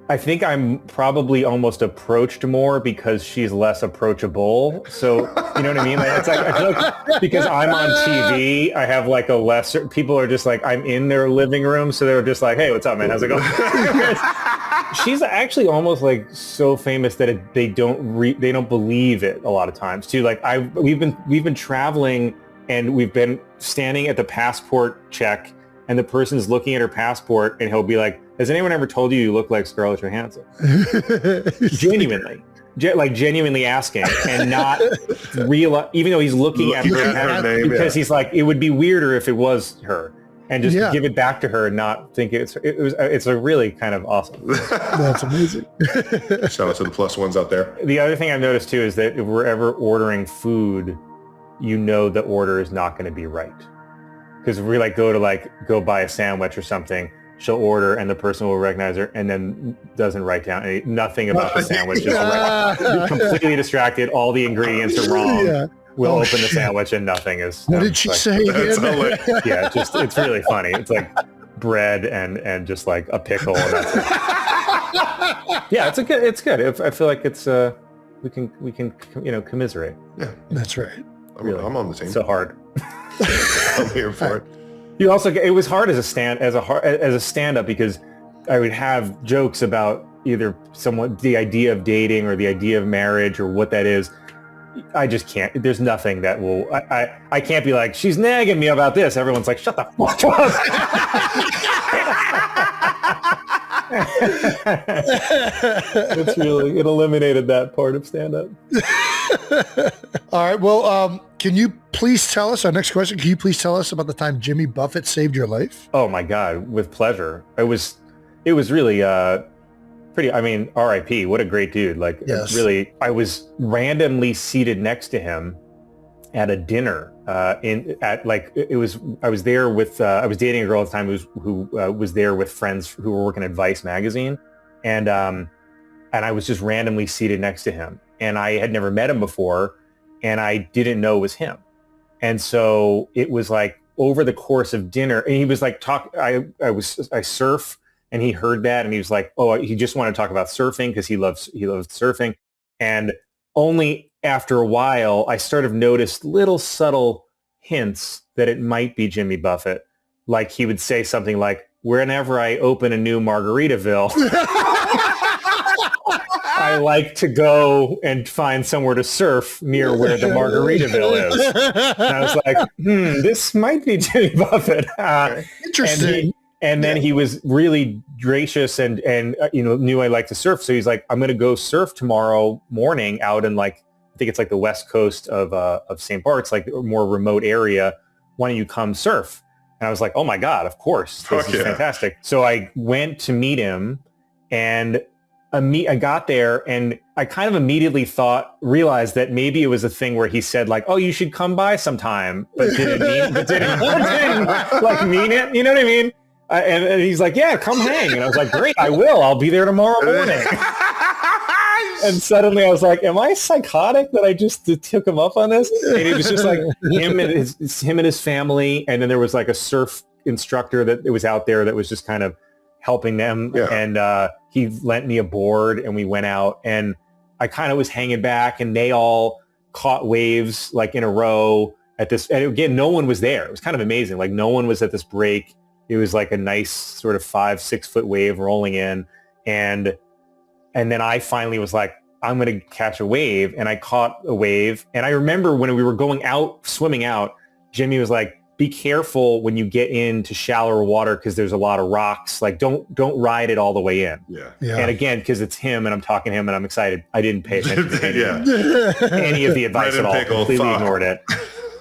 I think I'm probably almost approached more because she's less approachable. So, you know what I mean? Like, it's like, I feel like because I'm on TV, I have like a lesser, people are just like, I'm in their living room. So they're just like, hey, what's up, man? How's it going? she's actually almost like so famous that they don't believe it a lot of times too. Like we've been traveling and we've been standing at the passport check and the person's looking at her passport and he'll be like, has anyone ever told you look like Scarlett Johansson? Genuinely asking and not real, even though he's looking at her name, because he's like, it would be weirder if it was her. And just give it back to her and not think it's a really kind of awesome. That's amazing. Shout out to the plus ones out there. The other thing I've noticed too is that if we're ever ordering food, the order is not going to be right. Because if we go buy a sandwich or something, she'll order and the person will recognize her and then doesn't write down nothing about the sandwich. Is right. Completely distracted. All the ingredients are wrong. Yeah. We'll open the sandwich and nothing is. What did she say again? Yeah, it's really funny. It's like bread and just like a pickle. And that's it. Yeah, it's good. I feel like it's we can commiserate. Yeah, that's right. I'm on the team. So hard. I'm here for it. You also it was hard as a stand-up because I would have jokes about either the idea of dating or the idea of marriage or what that is. I just can't. There's nothing that will. I can't be like, she's nagging me about this. Everyone's like, shut the fuck up. It eliminated that part of stand-up. All right. Well, can you please tell us, our next question, can you please tell us about the time Jimmy Buffett saved your life? Oh my God, with pleasure. It was really pretty, RIP, what a great dude. Like, yes. Really, I was randomly seated next to him at a dinner I was there with, I was dating a girl at the time who was there with friends who were working at Vice magazine. And I was just randomly seated next to him and I had never met him before and I didn't know it was him. And so it was like over the course of dinner and he was like, I surf. And he heard that and he was like, oh, he just wanted to talk about surfing because he loves surfing. And only after a while, I sort of noticed little subtle hints that it might be Jimmy Buffett. Like he would say something like, whenever I open a new Margaritaville, I like to go and find somewhere to surf near where the Margaritaville is. And I was like, this might be Jimmy Buffett. Interesting. And then he was really gracious and knew I liked to surf. So he's like, I'm going to go surf tomorrow morning out in I think it's like the west coast of St. Bart's, like a more remote area. Why don't you come surf? And I was like, oh my God, of course. This is fantastic. So I went to meet him and I got there and I kind of immediately realized that maybe it was a thing where he said like, oh, you should come by sometime, but didn't mean it. You know what I mean? And he's like, yeah, come hang. And I was like, great, I will. I'll be there tomorrow morning. And suddenly I was like, am I psychotic that I just took him up on this? And it was just like him and his family. And then there was like a surf instructor that was out there that was just kind of helping them. Yeah. And he lent me a board and we went out and I kind of was hanging back and they all caught waves like in a row at this. And again, no one was there. It was kind of amazing. Like no one was at this break. It was like a nice sort of 5-6 foot wave rolling in. And then I finally was like, I'm going to catch a wave. And I caught a wave. And I remember when we were going out, swimming out, Jimmy was like, be careful when you get into shallower water because there's a lot of rocks. Like don't ride it all the way in. Yeah. And again, because it's him and I'm talking to him and I'm excited. I didn't pay attention to any of the advice at all. Completely ignored it.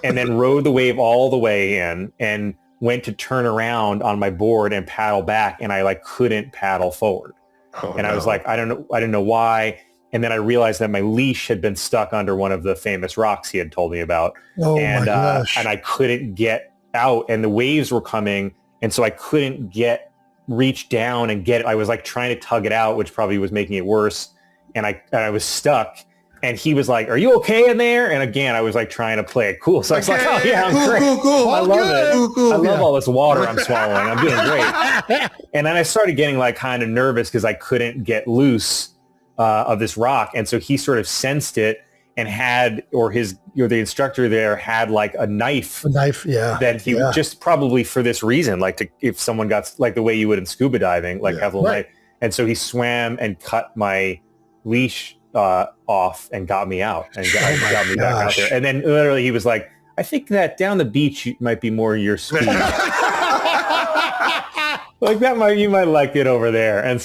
And then rode the wave all the way in and went to turn around on my board and paddle back and I couldn't paddle forward. I was like, I didn't know why. And then I realized that my leash had been stuck under one of the famous rocks he had told me about. Oh my gosh. And I couldn't get out and the waves were coming. And so I couldn't reach down and get it. I was trying to tug it out, which probably was making it worse. And I was stuck. And he was like, are you okay in there? And again, I was trying to play it cool. So I was like, oh yeah, I'm great. Cool. I love it. I love all this water I'm swallowing. I'm doing great. And then I started getting kind of nervous because I couldn't get loose of this rock. And so he sort of sensed it and the instructor there had a knife. That he just probably for this reason, if someone got the way you would in scuba diving, have a little knife. And so he swam and cut my leash off and got me out and got me back out there. And then literally he was like, I think that down the beach might be more your speed. Like you might like it over there. And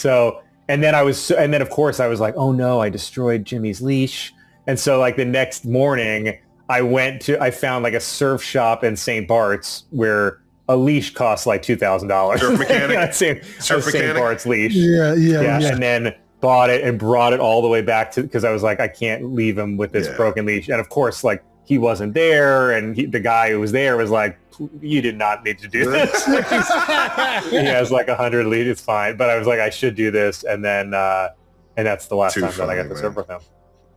then of course I was like, oh no, I destroyed Jimmy's leash. And so like the next morning I found like a surf shop in St. Bart's where a leash costs like $2,000. Surf mechanic. St. Bart's leash. Yeah. And then bought it and brought it all the way back because I was like, I can't leave him with this broken leash. And of course, like he wasn't there, and the guy who was there was like, you did not need to do this. He has like 100 leads, it's fine. But I was like, I should do this, and then and that's the last time that I got to surf with him.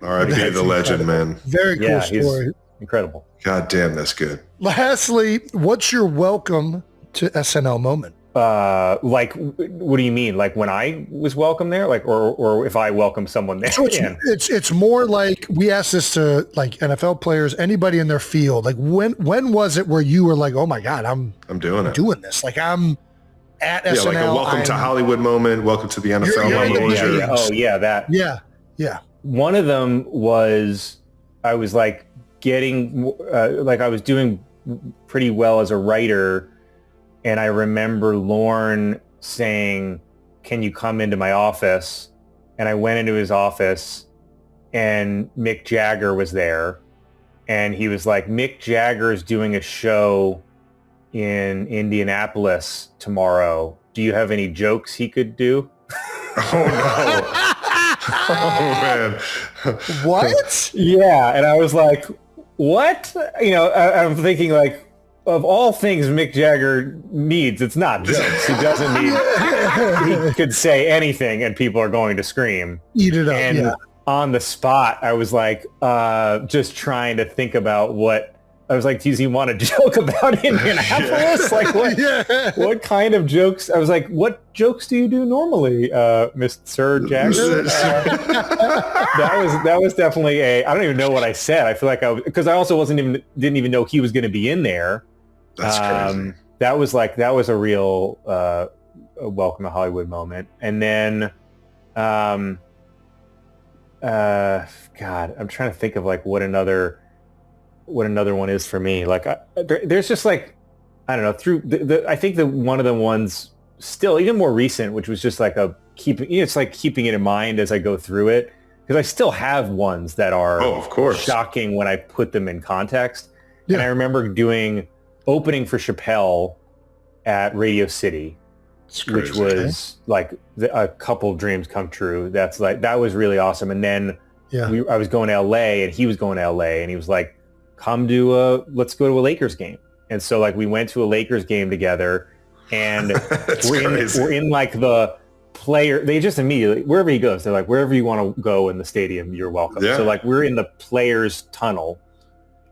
R.I.P. the legend, man. Very cool story. Incredible. God damn, that's good. Lastly, what's your welcome to SNL moment? Like, what do you mean? Like when I was welcome there, like, or if I welcome someone there? So it's more like we asked this to like NFL players, anybody in their field. Like when was it where you were like, oh my God, I'm doing this. Like I'm at SNL. Like a welcome to Hollywood moment. Welcome to the NFL moment. Oh yeah, that. Yeah. One of them was I was like getting like I was doing pretty well as a writer. And I remember Lorne saying, can you come into my office? And I went into his office and Mick Jagger was there. And he was like, Mick Jagger is doing a show in Indianapolis tomorrow. Do you have any jokes he could do? Oh, no. Oh, man. What? Yeah. And I was like, what? You know, I'm thinking like, of all things Mick Jagger needs, it's not jokes. He doesn't need, he could say anything and people are going to scream. Eat it up, and on the spot, I was like, just trying to think about I was like, does he want to joke about Indianapolis? Like what kind of jokes? I was like, what jokes do you do normally, Mr. Jagger? That was definitely I don't even know what I said. I feel like because I also didn't even know he was going to be in there. That's crazy. That was a real welcome to Hollywood moment. And then, God, I'm trying to think of like what another one is for me. Like there's just like, I don't know, through I think one of the ones still even more recent, which was just like it's like keeping it in mind as I go through it. Because I still have ones that are of course shocking when I put them in context. Yeah. And I remember opening for Chappelle at Radio City, which was like a couple dreams come true. That was really awesome. And then I was going to LA and he was going to LA and he was like, let's go to a Lakers game. And so like we went to a Lakers game together and we're in like the player, they just immediately, wherever he goes, they're like, wherever you want to go in the stadium, you're welcome. So like we're in the players tunnel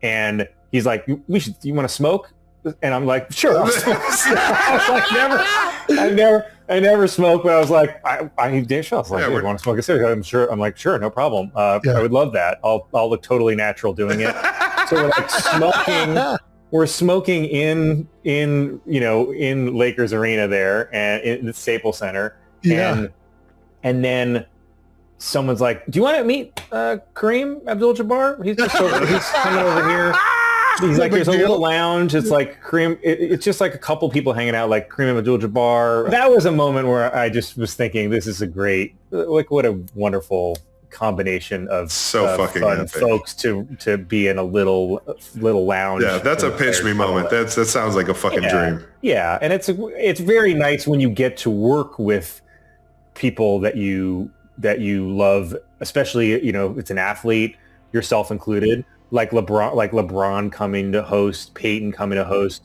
and he's like, you want to smoke? And I'm like, sure. I never smoked, but I was like, I did show. I was like, you want to smoke a cigarette? I'm like, sure, no problem. I would love that. I'll look totally natural doing it. So we're like smoking. We're smoking in Lakers Arena there and in the Staples Center. Yeah. And then someone's like, do you want to meet Kareem Abdul-Jabbar? He's coming over here. He's like, there's a little lounge. It's like Kareem. It's just like a couple people hanging out, like Kareem Abdul-Jabbar. That was a moment where I just was thinking, this is a great, like, what a wonderful combination of fucking fun epic folks to be in a little lounge. Yeah, that's a pinch me moment. That sounds like a fucking dream. Yeah, and it's very nice when you get to work with people that you love, especially it's an athlete, yourself included. Like LeBron coming to host, Peyton coming to host,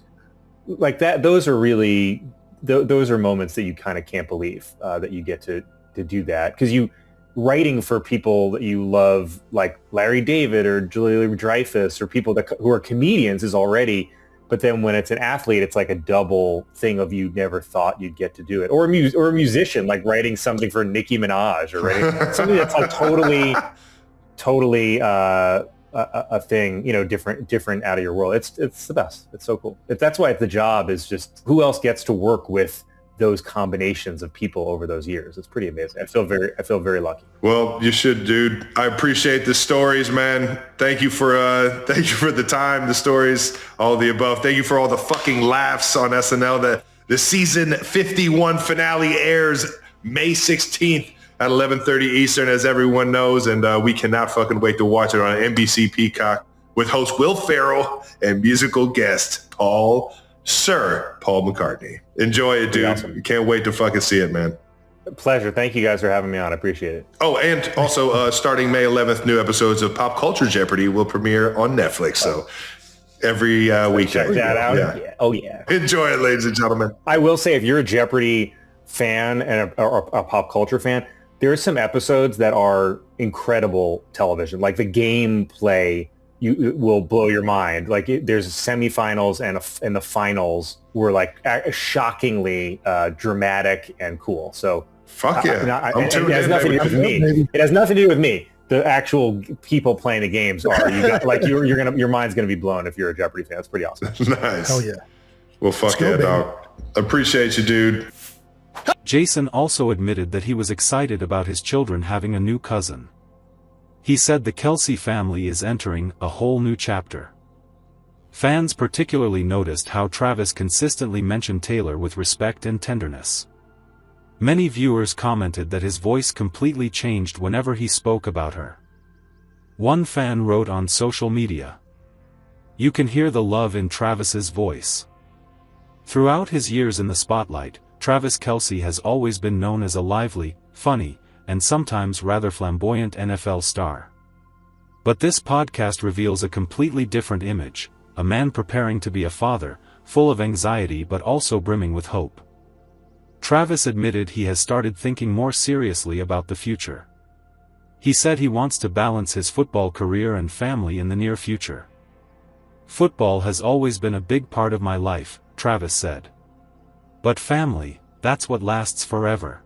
like that. Those are really, those are moments that you kind of can't believe that you get to do that, because writing for people that you love, like Larry David or Julia Dreyfus or people who are comedians is already, but then when it's an athlete, it's like a double thing of you never thought you'd get to do it. Or a musician, like writing something for Nicki Minaj or writing something that's like totally a thing, different out of your world. It's the best. It's so cool. That's why the job is just, who else gets to work with those combinations of people over those years. It's pretty amazing. I feel very lucky. Well, you should, dude. I appreciate the stories, man. Thank you for the time, the stories, all the above. Thank you for all the fucking laughs on SNL. The season 51 finale airs May 16th at 11:30 Eastern, as everyone knows, and we cannot fucking wait to watch it on NBC Peacock with host Will Ferrell and musical guest Sir Paul McCartney. Enjoy it, dude. Awesome. Can't wait to fucking see it, man. Pleasure. Thank you guys for having me on. I appreciate it. Oh, and also starting May 11th, new episodes of Pop Culture Jeopardy will premiere on Netflix. So every weekend. Check that out. Yeah. Oh, yeah. Enjoy it, ladies and gentlemen. I will say, if you're a Jeopardy fan and a pop culture fan, there are some episodes that are incredible television. Like the gameplay will blow your mind. Like there's semifinals and the finals were like shockingly dramatic and cool. So fuck yeah. It has nothing to do with me. It has nothing to do with me. The actual people playing the games are. Your mind's gonna be blown if you're a Jeopardy fan. It's pretty awesome. Nice. Hell yeah. Well, fuck yeah, dog. Appreciate you, dude. Jason also admitted that he was excited about his children having a new cousin. He said the Kelce family is entering a whole new chapter. Fans particularly noticed how Travis consistently mentioned Taylor with respect and tenderness. Many viewers commented that his voice completely changed whenever he spoke about her. One fan wrote on social media, "You can hear the love in Travis's voice." Throughout his years in the spotlight, Travis Kelce has always been known as a lively, funny, and sometimes rather flamboyant NFL star. But this podcast reveals a completely different image, a man preparing to be a father, full of anxiety but also brimming with hope. Travis admitted he has started thinking more seriously about the future. He said he wants to balance his football career and family in the near future. "Football has always been a big part of my life," Travis said. "But family, that's what lasts forever."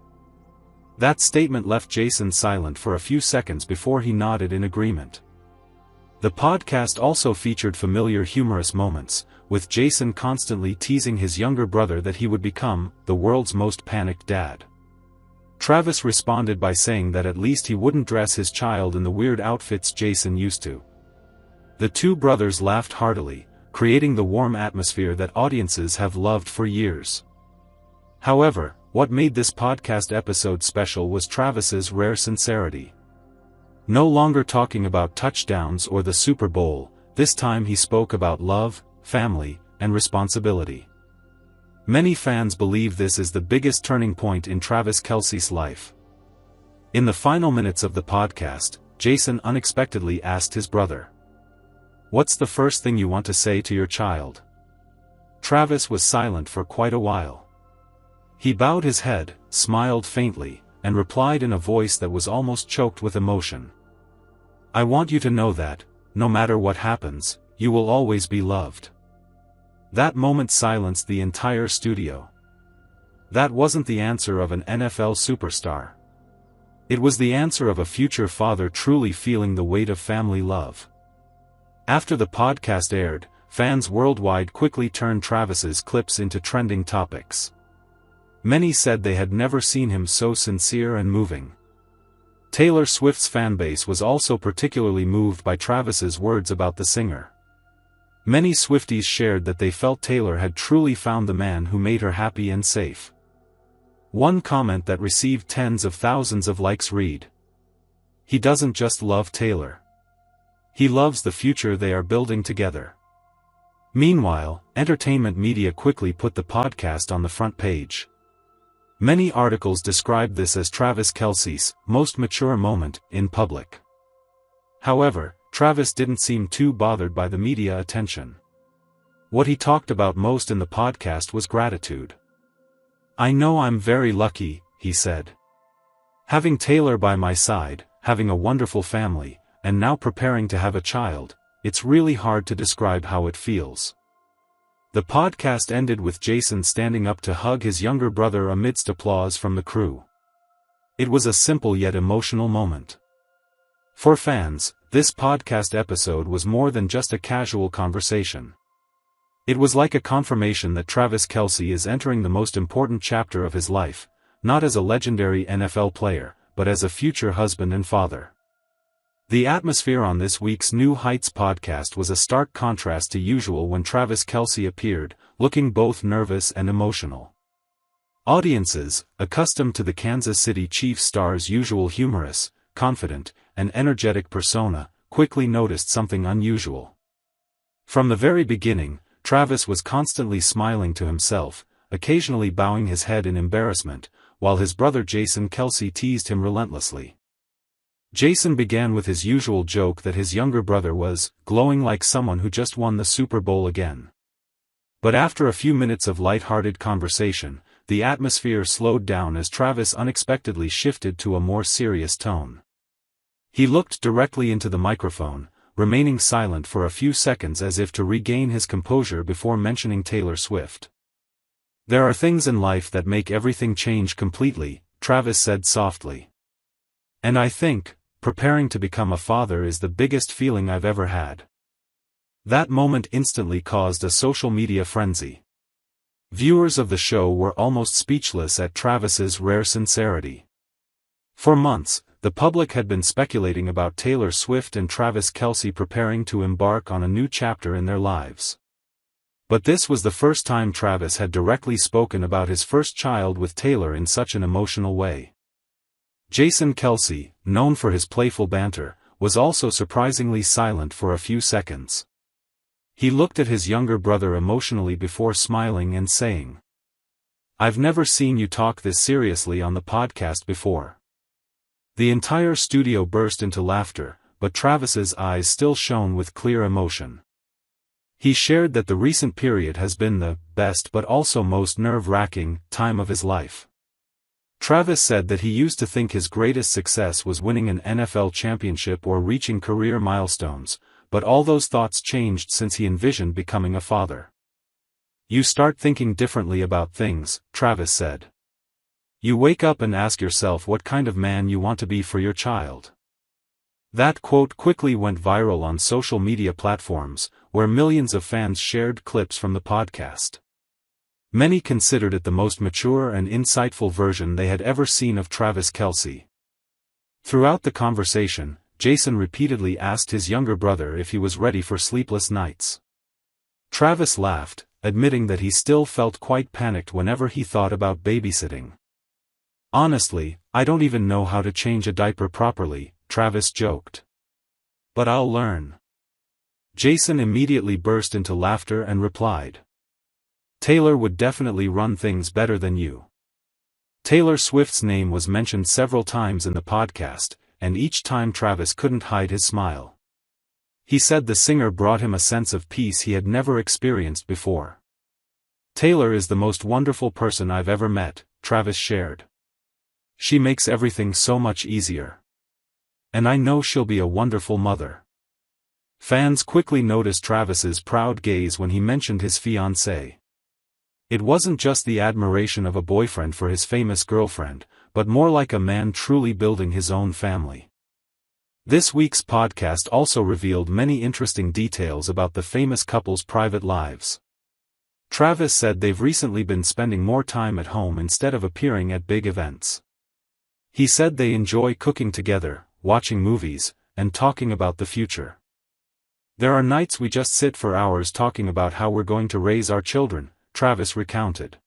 That statement left Jason silent for a few seconds before he nodded in agreement. The podcast also featured familiar humorous moments, with Jason constantly teasing his younger brother that he would become the world's most panicked dad. Travis responded by saying that at least he wouldn't dress his child in the weird outfits Jason used to. The two brothers laughed heartily, creating the warm atmosphere that audiences have loved for years. However, what made this podcast episode special was Travis's rare sincerity. No longer talking about touchdowns or the Super Bowl, this time he spoke about love, family, and responsibility. Many fans believe this is the biggest turning point in Travis Kelce's life. In the final minutes of the podcast, Jason unexpectedly asked his brother, "What's the first thing you want to say to your child?" Travis was silent for quite a while. He bowed his head, smiled faintly, and replied in a voice that was almost choked with emotion, "I want you to know that, no matter what happens, you will always be loved." That moment silenced the entire studio. That wasn't the answer of an NFL superstar. It was the answer of a future father truly feeling the weight of family love. After the podcast aired, fans worldwide quickly turned Travis's clips into trending topics. Many said they had never seen him so sincere and moving. Taylor Swift's fanbase was also particularly moved by Travis's words about the singer. Many Swifties shared that they felt Taylor had truly found the man who made her happy and safe. One comment that received tens of thousands of likes read, "He doesn't just love Taylor. He loves the future they are building together." Meanwhile, entertainment media quickly put the podcast on the front page. Many articles described this as Travis Kelce's most mature moment in public. However, Travis didn't seem too bothered by the media attention. What he talked about most in the podcast was gratitude. "I know I'm very lucky," he said. "Having Taylor by my side, having a wonderful family, and now preparing to have a child, it's really hard to describe how it feels." The podcast ended with Jason standing up to hug his younger brother amidst applause from the crew. It was a simple yet emotional moment. For fans, this podcast episode was more than just a casual conversation. It was like a confirmation that Travis Kelce is entering the most important chapter of his life, not as a legendary NFL player, but as a future husband and father. The atmosphere on this week's New Heights podcast was a stark contrast to usual when Travis Kelce appeared, looking both nervous and emotional. Audiences, accustomed to the Kansas City Chiefs star's usual humorous, confident, and energetic persona, quickly noticed something unusual. From the very beginning, Travis was constantly smiling to himself, occasionally bowing his head in embarrassment, while his brother Jason Kelce teased him relentlessly. Jason began with his usual joke that his younger brother was glowing like someone who just won the Super Bowl again. But after a few minutes of light-hearted conversation, the atmosphere slowed down as Travis unexpectedly shifted to a more serious tone. He looked directly into the microphone, remaining silent for a few seconds as if to regain his composure before mentioning Taylor Swift. "There are things in life that make everything change completely," Travis said softly. "And I think, preparing to become a father is the biggest feeling I've ever had." That moment instantly caused a social media frenzy. Viewers of the show were almost speechless at Travis's rare sincerity. For months, the public had been speculating about Taylor Swift and Travis Kelce preparing to embark on a new chapter in their lives. But this was the first time Travis had directly spoken about his first child with Taylor in such an emotional way. Jason Kelce, known for his playful banter, was also surprisingly silent for a few seconds. He looked at his younger brother emotionally before smiling and saying, "I've never seen you talk this seriously on the podcast before." The entire studio burst into laughter, but Travis's eyes still shone with clear emotion. He shared that the recent period has been the best but also most nerve-wracking time of his life. Travis said that he used to think his greatest success was winning an NFL championship or reaching career milestones, but all those thoughts changed since he envisioned becoming a father. "You start thinking differently about things," Travis said. "You wake up and ask yourself what kind of man you want to be for your child." That quote quickly went viral on social media platforms, where millions of fans shared clips from the podcast. Many considered it the most mature and insightful version they had ever seen of Travis Kelce. Throughout the conversation, Jason repeatedly asked his younger brother if he was ready for sleepless nights. Travis laughed, admitting that he still felt quite panicked whenever he thought about babysitting. "Honestly, I don't even know how to change a diaper properly," Travis joked. "But I'll learn." Jason immediately burst into laughter and replied, "Taylor would definitely run things better than you." Taylor Swift's name was mentioned several times in the podcast, and each time Travis couldn't hide his smile. He said the singer brought him a sense of peace he had never experienced before. "Taylor is the most wonderful person I've ever met," Travis shared. "She makes everything so much easier. And I know she'll be a wonderful mother." Fans quickly noticed Travis's proud gaze when he mentioned his fiancée. It wasn't just the admiration of a boyfriend for his famous girlfriend, but more like a man truly building his own family. This week's podcast also revealed many interesting details about the famous couple's private lives. Travis said they've recently been spending more time at home instead of appearing at big events. He said they enjoy cooking together, watching movies, and talking about the future. "There are nights we just sit for hours talking about how we're going to raise our children," Travis recounted.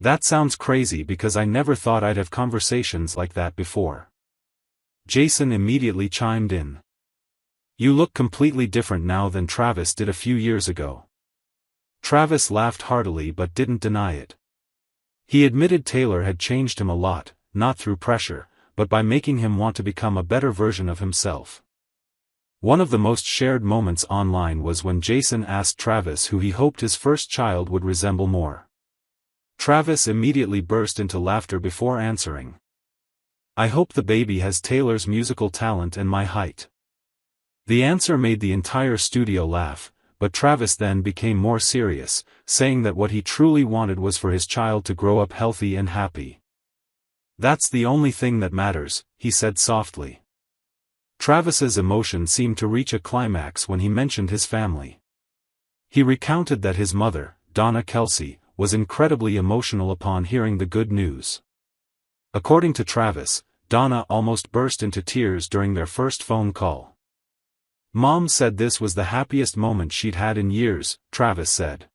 "That sounds crazy because I never thought I'd have conversations like that before." Jason immediately chimed in. "You look completely different now than Travis did a few years ago." Travis laughed heartily but didn't deny it. He admitted Taylor had changed him a lot, not through pressure, but by making him want to become a better version of himself. One of the most shared moments online was when Jason asked Travis who he hoped his first child would resemble more. Travis immediately burst into laughter before answering, "I hope the baby has Taylor's musical talent and my height." The answer made the entire studio laugh, but Travis then became more serious, saying that what he truly wanted was for his child to grow up healthy and happy. "That's the only thing that matters," he said softly. Travis's emotion seemed to reach a climax when he mentioned his family. He recounted that his mother, Donna Kelce, was incredibly emotional upon hearing the good news. According to Travis, Donna almost burst into tears during their first phone call. Mom said this was the happiest moment she'd had in years, Travis said.